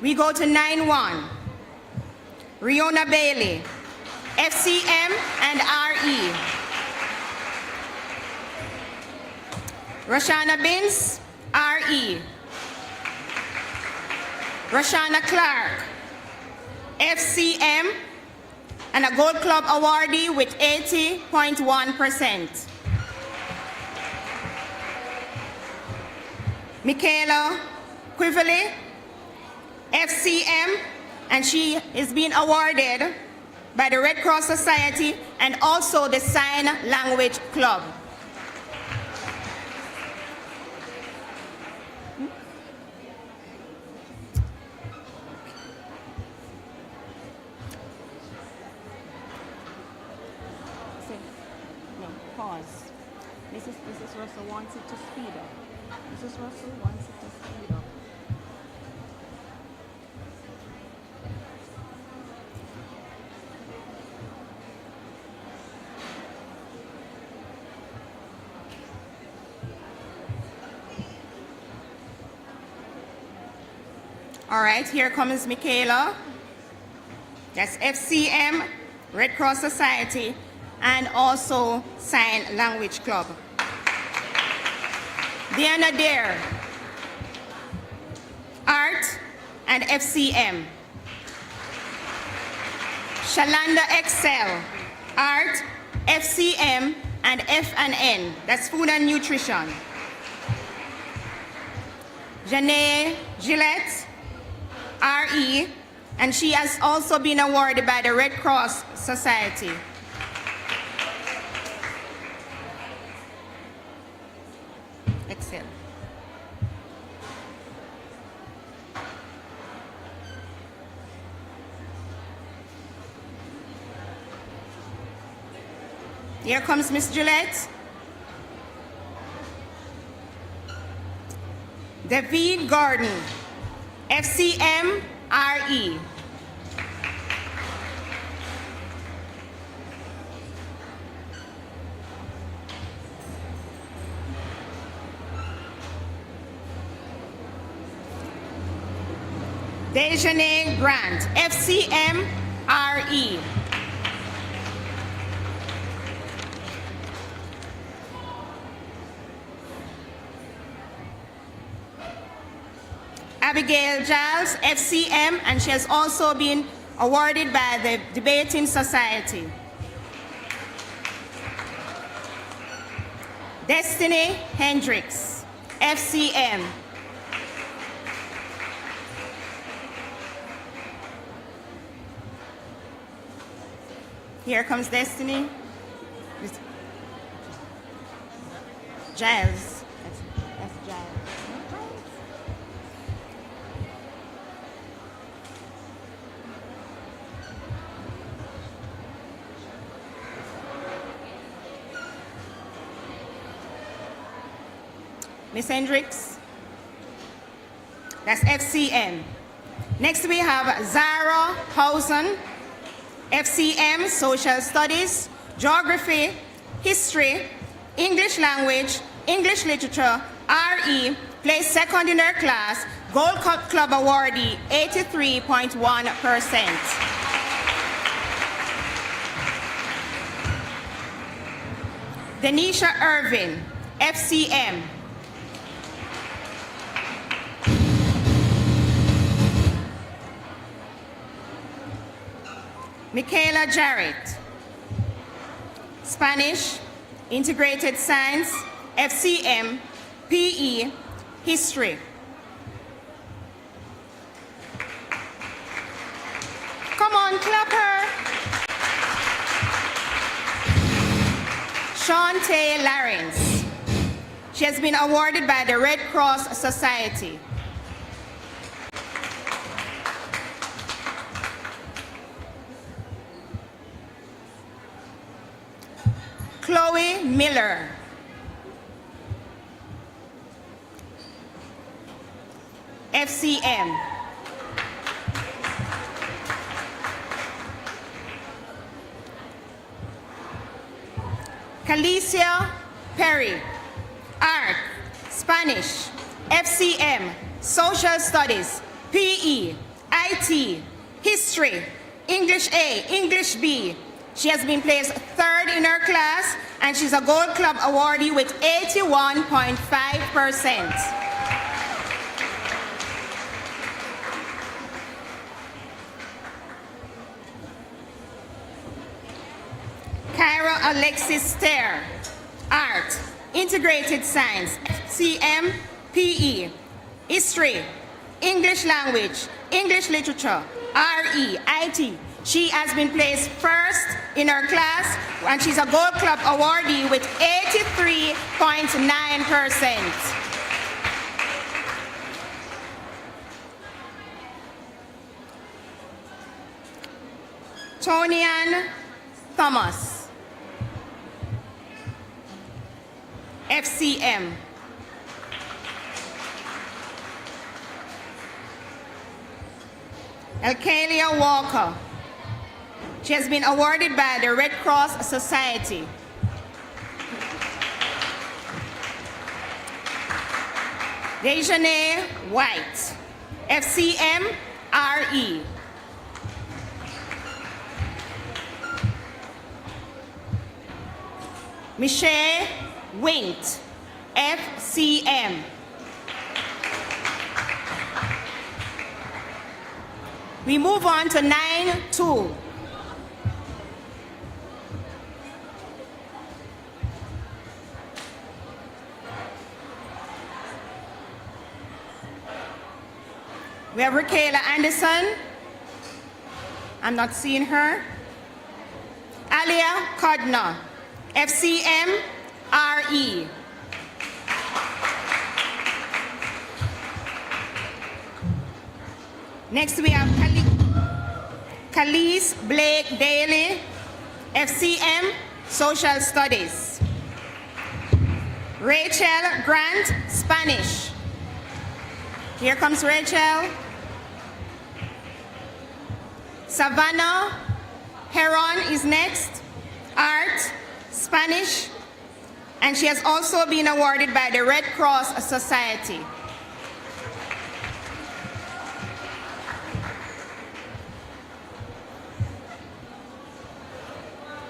We go to 9-1. Riona Bailey, FCM and RE. Rashana Binns, RE. Rashana Clark, FCM, and a Gold Club awardee with 80.1%. Michaela Quively, FCM, and she is being awarded by the Red Cross Society and also the Sign Language Club. No, pause. Mrs. Russell wants it to speed up. Mrs. Russell wants it to speed up. All right, here comes Michaela. That's FCM, Red Cross Society, and also Sign Language Club. Diana Dare, Art and FCM. Shalanda Excel, Art, FCM, and F&N. That's Food and Nutrition. Janae Gillette, RE, and she has also been awarded by the Red Cross Society. Excel. Here comes Miss Gillette. David Gordon, FCM, RE. Dejane Grant, FCM, RE. Abigail Giles, FCM, and she has also been awarded by the Debating Society. Destiny Hendricks, FCM. Here comes Destiny. Giles. That's Giles. Miss Hendricks. That's FCM. Next we have Zara Housen, FCM, Social Studies, Geography, History, English Language, English Literature, RE, placed second in her class, Gold Club awardee, 83.1%. Denisha Irvin, FCM. Michaela Jarrett, Spanish, Integrated Science, FCM, PE, History. Come on, clap her. Shante Lawrence. She has been awarded by the Red Cross Society. Chloe Miller. FCM. Calicia Perry, Art, Spanish, FCM, Social Studies, PE, IT, History, English A, English B. She has been placed third in her class, and she's a Gold Club awardee with 81.5%. Kyra Alexis Stair, Art, Integrated Science, FCM, PE, History, English Language, English Literature, RE, IT. She has been placed first in her class, and she's a Gold Club awardee with 83.9%. Tonian Thomas, FCM. Elkalia Walker. She has been awarded by the Red Cross Society. Dejane White, FCM, RE. Michelle Wint, FCM. We move on to 9-2. We have Rakayla Anderson. I'm not seeing her. Alia Kodna, FCM, RE. Next we have Khalees Blake Daly, FCM, Social Studies. Rachel Grant, Spanish. Here comes Rachel. Savannah Heron is next, Art, Spanish, and she has also been awarded by the Red Cross Society.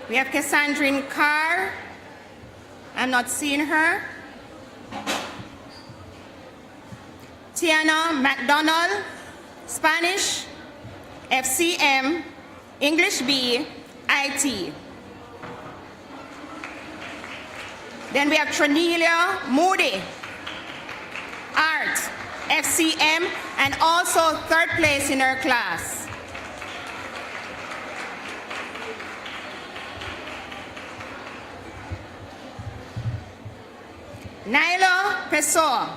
We have Cassandrine Carr. I'm not seeing her. Tiana McDonald, Spanish, FCM, English B, IT. Then we have Tranelia Moody, Art, FCM, and also third place in her class. Nyla Pessoa,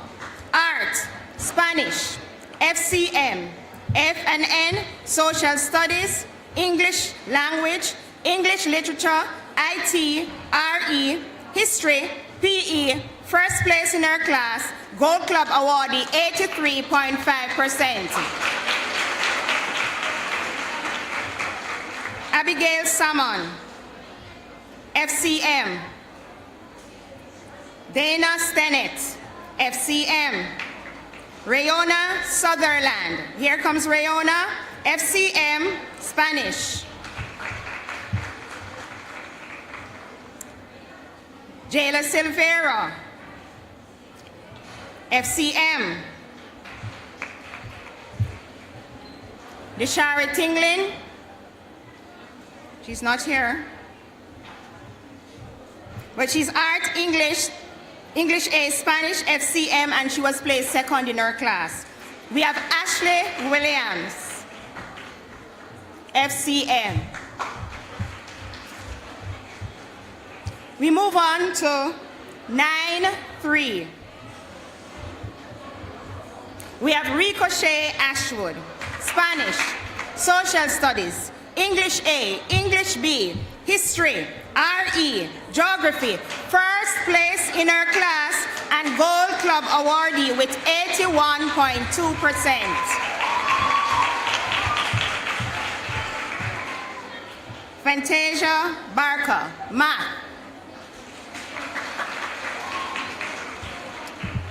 Art, Spanish, FCM, F&N, Social Studies, English Language, English Literature, IT, RE, History, PE, First place in her class, Gold Club awardee, 83.5%. Abigail Salmon, FCM. Dana Stennett, FCM. Rayona Sutherland. Here comes Rayona, FCM, Spanish. Jayla Silvera, FCM. Deshara Tinglin, she's not here, but she's Art English A, Spanish, FCM, and she was placed second in her class. We have Ashley Williams, FCM. We move on to 9-3. We have Ricochet Ashwood, Spanish, Social Studies, English A, English B, History, RE, Geography, first place in her class and Gold Club awardee with 81.2%. Fantasia Barker, Math.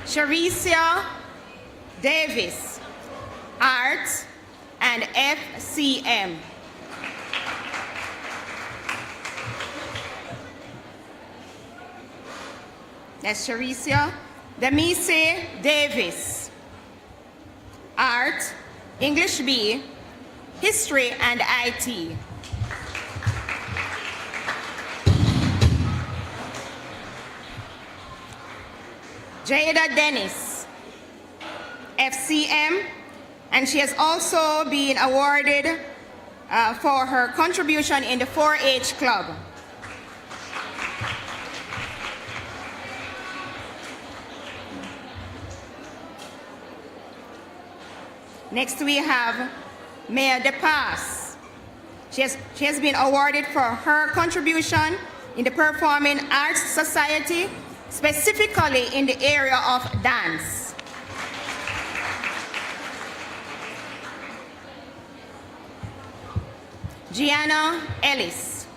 Sharicia Davis, Art and FCM. That's Sharicia. Demise Davis, Art, English B, History and IT. Jada Dennis, FCM, and she has also been awarded for her contribution in the 4-H club. Next we have Maya DePass. She has been awarded for her contribution in the Performing Arts Society, specifically in the area of dance. Gianna Ellis,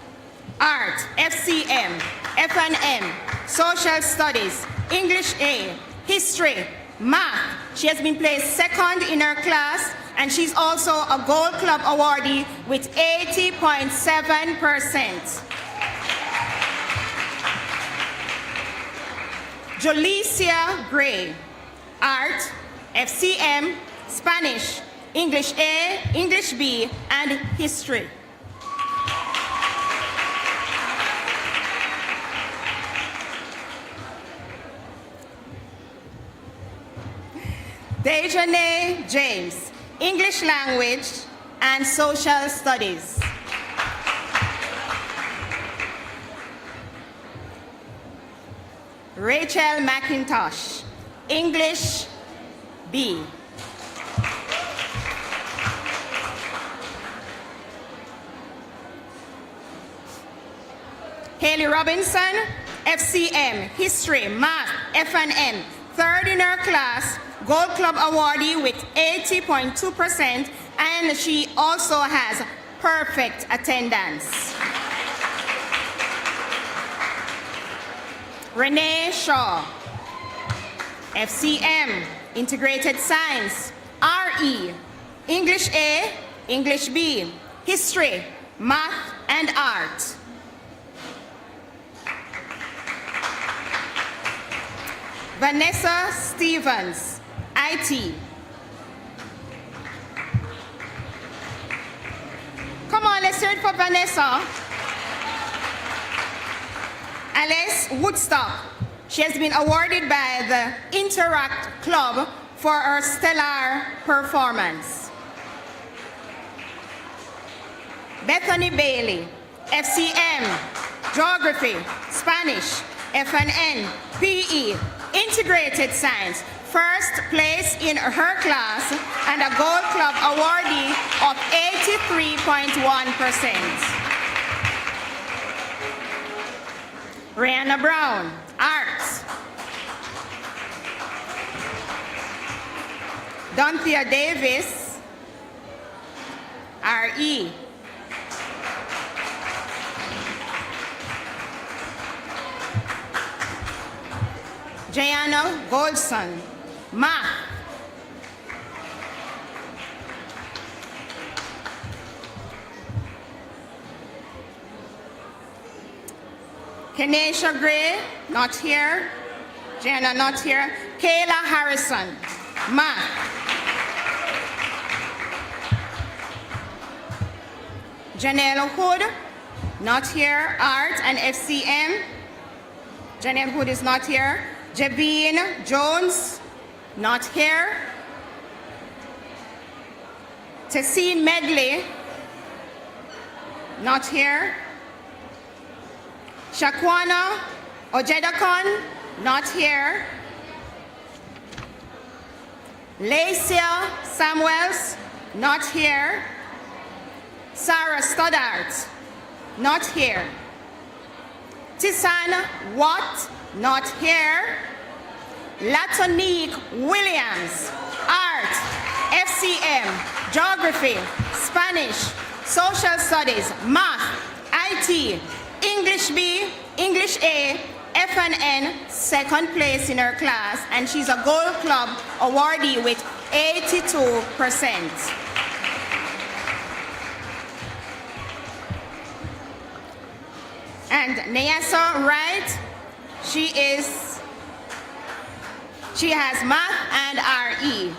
Art, FCM, FNM, Social Studies, English A, History, Math. She has been placed second in her class, and she's also a Gold Club awardee with 80.7%. Jolicia Gray, Art, FCM, Spanish, English A, English B, and History. Dejane James, English Language and Social Studies. Rachel McIntosh, English B. Haley Robinson, FCM, History, Math, FNM, third in her class, Gold Club awardee with 80.2%, and she also has perfect attendance. Renee Shaw, FCM, Integrated Science, RE, English A, English B, History, Math, and Art. Vanessa Stevens, IT. Come on, let's hear it for Vanessa. Alice Woodstock. She has been awarded by the Interact Club for her stellar performance. Bethany Bailey, FCM, Geography, Spanish, FNN, PE, Integrated Science, first place in her class and a Gold Club awardee of 83.1%. Rihanna Brown, Arts, Donthea Davis, RE. Jayana Goldson, Math. Kenesha Gray, not here. Jayana, not here. Kayla Harrison, Math. Janelle Hood, not here. Art and FCM. Janelle Hood is not here. Javine Jones, not here. Tessine Medley, not here. Shakwana Ojedakon, not here. Lacia Samuels, not here. Sarah Stoddart, not here. Tisan Watt, not here. Latonique Williams, Art, FCM, Geography, Spanish, Social Studies, Math, IT, English B, English A, FNN, second place in her class, and she's a Gold Club awardee with 82%. And Nyasa Wright, she has Math and RE.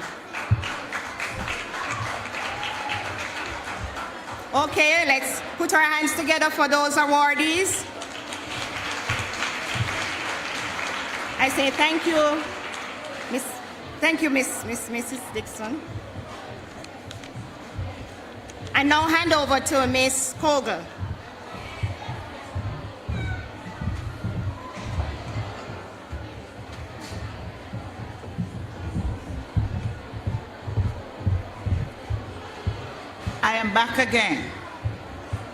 Okay, let's put our hands together for those awardees. I say thank you, Mrs. Dixon. I now hand over to Miss Kogel. I am back again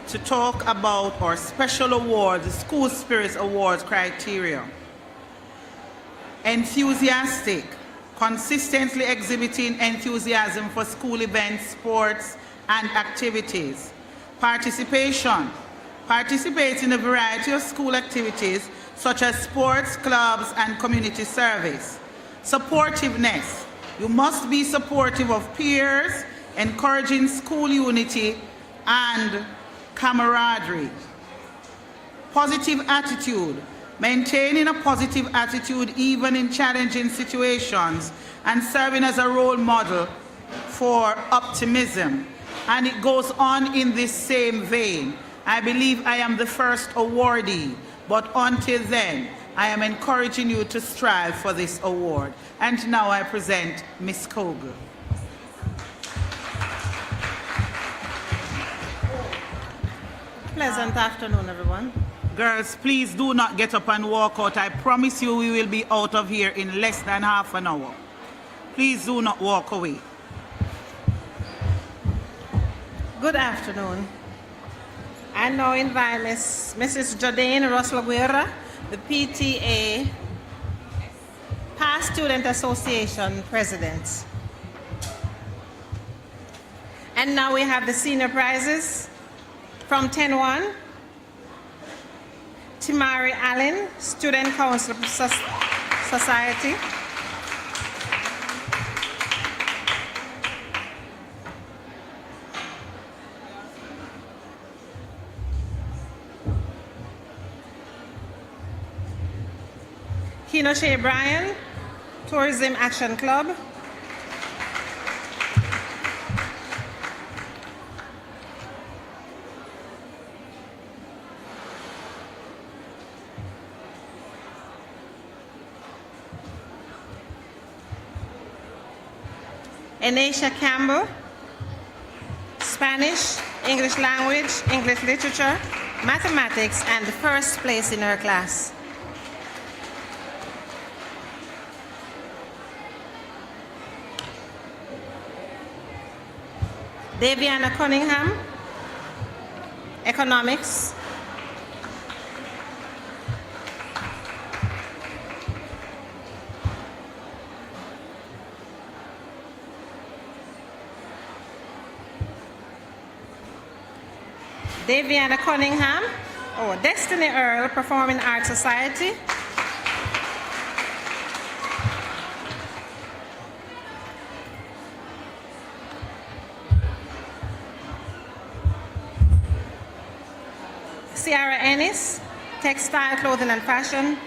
to talk about our special awards, the School Spirit Awards criteria. Enthusiastic, consistently exhibiting enthusiasm for school events, sports, and activities. Participation, participate in a variety of school activities such as sports, clubs, and community service. Supportiveness, you must be supportive of peers, encouraging school unity and camaraderie. Positive attitude, maintaining a positive attitude even in challenging situations and serving as a role model for optimism. And it goes on in this same vein. I believe I am the first awardee, but until then, I am encouraging you to strive for this award. And now I present Ms. Kogel. Pleasant afternoon, everyone. Girls, please do not get up and walk out. I promise you we will be out of here in less than half an hour. Please do not walk away. Good afternoon. I now invite Mrs. Jardine Russell Guerra, the PTA Past Student Association President. And now we have the senior prizes. From 10-1, Timari Allen, Student Council Society. Keynote Bryan, Tourism Action Club. Enasia Campbell, Spanish, English language, English literature, mathematics, and the first place in her class. Daviana Cunningham, economics. Daviana Cunningham. Oh, Destiny Earl, Performing Arts Society. Ciara Ennis, Textile, Clothing and Fashion.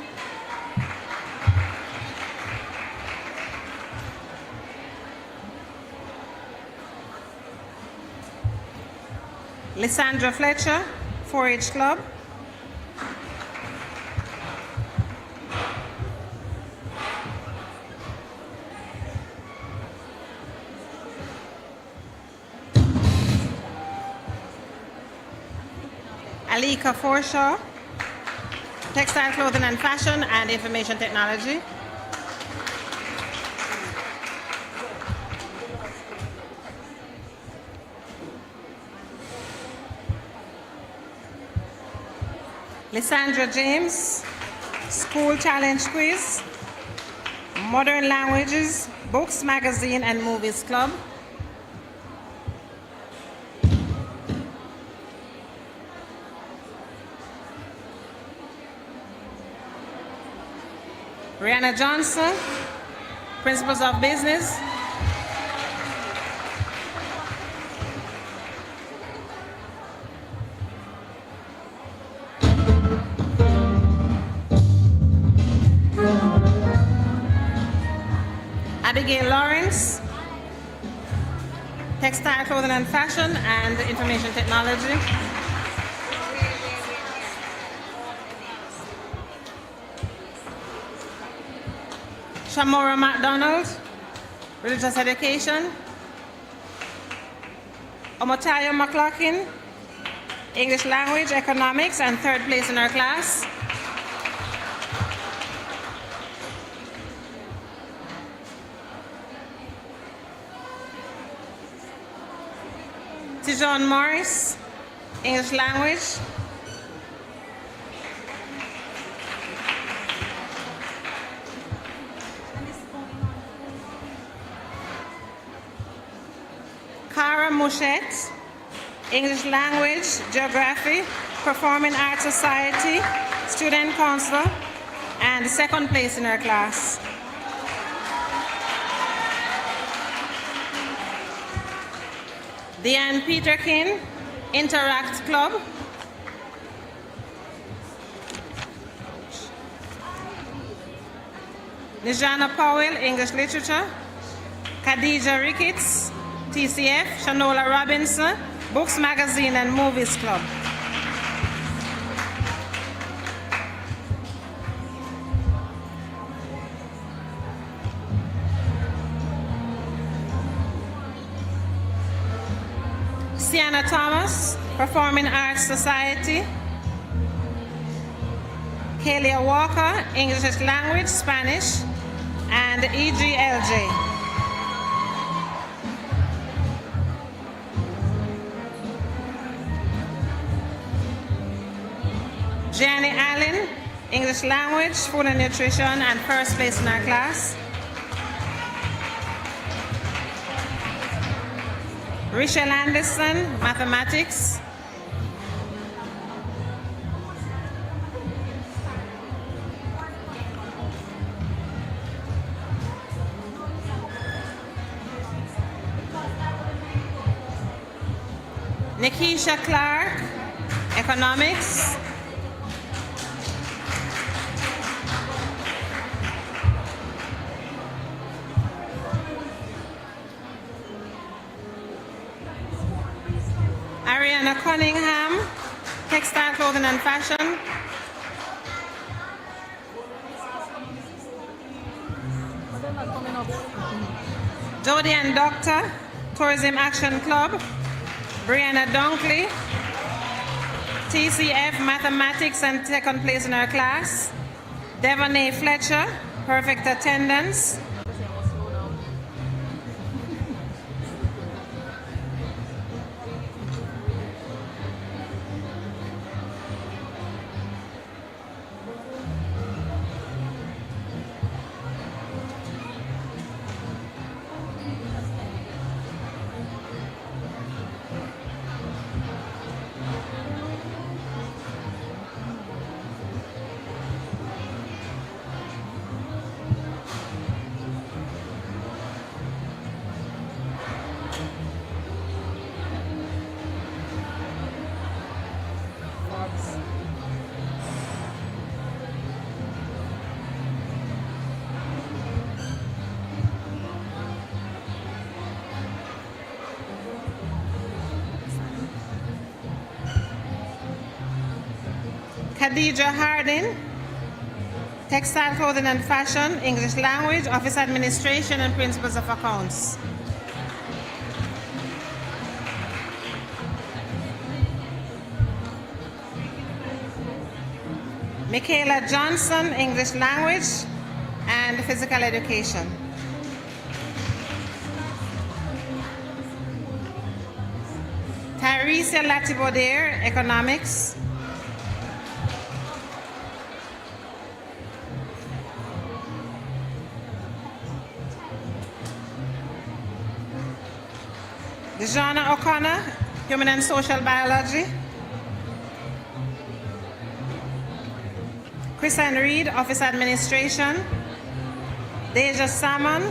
Lysandra Fletcher, 4-H Club. Alika Forshaw, Textile, Clothing and Fashion and Information Technology. Lysandra James, School Challenge Quiz, Modern Languages, Books, Magazine and Movies Club. Rihanna Johnson, Principles of Business. Abigail Lawrence, Textile, Clothing and Fashion and Information Technology. Shamora MacDonald, Religious Education. Omotayo McLaughlin, English Language, Economics, and 3rd place in her class. Tijon Morris, English Language. Cara Mouchette, English Language, Geography, Performing Arts Society, Student Council, and 2nd place in her class. Diane Peterkin, Interact Club. Nijana Powell, English Literature. Khadija Ricketts, TCF. Shanola Robinson, Books, Magazine and Movies Club. Sienna Thomas, Performing Arts Society. Kalia Walker, English Language, Spanish, and EGLJ. Jenny Allen, English Language, Food and Nutrition, and 1st place in our class. Richelle Anderson, Mathematics. Nikisha Clark, Economics. Ariana Cunningham, Textile, Clothing and Fashion. Jody and Doctor, Tourism Action Club. Brianna Dunkley, TCF, Mathematics and 2nd place in her class. Devonay Fletcher, Perfect Attendance. Khadija Hardin, Textile, Clothing and Fashion, English Language, Office Administration and Principles of Accounts. Michaela Johnson, English Language and Physical Education. Tyrese Latibodair, Economics. Dejana O'Connor, Human and Social Biology. Chrisanne Reed, Office Administration. Deja Salmon,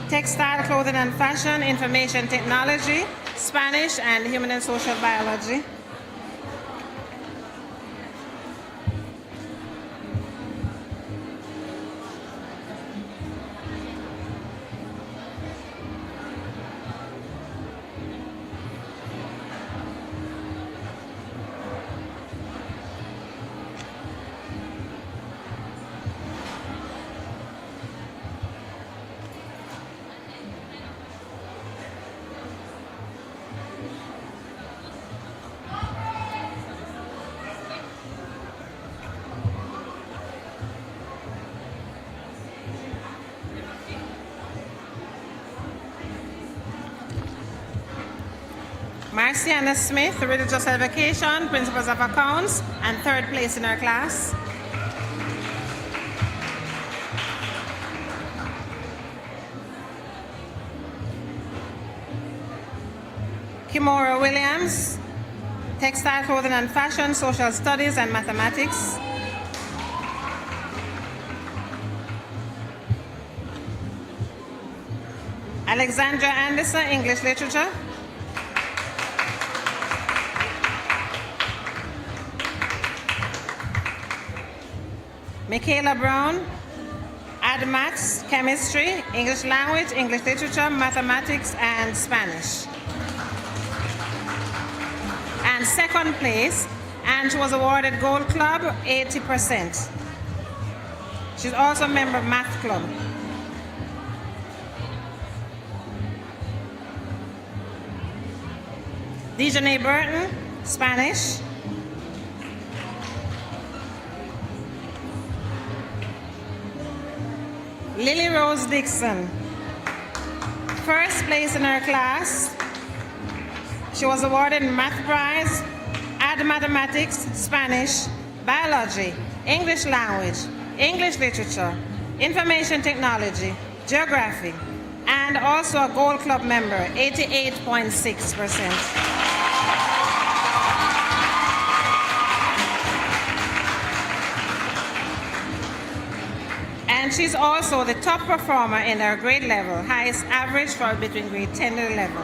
Textile, Clothing and Fashion, Information Technology, Spanish and Human and Social Biology. Marciana Smith, Religious Education, Principles of Accounts, and third place in her class. Kimora Williams, Textile, Clothing and Fashion, Social Studies and Mathematics. Alexandra Anderson, English Literature. Michaela Brown, AdMaths, Chemistry, English Language, English Literature, Mathematics, and Spanish. And second place, and she was awarded Gold Club, 80%. She's also a member of Math Club. Dejanay Burton, Spanish. Lily Rose Dixon, first place in her class. She was awarded Math Prize, Add Mathematics, Spanish, Biology, English Language, English Literature, Information Technology, Geography, and also a Gold Club member, 88.6%. And she's also the top performer in her grade level, highest average for between grade 10 and 11.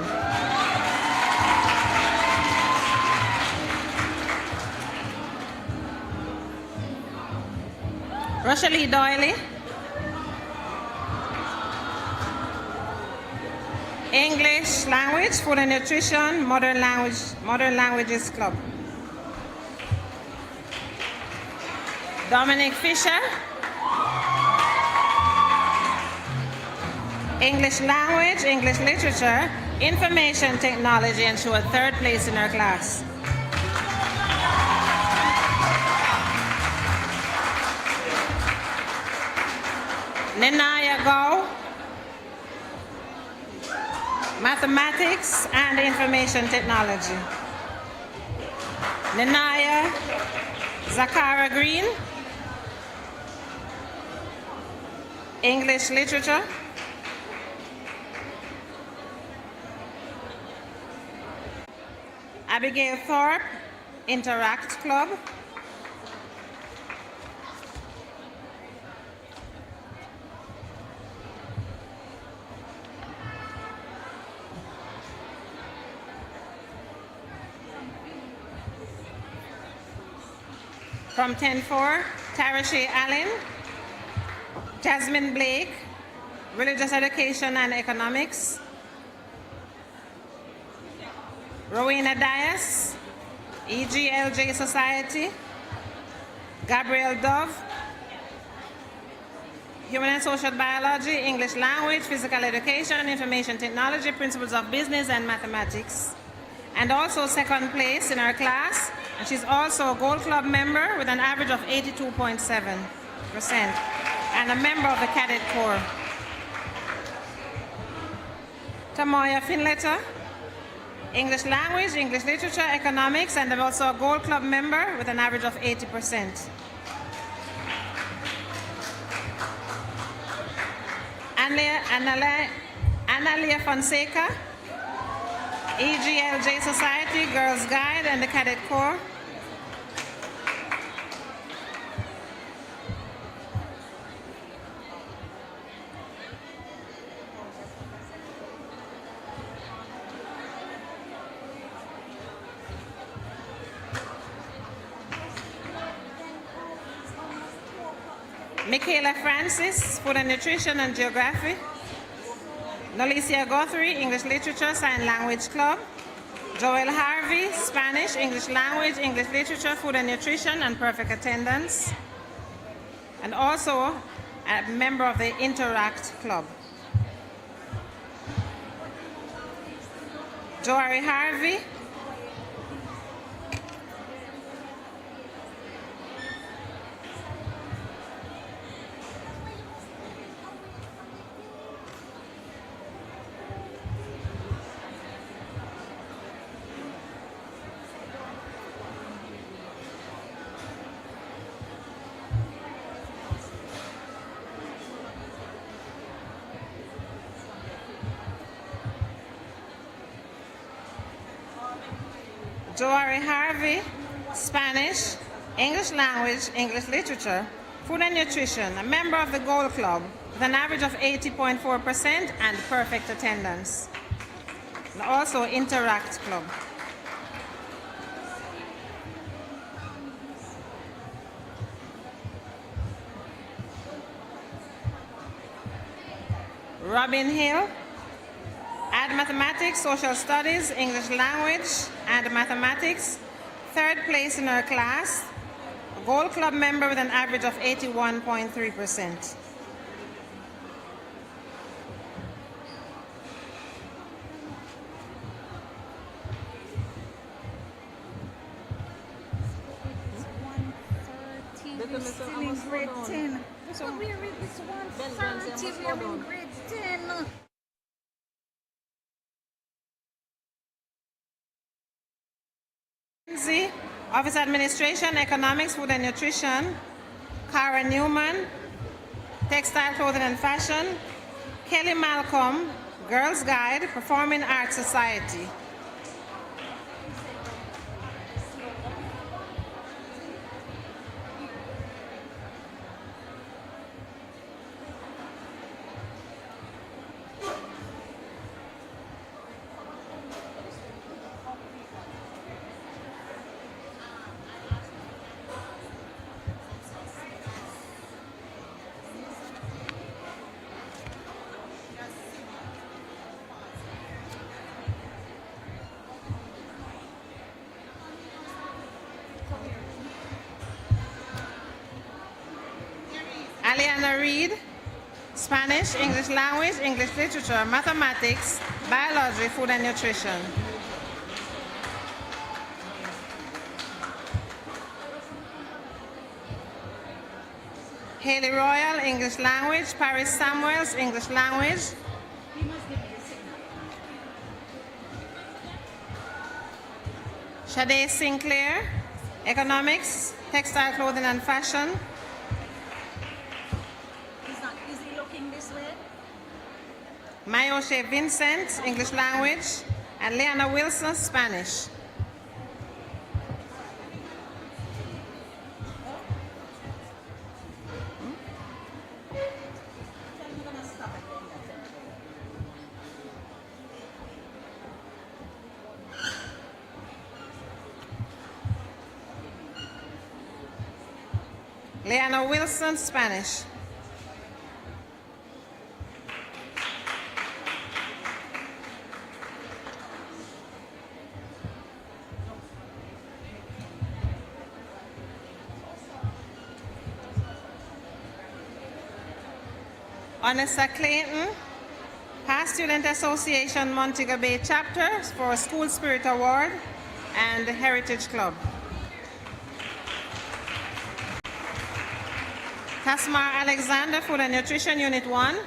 Rosalie Doyley, English Language, Food and Nutrition, Modern Languages Club. Dominic Fisher, English Language, English Literature, Information Technology, and she was third place in her class. Nenaya Gao, Mathematics and Information Technology. Nenaya Zakara Green, English Literature. Abigail Thorpe, Interact Club. From 10-4, Tara Shea Allen, Jasmine Blake, Religious Education and Economics. Rowena Dias, EGLJ Society. Gabrielle Dove, Human and Social Biology, English Language, Physical Education, Information Technology, Principles of Business, and Mathematics. And also second place in her class. And she's also a Gold Club member with an average of 82.7% and a member of the Cadet Corps. Tamoya Finletter, English Language, English Literature, Economics, and also a Gold Club member with an average of 80%. Analia Fonseca, EGLJ Society, Girls Guide, and the Cadet Corps. Michaela Francis, Food and Nutrition and Geography. Nolicia Guthrie, English Literature, Sign Language Club. Joel Harvey, Spanish, English Language, English Literature, Food and Nutrition, and Perfect Attendance. And also a member of the Interact Club. Joari Harvey, Joari Harvey, Spanish, English Language, English Literature, Food and Nutrition, a member of the Gold Club with an average of 80.4% and perfect attendance. And also Interact Club. Robin Hill, Add Mathematics, Social Studies, English Language, and Mathematics, third place in her class, a Gold Club member with an average of 81.3%. Still in grade 10. So we're in this 130, we're in grade 10. Office Administration, Economics, Food and Nutrition. Cara Newman, Textile, Clothing and Fashion. Kelly Malcolm, Girls Guide, Performing Arts Society. Aliana Reed, Spanish, English Language, English Literature, Mathematics, Biology, Food and Nutrition. Haley Royal, English Language, Paris Samuels, English Language. Sade Sinclair, Economics, Textile, Clothing and Fashion. Is he looking this way? Mayoshe Vincent, English Language, and Leanna Wilson, Spanish. Leanna Wilson, Spanish. Onessa Clayton, past Student Association Montego Bay Chapter for School Spirit Award and the Heritage Club. Tasmar Alexander, Food and Nutrition Unit 1.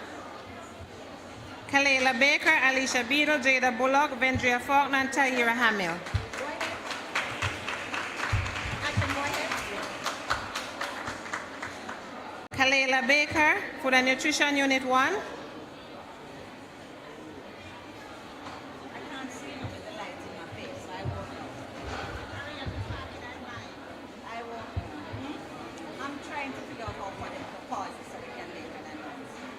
Kalela Baker, Alicia Beadle, Jada Bullock, Vendria Faulkner, and Tahira Hamill. Kalela Baker, Food and Nutrition Unit 1. I'm trying to figure out how for them to pause it so we can make an announcement.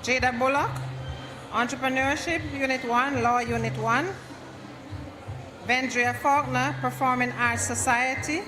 Jada Bullock, Entrepreneurship Unit 1, Law Unit 1. Vendria Faulkner, Performing Arts Society.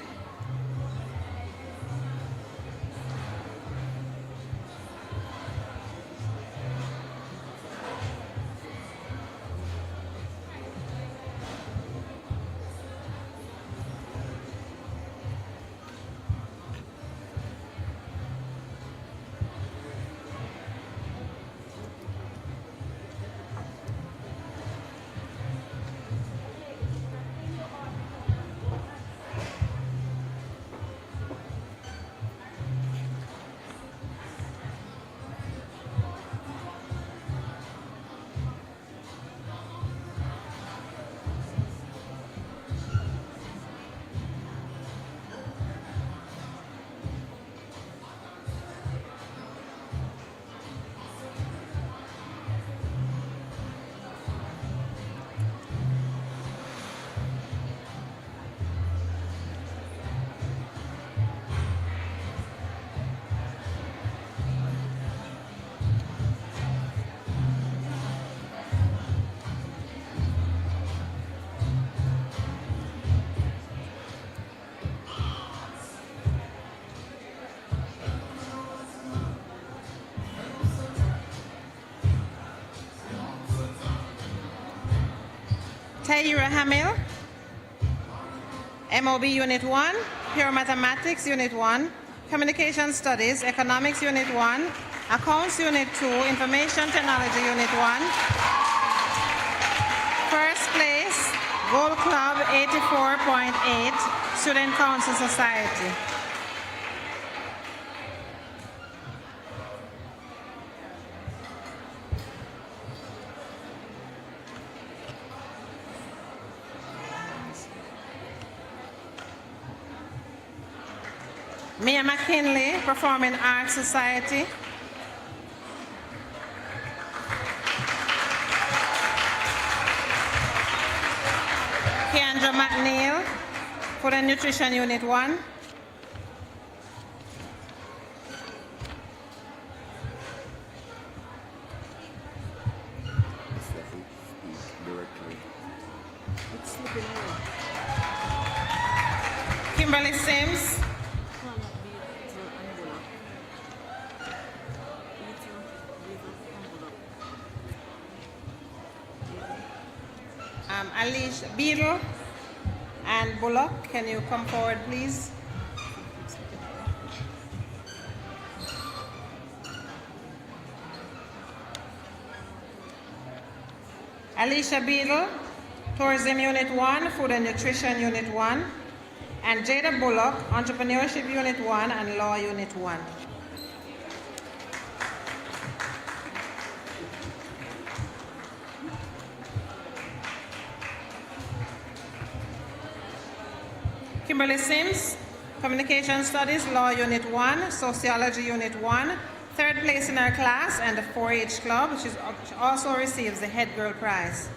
Tahira Hamil, MOB Unit 1, Pure Mathematics Unit 1, Communication Studies, Economics Unit 1, Accounts Unit 2, Information Technology Unit 1. First place, Gold Club 84.8, Student Council Society. Mia McKinley, Performing Arts Society. Keandra McNeil, Food and Nutrition Unit 1. Kimberly Sims, Alicia Beadle and Bullock, can you come forward, please? Alicia Beadle, Tourism Unit 1, Food and Nutrition Unit 1, and Jada Bullock, Entrepreneurship Unit 1 and Law Unit 1. Kimberly Sims, Communication Studies, Law Unit 1, Sociology Unit 1, third place in her class and the 4-H Club. She also receives the Head Girl Prize.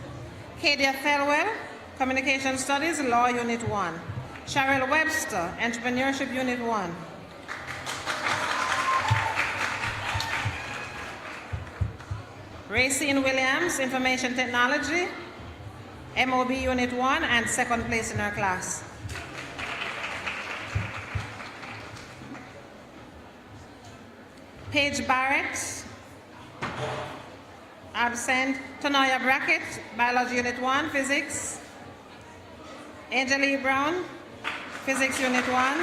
Kadia Thelwell, Communication Studies, Law Unit 1. Cheryl Webster, Entrepreneurship Unit 1. Racine Williams, Information Technology, MOB Unit 1 and second place in her class. Paige Barrett, absent. Tonoya Brackett, Biology Unit 1, Physics. Angelie Brown, Physics Unit 1.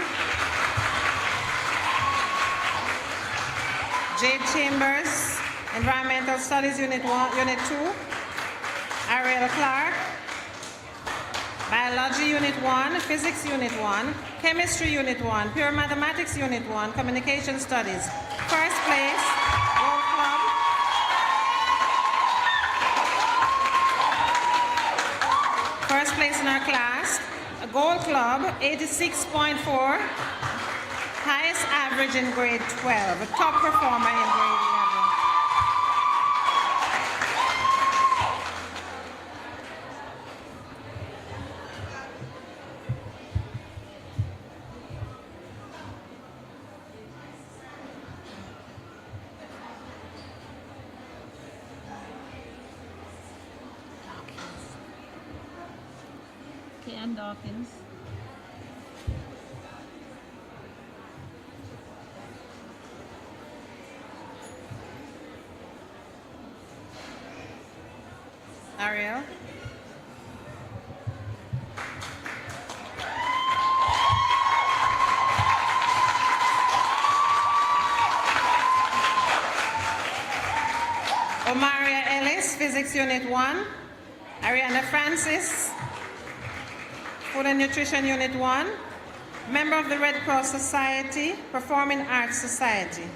Jade Chambers, Environmental Studies Unit 1, Unit 2. Ariel Clark, Biology Unit 1, Physics Unit 1, Chemistry Unit 1, Pure Mathematics Unit 1, Communication Studies. First place, Gold Club. First place in our class, Gold Club, 86.4, highest average in grade 12, a top performer in grade 11. Ann Dawkins. Ariel. Omaria Ellis, Physics Unit 1. Ariana Francis, Food and Nutrition Unit 1. Member of the Red Cross Society, Performing Arts Society.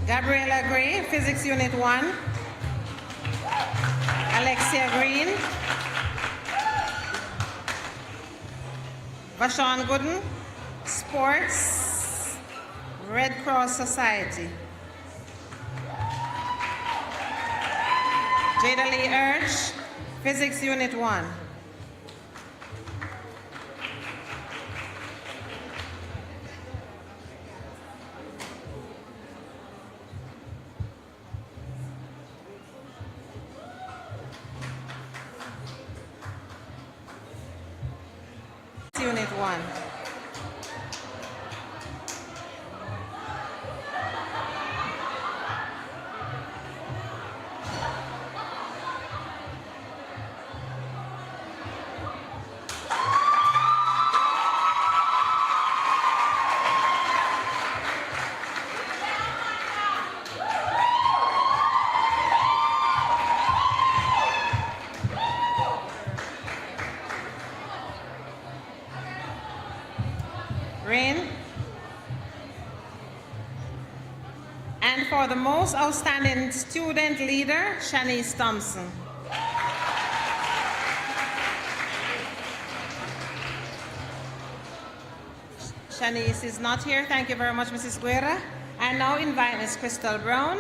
Gabriela Gray, Physics Unit 1. Alexia Green. Vashon Gooden, Sports, Red Cross Society. Jada Lee Urge, Physics Unit 1. Unit 1. Rain. And for the most outstanding student leader, Shanice Thompson. Shanice is not here. Thank you very much, Mrs. Guerra. I now invite Ms. Crystal Brown.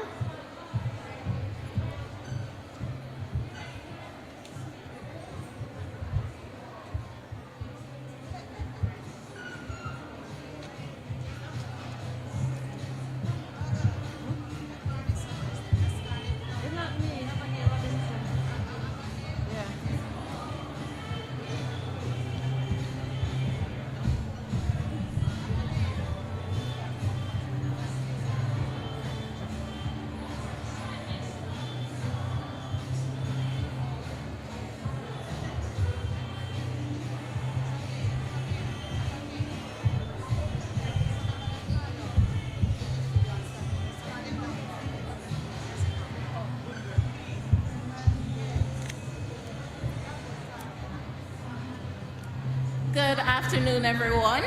Good afternoon, everyone.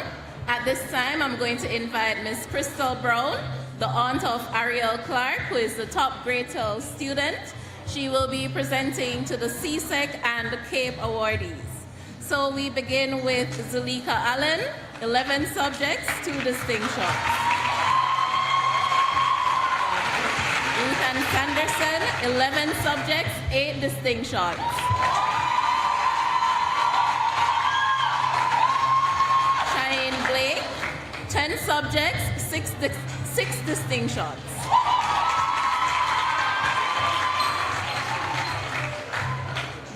At this time, I'm going to invite Ms. Crystal Brown, the aunt of Ariel Clark, who is the top grade 12 student. She will be presenting to the CSEC and the CAPE awardees. So we begin with Zulika Allen, 11 subjects, 2 distinctions. Ruthann Sanderson, 11 subjects, 8 distinctions. Cheyenne Blake, 10 subjects, 6 distinctions.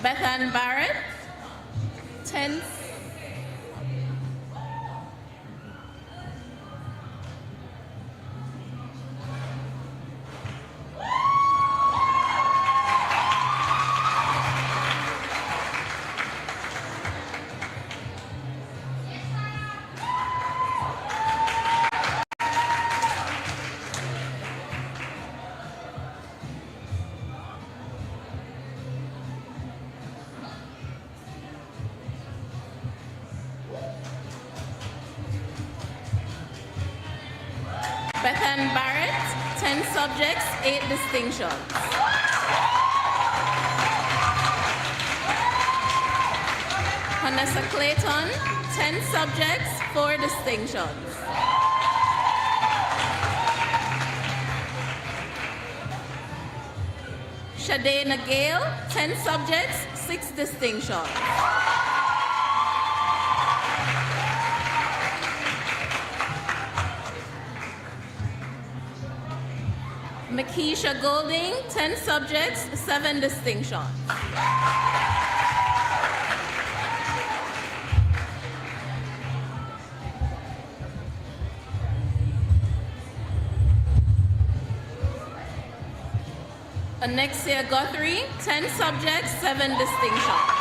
Bethan Barrett, 10. Bethan Barrett, 10 subjects, 8 distinctions. Vanessa Clayton, 10 subjects, 4 distinctions. Shadena Gale, 10 subjects, 6 distinctions. Makisha Golding, 10 subjects, 7 distinctions. Anexia Guthrie, 10 subjects, 7 distinctions.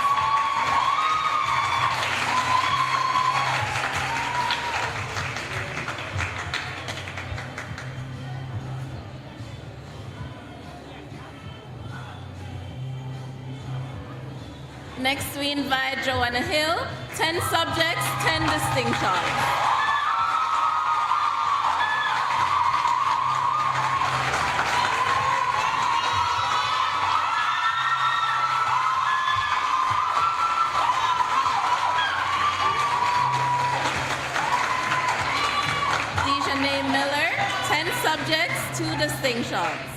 Next, we invite Joanna Hill, 10 subjects, 10 distinctions. subjects, 2 distinctions.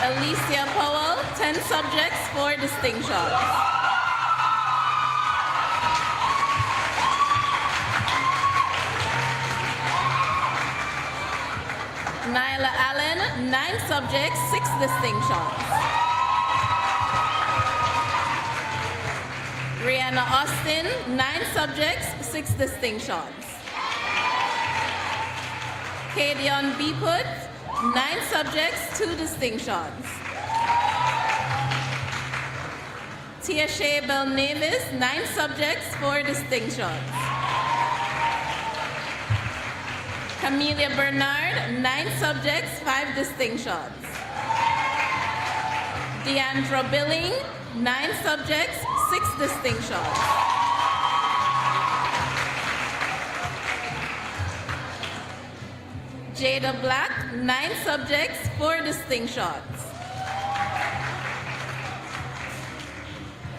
Alicia Powell, 10 subjects, 4 distinctions. Nyla Allen, 9 subjects, 6 distinctions. Rihanna Austin, 9 subjects, 6 distinctions. Kadion Beeput, 9 subjects, 2 distinctions. Tia Shea Bell Navis, 9 subjects, 4 distinctions. Camelia Bernard, 9 subjects, 5 distinctions. Deandra Billing, 9 subjects, 6 distinctions. Jada Black, 9 subjects, 4 distinctions.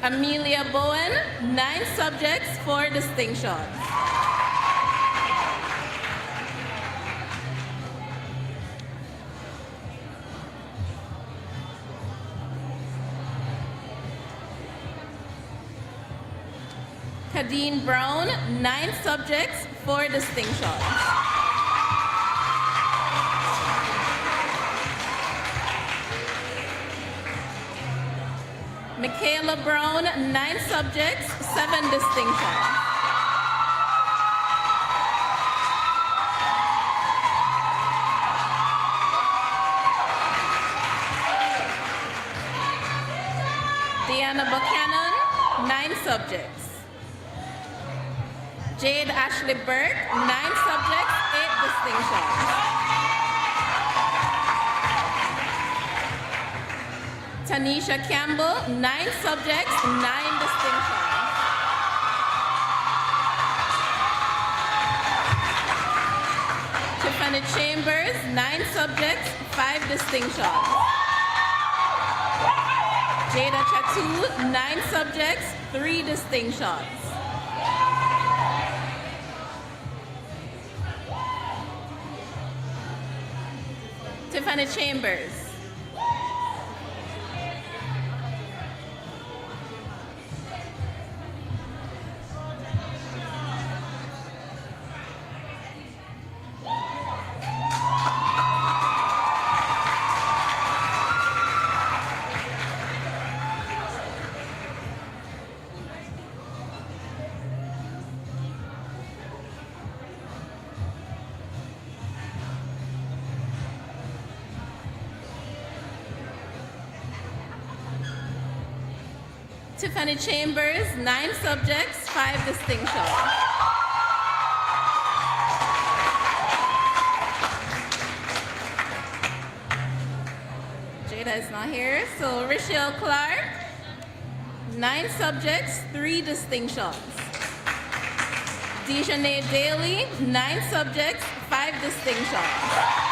Amelia Bowen, 9 subjects, 4 distinctions. Kadeen Brown, 9 subjects, 4 distinctions. Michaela Brown, 9 subjects, 7 distinctions. Deanna Buchanan, 9 subjects. Jade Ashley Burke, 9 subjects, 8 distinctions. Tanisha Campbell, 9 subjects, 9 distinctions. Tiffany Chambers, 9 subjects, 5 distinctions. Jada Chatu, 9 subjects, 3 distinctions. Tiffany Chambers. Tiffany Chambers, 9 subjects, 5 distinctions. Jada is not here. So Richelle Clark, 9 subjects, 3 distinctions. Dejanay Daly, 9 subjects, 5 distinctions.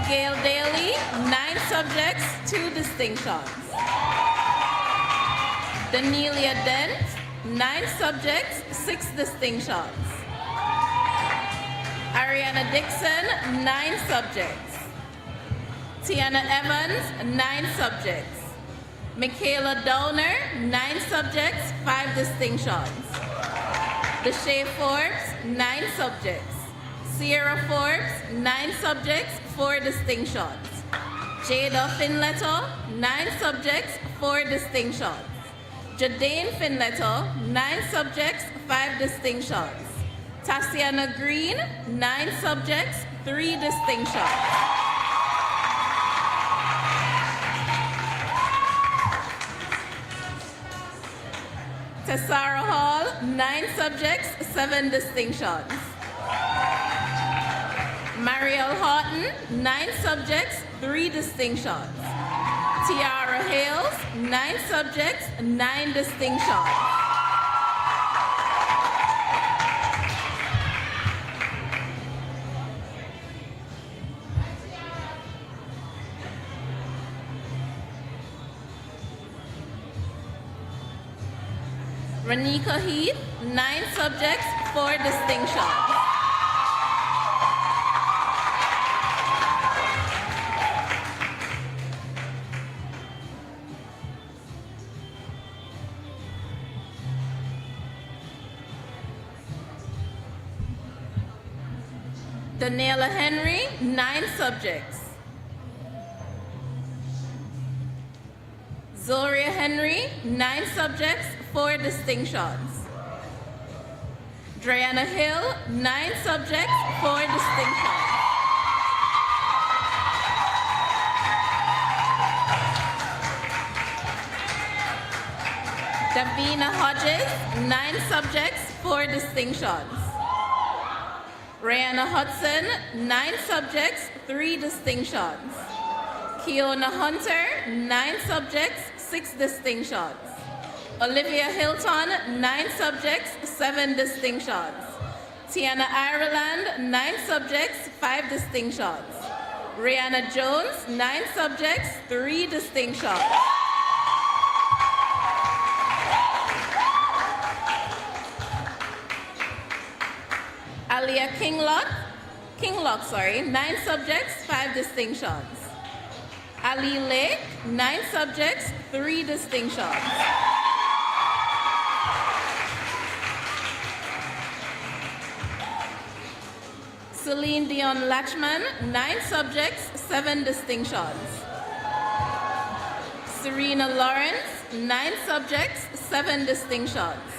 Gail Daly, 9 subjects, 2 distinctions. Danelia Dent, 9 subjects, 6 distinctions. Ariana Dixon, 9 subjects. Tiana Evans, 9 subjects. Michaela Downer, 9 subjects, 5 distinctions. Deshae Forbes, 9 subjects. Sierra Forbes, 9 subjects, 4 distinctions. Jada Finletto, 9 subjects, 4 distinctions. Jadane Finletto, 9 subjects, 5 distinctions. Tatiana Green, 9 subjects, 3 distinctions. Tessara Hall, 9 subjects, 7 distinctions. Mariel Houghton, 9 subjects, 3 distinctions. Tiara Hales, 9 subjects, 9 distinctions. Renika Heath, 9 subjects, 4 distinctions. Daniela Henry, 9 subjects. Zoria Henry, 9 subjects, 4 distinctions. Driana Hill, 9 subjects, 4 distinctions. Davina Hodges, 9 subjects, 4 distinctions. Rihanna Hudson, 9 subjects, 3 distinctions. Kiona Hunter, 9 subjects, 6 distinctions. Olivia Hilton, 9 subjects, 7 distinctions. Tiana Ireland, 9 subjects, 5 distinctions. Rihanna Jones, 9 subjects, 3 distinctions. Alia Kinglock, 9 subjects, 5 distinctions. Ali Lake, 9 subjects, 3 distinctions. Celine Dion Lachman, 9 subjects, 7 distinctions. Serena Lawrence, 9 subjects, 7 distinctions.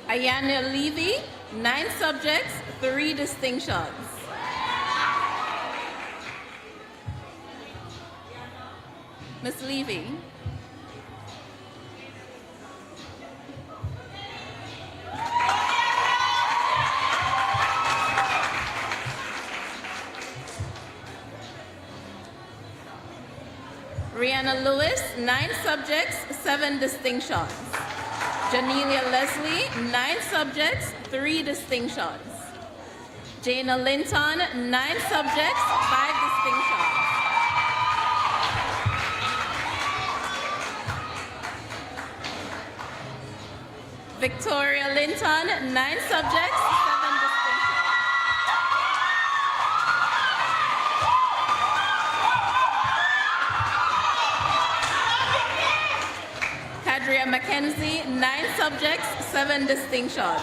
Ayana Levy, 9 subjects, 3 distinctions. Ms. Levy. Rihanna Lewis, 9 subjects, 7 distinctions. Janelia Leslie, 9 subjects, 3 distinctions. Jana Linton, 9 subjects, 5 distinctions. Victoria Linton, 9 subjects, 7 distinctions. Kadria Mackenzie, 9 subjects, 7 distinctions.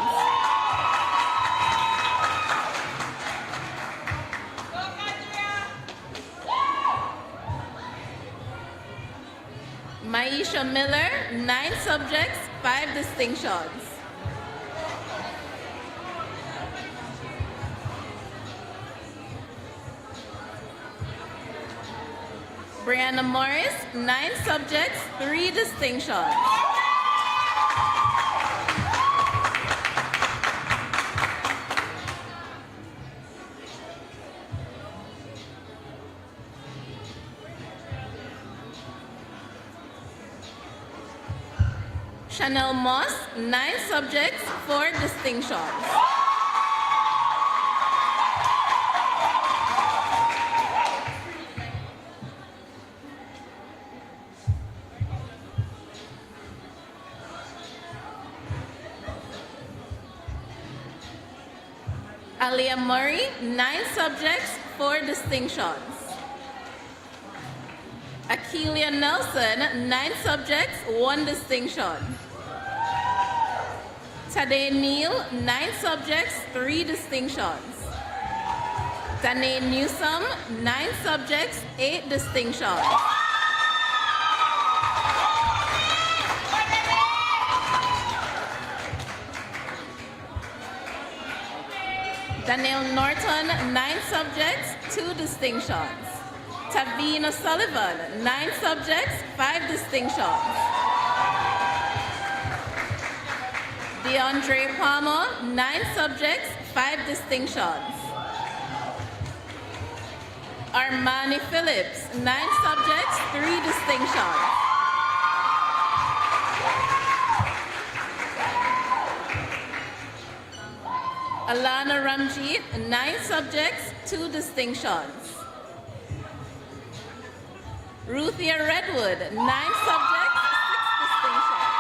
Maisha Miller, 9 subjects, 5 distinctions. Brianna Morris, 9 subjects, 3 distinctions. Chanel Moss, 9 subjects, 4 distinctions. Alia Murray, 9 subjects, 4 distinctions. Akeelia Nelson, 9 subjects, 1 distinction. Tade Neal, 9 subjects, 3 distinctions. Danae Newsome, 9 subjects, 8 distinctions. Danielle Norton, 9 subjects, 2 distinctions. Tavina Sullivan, 9 subjects, 5 distinctions. DeAndre Palmer, 9 subjects, 5 distinctions. Armani Phillips, 9 subjects, 3 distinctions. Alana Ramjeet, 9 subjects, 2 distinctions. Ruthia Redwood, 9 subjects, 6 distinctions.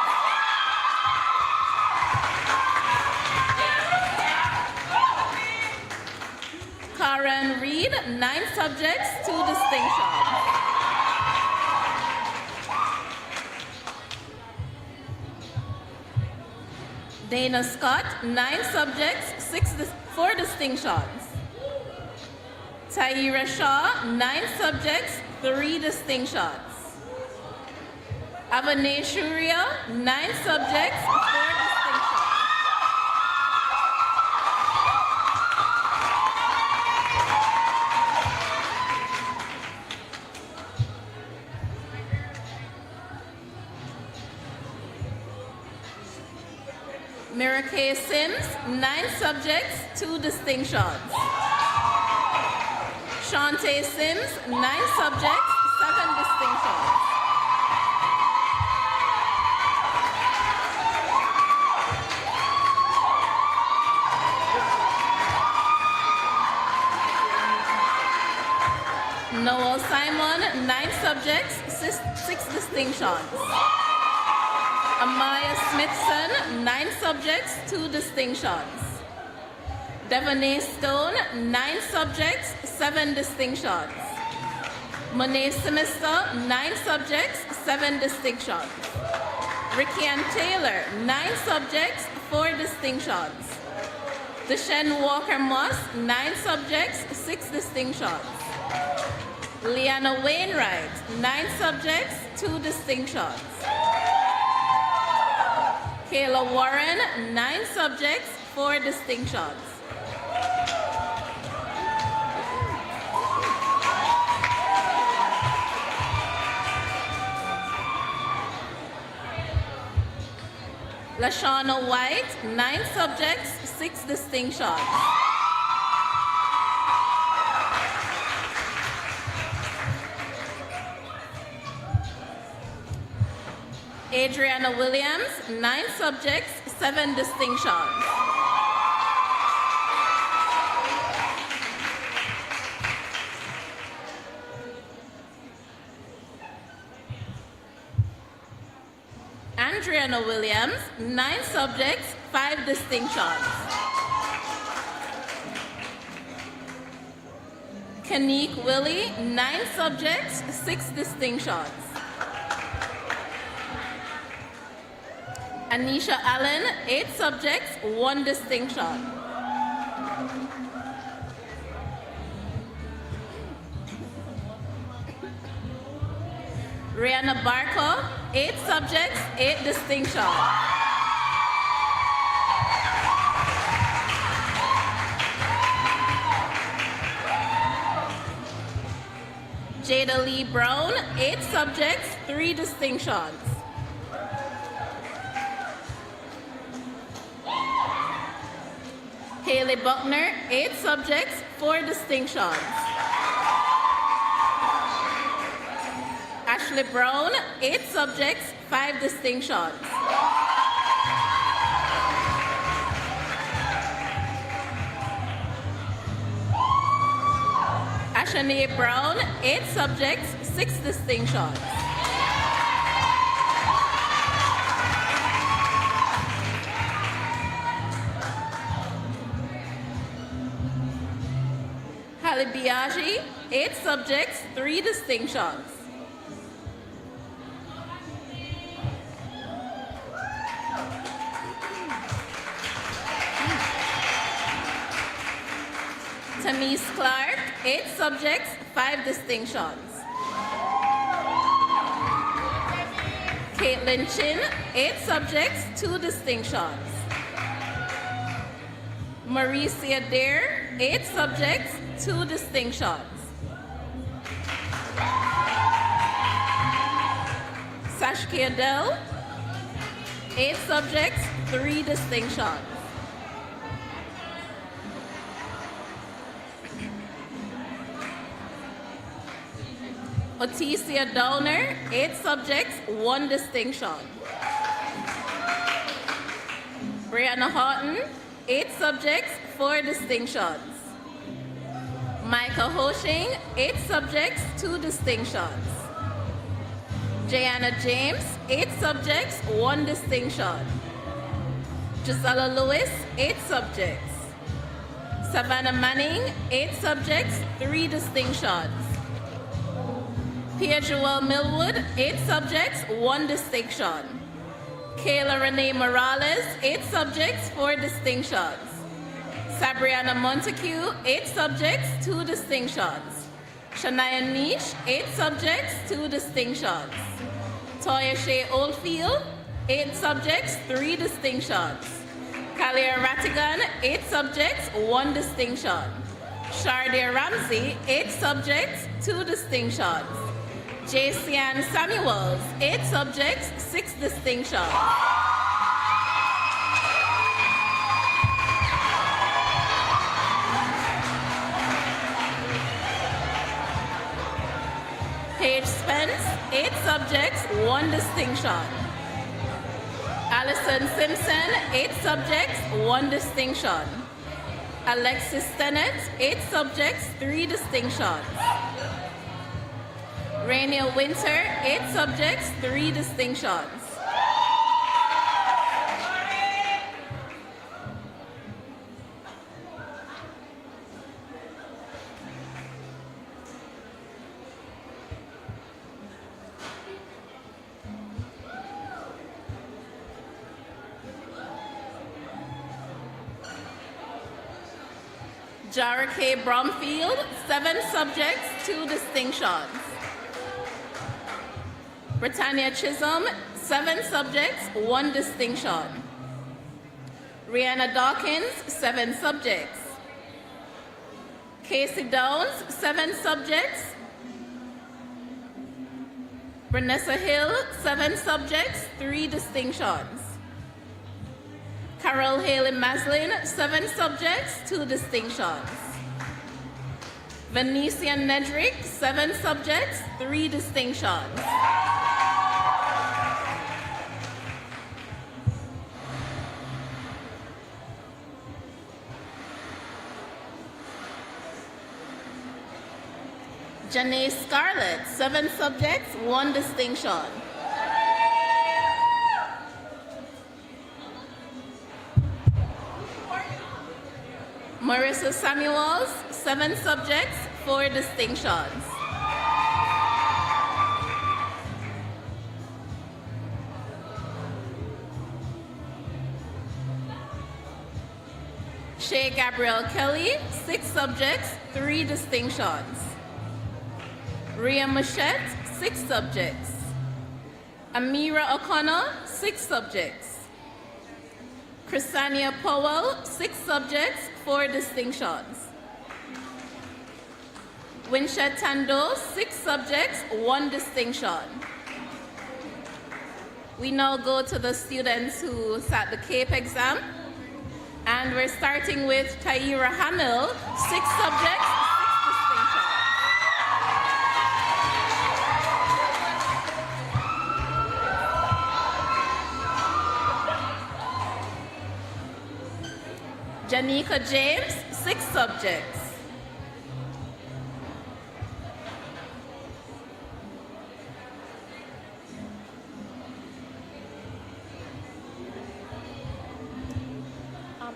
Karen Reed, 9 subjects, 2 distinctions. Dana Scott, 9 subjects, 4 distinctions. Taira Shaw, 9 subjects, 3 distinctions. Avane Shuria, 9 subjects, 4 distinctions. Miracle Sims, 9 subjects, 2 distinctions. Shantae Sims, 9 subjects, 7 distinctions. Noel Simon, 9 subjects, 6 distinctions. Amaya Smithson, 9 subjects, 2 distinctions. Devonay Stone, 9 subjects, 7 distinctions. Monet Simister, 9 subjects, 7 distinctions. Ricky Ann Taylor, 9 subjects, 4 distinctions. Deshaun Walker Moss, 9 subjects, 6 distinctions. Leanna Wainwright, 9 subjects, 2 distinctions. Kayla Warren, 9 subjects, 4 distinctions. Lashana White, 9 subjects, 6 distinctions. Adriana Williams, 9 subjects, 7 distinctions. Andriana Williams, 9 subjects, 5 distinctions. Kanique Willie, 9 subjects, 6 distinctions. Anisha Allen, 8 subjects, 1 distinction. Rihanna Barco, 8 subjects, 8 distinctions. Jada Lee Brown, 8 subjects, 3 distinctions. Haley Buckner, 8 subjects, 4 distinctions. Ashley Brown, 8 subjects, 5 distinctions. Ashanae Brown, 8 subjects, 6 distinctions. Halle Biaggi, 8 subjects, 3 distinctions. Tamise Clark, 8 subjects, 5 distinctions. Caitlin Chin, 8 subjects, 2 distinctions. Maricia Dare, 8 subjects, 2 distinctions. Sashkia Dell, 8 subjects, 3 distinctions. Otesia Downer, 8 subjects, 1 distinction. Brianna Houghton, 8 subjects, 4 distinctions. Micah Hoshing, 8 subjects, 2 distinctions. Jayana James, 8 subjects, 1 distinction. Gisela Lewis, 8 subjects. Savannah Manning, 8 subjects, 3 distinctions. Pia Joelle Millwood, 8 subjects, 1 distinction. Kayla Renee Morales, 8 subjects, 4 distinctions. Sabriana Montego, 8 subjects, 2 distinctions. Shania Niche, 8 subjects, 2 distinctions. Toya Shea Oldfield, 8 subjects, 3 distinctions. Kalia Ratigan, 8 subjects, 1 distinction. Shardia Ramsey, 8 subjects, 2 distinctions. Jacian Samuels, 8 subjects, 6 distinctions. Paige Spence, 8 subjects, 1 distinction. Allison Simpson, 8 subjects, 1 distinction. Alexis Stennett, 8 subjects, 3 distinctions. Rainier Winter, 8 subjects, 3 distinctions. Jara K. Bromfield, 7 subjects, 2 distinctions. Britannia Chisholm, 7 subjects, 1 distinction. Rihanna Dawkins, 7 subjects. Casey Downs, 7 subjects. Vanessa Hill, 7 subjects, 3 distinctions. Carol Haley Maslin, 7 subjects, 2 distinctions. Venicia Nedrick, 7 subjects, 3 distinctions. Janae Scarlett, 7 subjects, 1 distinction. Marissa Samuels, 7 subjects, 4 distinctions. Shay Gabrielle Kelly, 6 subjects, 3 distinctions. Rhea Machette, 6 subjects. Amira O'Connor, 6 subjects. Chrisania Powell, 6 subjects, 4 distinctions. Winshed Tando, 6 subjects, 1 distinction. We now go to the students who sat the CAPE exam. And we're starting with Taira Hamill, 6 subjects, 6 distinctions. Janika James, 6 subjects.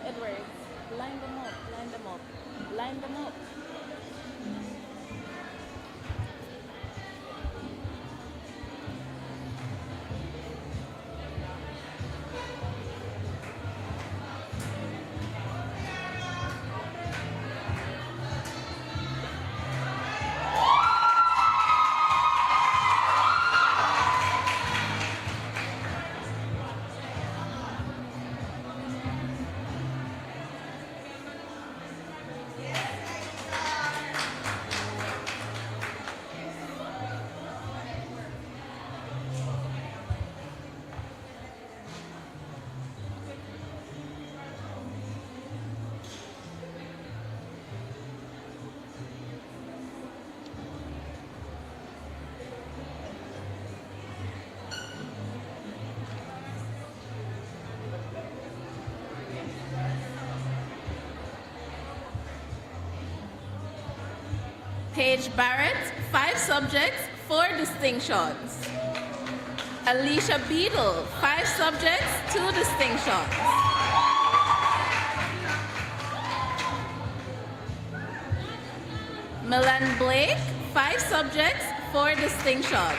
Edwards, line them up, line them up, line them up. Paige Barrett, 5 subjects, 4 distinctions. Alicia Beadle, 5 subjects, 2 distinctions. Milan Blake, 5 subjects, 4 distinctions.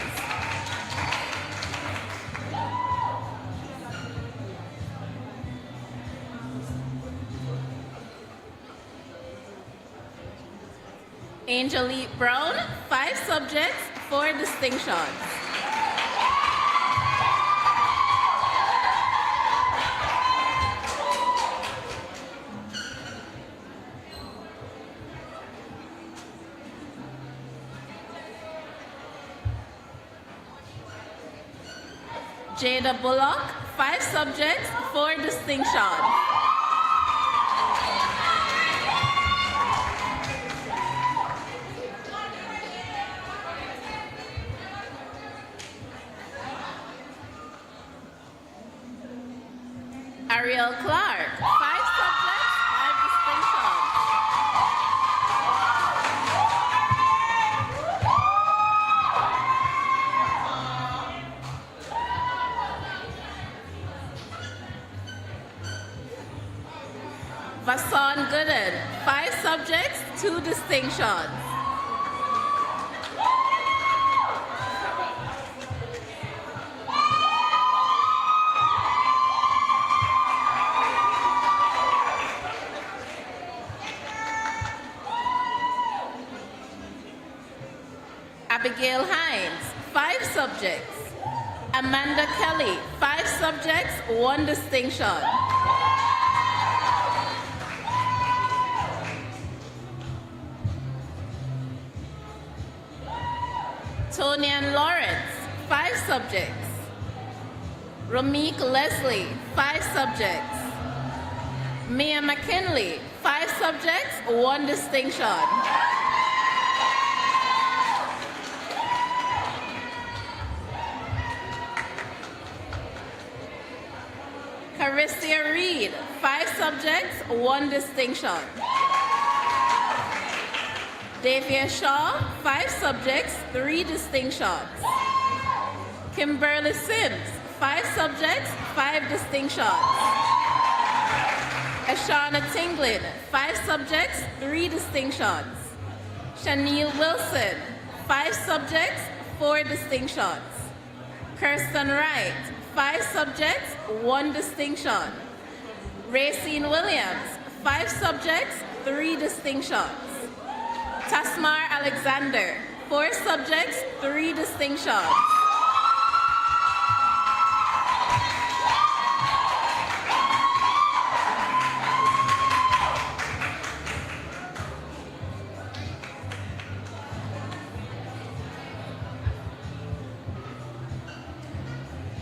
Angelique Brown, 5 subjects, 4 distinctions. Jada Bullock, 5 subjects, 4 distinctions. Ariel Clark, 5 subjects, 5 distinctions. Vasan Gooden, 5 subjects, 2 distinctions. Abigail Hines, 5 subjects. Amanda Kelly, 5 subjects, 1 distinction. Tony and Lawrence, 5 subjects. Ramik Leslie, 5 subjects. Mia McKinley, 5 subjects, 1 distinction. Caristia Reed, 5 subjects, 1 distinction. Davia Shaw, 5 subjects, 3 distinctions. Kimberly Sims, 5 subjects, 5 distinctions. Ashana Tinglin, 5 subjects, 3 distinctions. Shaniel Wilson, 5 subjects, 4 distinctions. Kirsten Wright, 5 subjects, 1 distinction. Racine Williams, 5 subjects, 3 distinctions. Tasmar Alexander, 4 subjects, 3 distinctions.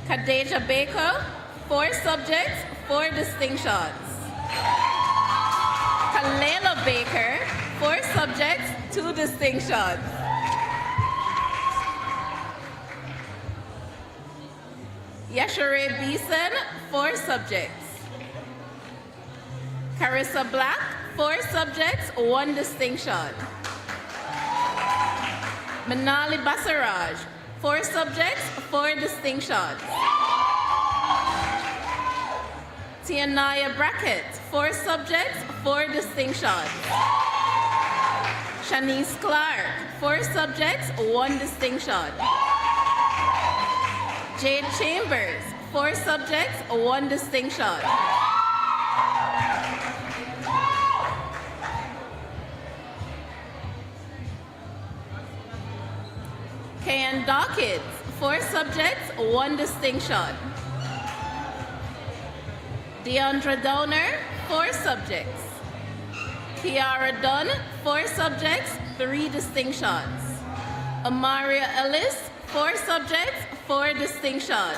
Kadeja Baker, 4 subjects, 4 distinctions. Kalela Baker, 4 subjects, 2 distinctions. Yashere Beeson, 4 subjects. Carissa Black, 4 subjects, 1 distinction. Manali Basaraj, 4 subjects, 4 distinctions. Tianaya Brackett, 4 subjects, 4 distinctions. Shanice Clark, 4 subjects, 1 distinction. Jade Chambers, 4 subjects, 1 distinction. Kayan Dawkins, 4 subjects, 1 distinction. Deandra Donner, 4 subjects. Kiara Dunn, 4 subjects, 3 distinctions. Amaria Ellis, 4 subjects, 4 distinctions.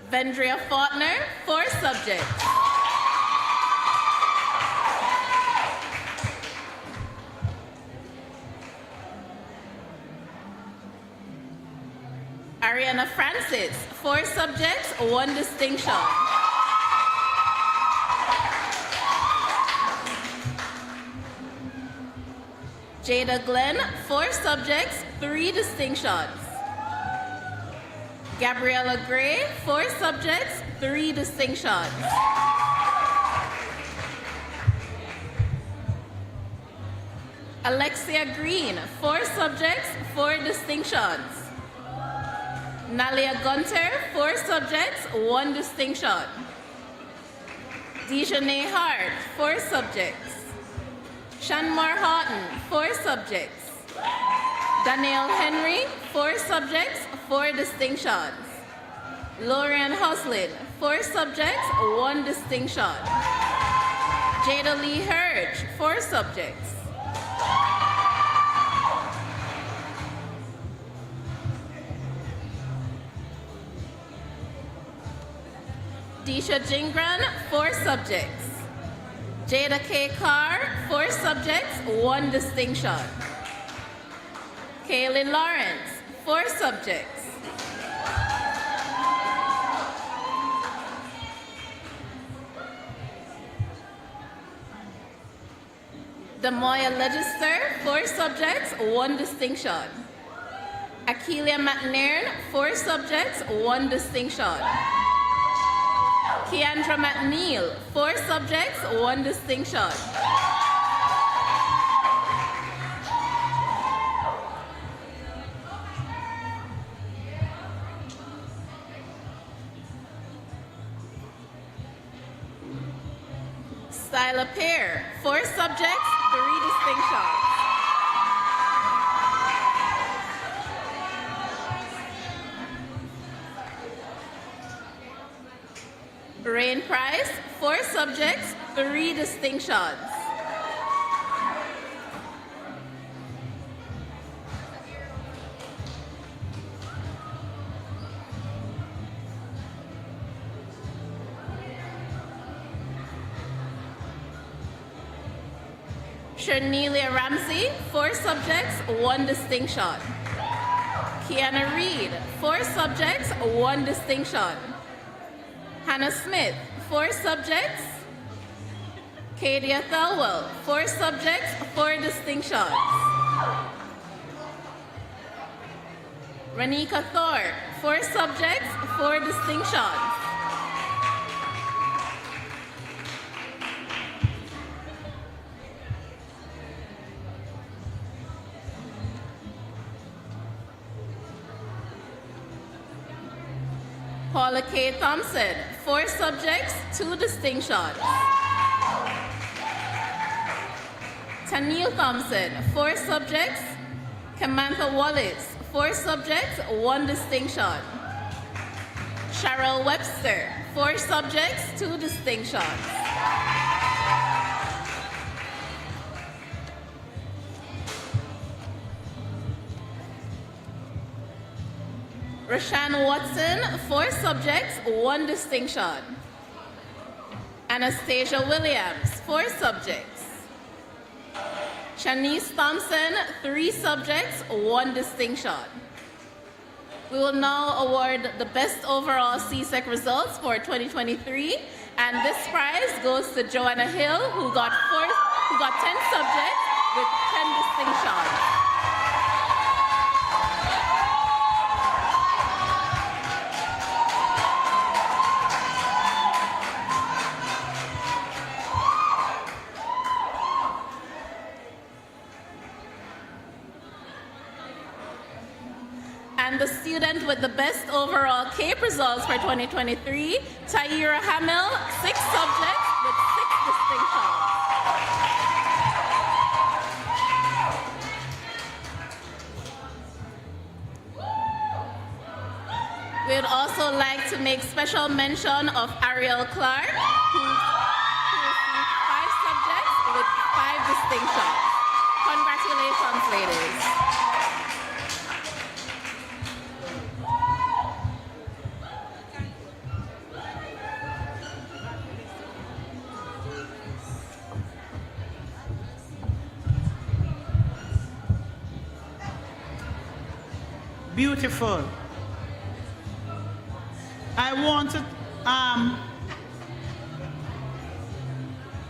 Vendria Faulkner, 4 subjects. Ariana Francis, 4 subjects, 1 distinction. Jada Glenn, 4 subjects, 3 distinctions. Gabriella Gray, 4 subjects, 3 distinctions. Alexia Green, 4 subjects, 4 distinctions. Nalia Gunter, 4 subjects, 1 distinction. Dejanay Hart, 4 subjects. Shanmar Houghton, 4 subjects. Danielle Henry, 4 subjects, 4 distinctions. Lorian Huslin, 4 subjects, 1 distinction. Jada Lee Hurge, 4 subjects. Disha Jingran, 4 subjects. Jada K. Carr, 4 subjects, 1 distinction. Kaylin Lawrence, 4 subjects. Damoya Legister, 4 subjects, 1 distinction. Akeelia McNairn, 4 subjects, 1 distinction. Keandra McNeil, 4 subjects, 1 distinction. Styla Pear, 4 subjects, 3 distinctions. Rain Price, 4 subjects, 3 distinctions. Shernelia Ramsey, 4 subjects, 1 distinction. Kiana Reed, 4 subjects, 1 distinction. Hannah Smith, 4 subjects. Kadia Thelwell, 4 subjects, 4 distinctions. Ranika Thorpe, 4 subjects, 4 distinctions. Paula K. Thompson, 4 subjects, 2 distinctions. Taniel Thompson, 4 subjects. Kamantha Wallace, 4 subjects, 1 distinction. Cheryl Webster, 4 subjects, 2 distinctions. Rashan Watson, 4 subjects, 1 distinction. Anastasia Williams, 4 subjects. Shanice Thompson, 3 subjects, 1 distinction. We will now award the best overall CSEC results for 2023, and this prize goes to Joanna Hill, who got 10 subjects with 10 distinctions. And the student with the best overall CAPE results for 2023, Tyira Hamill, 6 subjects with 6 distinctions. We would also like to make special mention of Ariel Clark, who received 5 subjects with 5 distinctions. Congratulations, ladies. Beautiful.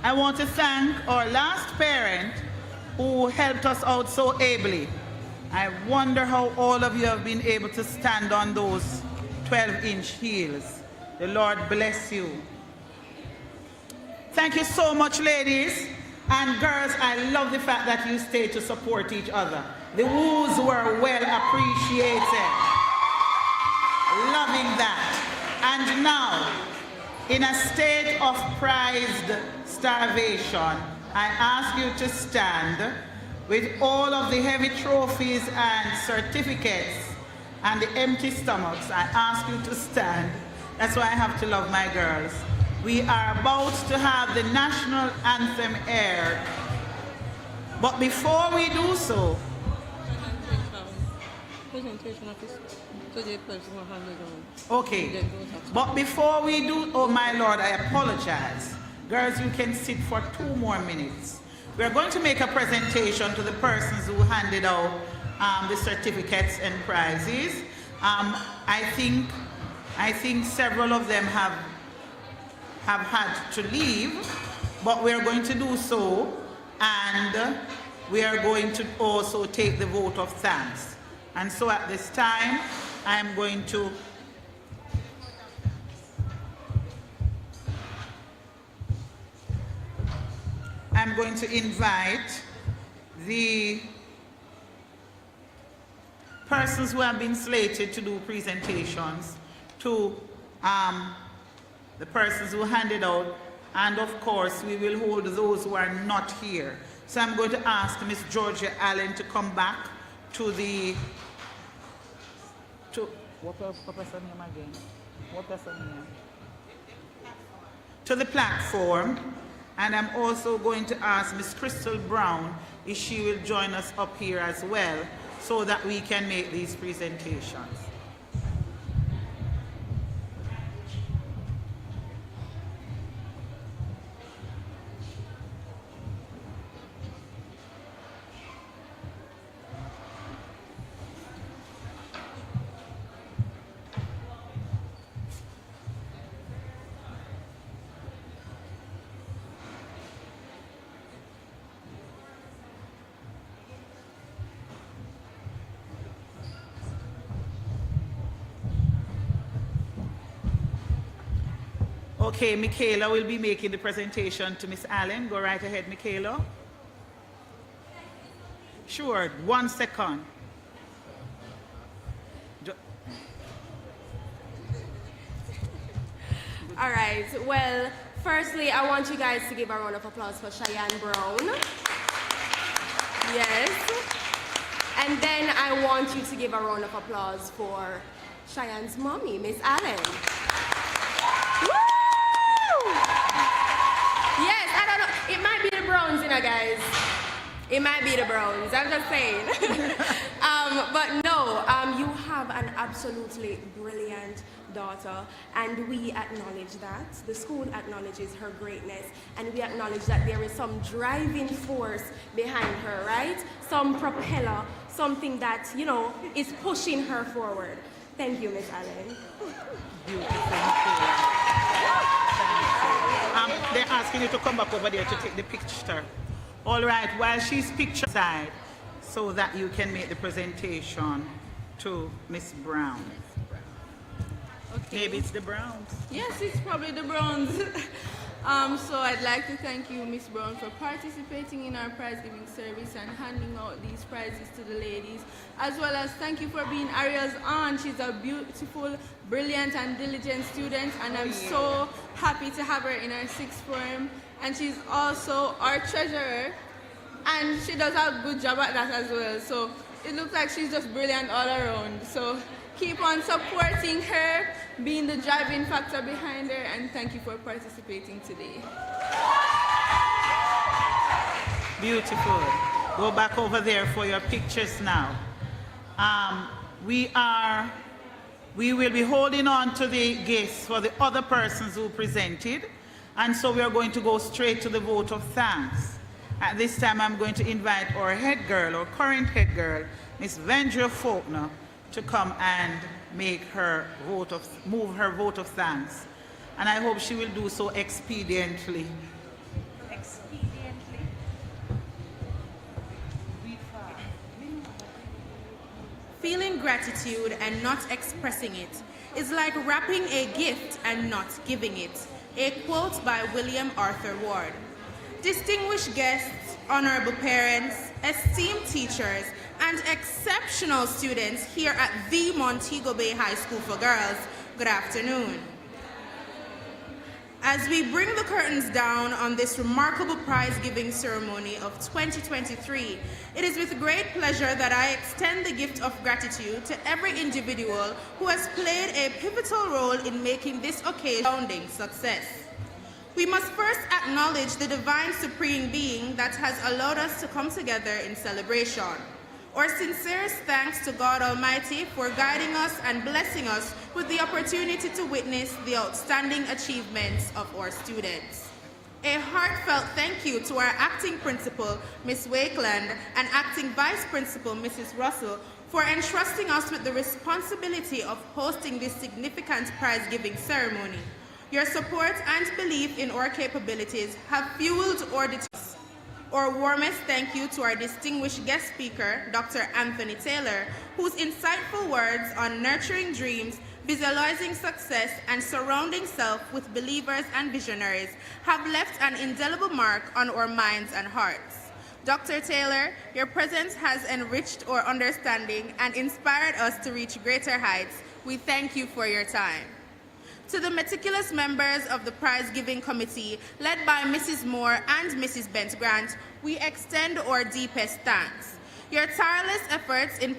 I want to thank our last parent who helped us out so ably. I wonder how all of you have been able to stand on those 12-inch heels. The Lord bless you. Thank you so much, ladies. And girls, I love the fact that you stayed to support each other. The woos were well appreciated. Loving that. And now, in a state of prized starvation, I ask you to stand with all of the heavy trophies and certificates and the empty stomachs. I ask you to stand. That's why I have to love my girls. We are about to have the national anthem aired. But before we do so, okay, but before we do, oh my Lord, I apologize. Girls, you can sit for 2 more minutes. We are going to make a presentation to the persons who handed out the certificates and prizes. I think several of them have had to leave, but we are going to do so, and we are going to also take the vote of thanks. And so at this time, I am going to invite the persons who have been slated to do presentations to the persons who handed out, and of course we will hold those who are not here. So I'm going to ask Miss Georgia Allen to come back to the platform, and I'm also going to ask Miss Crystal Brown if she will join us up here as well, so that we can make these presentations. Okay, Michaela will be making the presentation to Miss Allen. Go right ahead, Michaela. Sure, 1 second. All right, well, firstly, I want you guys to give a round of applause for Cheyenne Brown. Yes. And then I want you to give a round of applause for Cheyenne's mommy, Miss Allen. Woo! Yes, I don't know. It might be the Browns, you know, guys. It might be the Browns. I'm just saying. But no, you have an absolutely brilliant daughter, and we acknowledge that. The school acknowledges her greatness, and we acknowledge that there is some driving force behind her, right? Some propeller, something that, you know, is pushing her forward. Thank you, Miss Allen. They're asking you to come back over there to take the picture. All right, while she's picture side, so that you can make the presentation to Miss Brown. Okay. Maybe it's the Browns. Yes, it's probably the Browns. So I'd like to thank you, Miss Brown, for participating in our prize giving service and handing out these prizes to the ladies, as well as thank you for being Ariel's aunt. She's a beautiful, brilliant, and diligent student, and I'm so happy to have her in our 6th form. And she's also our treasurer, and she does a good job at that as well. So it looks like she's just brilliant all around. So keep on supporting her, being the driving factor behind her, and thank you for participating today. Beautiful. Go back over there for your pictures now. We will be holding on to the gifts for the other persons who presented, and so we are going to go straight to the vote of thanks. At this time, I'm going to invite our head girl, our current head girl, Miss Vendria Faulkner, to come and move her vote of thanks. And I hope she will do so expediently. Feeling gratitude and not expressing it is like wrapping a gift and not giving it. A quote by William Arthur Ward. Distinguished guests, honorable parents, esteemed teachers, and exceptional students here at the Montego Bay High School for Girls, good afternoon. As we bring the curtains down on this remarkable prize-giving ceremony of 2023, it is with great pleasure that I extend the gift of gratitude to every individual who has played a pivotal role in making this occasion a resounding success. We must first acknowledge the divine supreme being that has allowed us to come together in celebration. Our sincerest thanks to God Almighty for guiding us and blessing us with the opportunity to witness the outstanding achievements of our students. A heartfelt thank you to our acting principal, Ms. Wakeland, and acting vice principal, Mrs. Russell, for entrusting us with the responsibility of hosting this significant prize-giving ceremony. Your support and belief in our capabilities have fueled our determination. Our warmest thank you to our distinguished guest speaker, Dr. Anthony Taylor, whose insightful words on nurturing dreams, visualizing success, and surrounding self with believers and visionaries have left an indelible mark on our minds and hearts. Dr. Taylor, your presence has enriched our understanding and inspired us to reach greater heights. We thank you for your time. To the meticulous members of the prize-giving committee, led by Mrs. Moore and Mrs. Bent Grant, we extend our deepest thanks. Your tireless efforts in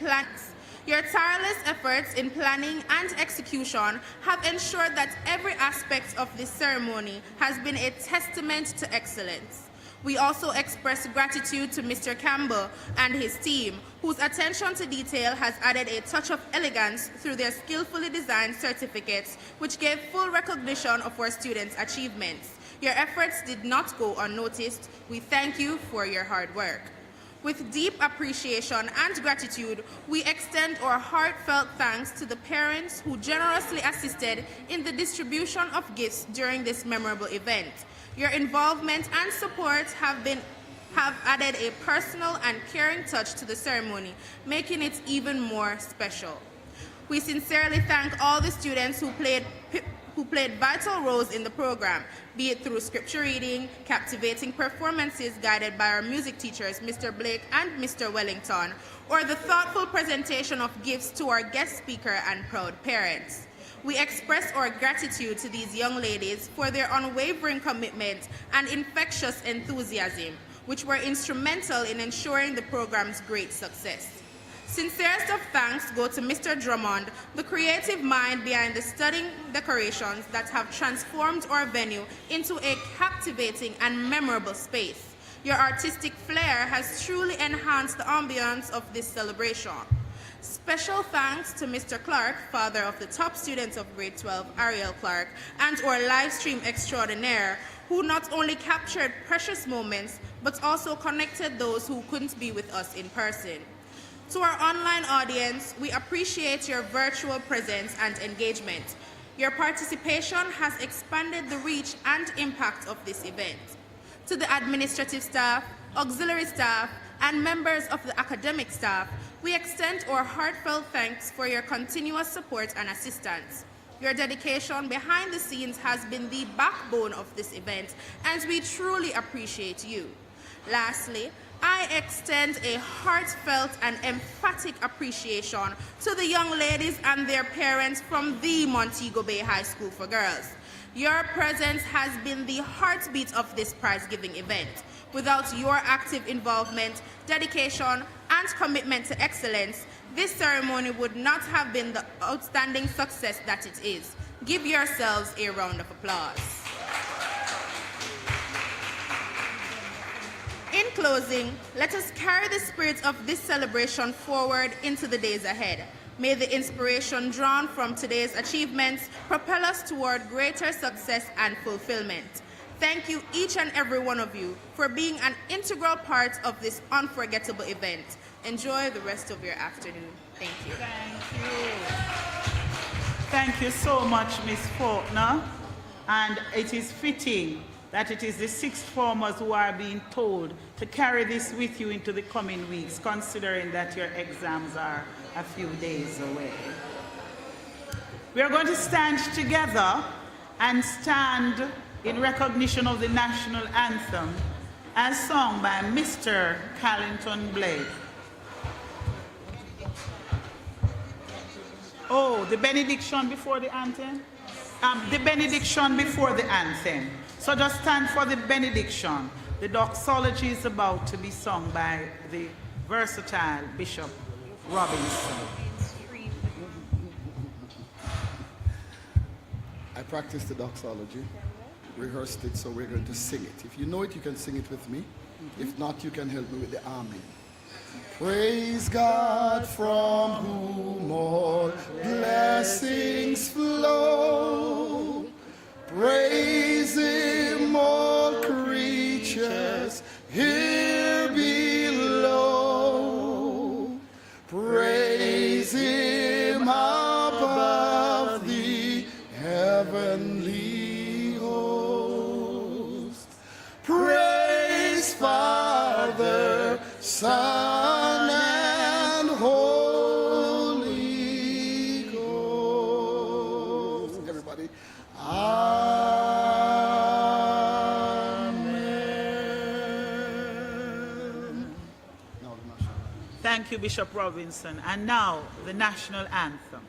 planning and execution have ensured that every aspect of this ceremony has been a testament to excellence. We also express gratitude to Mr. Campbell and his team, whose attention to detail has added a touch of elegance through their skillfully designed certificates, which gave full recognition of our students' achievements. Your efforts did not go unnoticed. We thank you for your hard work. With deep appreciation and gratitude, we extend our heartfelt thanks to the parents who generously assisted in the distribution of gifts during this memorable event. Your involvement and support have added a personal and caring touch to the ceremony, making it even more special. We sincerely thank all the students who played vital roles in the program, be it through scripture reading, captivating performances guided by our music teachers, Mr. Blake and Mr. Wellington, or the thoughtful presentation of gifts to our guest speaker and proud parents. We express our gratitude to these young ladies for their unwavering commitment and infectious enthusiasm, which were instrumental in ensuring the program's great success. Sincerest of thanks go to Mr. Drummond, the creative mind behind the stunning decorations that have transformed our venue into a captivating and memorable space. Your artistic flair has truly enhanced the ambiance of this celebration. Special thanks to Mr. Clark, father of the top student of grade 12, Ariel Clark, and our live stream extraordinaire, who not only captured precious moments, but also connected those who couldn't be with us in person. To our online audience, we appreciate your virtual presence and engagement. Your participation has expanded the reach and impact of this event. To the administrative staff, auxiliary staff, and members of the academic staff, we extend our heartfelt thanks for your continuous support and assistance. Your dedication behind the scenes has been the backbone of this event, and we truly appreciate you. Lastly, I extend a heartfelt and emphatic appreciation to the young ladies and their parents from the Montego Bay High School for Girls. Your presence has been the heartbeat of this prize-giving event. Without your active involvement, dedication, and commitment to excellence, this ceremony would not have been the outstanding success that it is. Give yourselves a round of applause. In closing, let us carry the spirit of this celebration forward into the days ahead. May the inspiration drawn from today's achievements propel us toward greater success and fulfillment. Thank you, each and every one of you, for being an integral part of this unforgettable event. Enjoy the rest of your afternoon. Thank you. Thank you. Thank you so much, Ms. Faulkner. And it is fitting that it is the sixth formers who are being told to carry this with you into the coming weeks, considering that your exams are a few days away. We are going to stand together and stand in recognition of the national anthem as sung by Mr. Carlington Blake. Oh, the benediction before the anthem? The benediction before the anthem. So just stand for the benediction. The doxology is about to be sung by the versatile Bishop Robinson. I practiced the doxology, rehearsed it, so we're going to sing it. If you know it, you can sing it with me. If not, you can help me with the amen. Praise God from whom all blessings flow. Praise Him, all creatures here below. Praise Him above the heavenly host. Praise Father, Son, and Holy Ghost. Everybody. Amen. Thank you, Bishop Robinson. And now, the national anthem.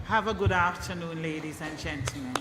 Have a good afternoon, ladies and gentlemen.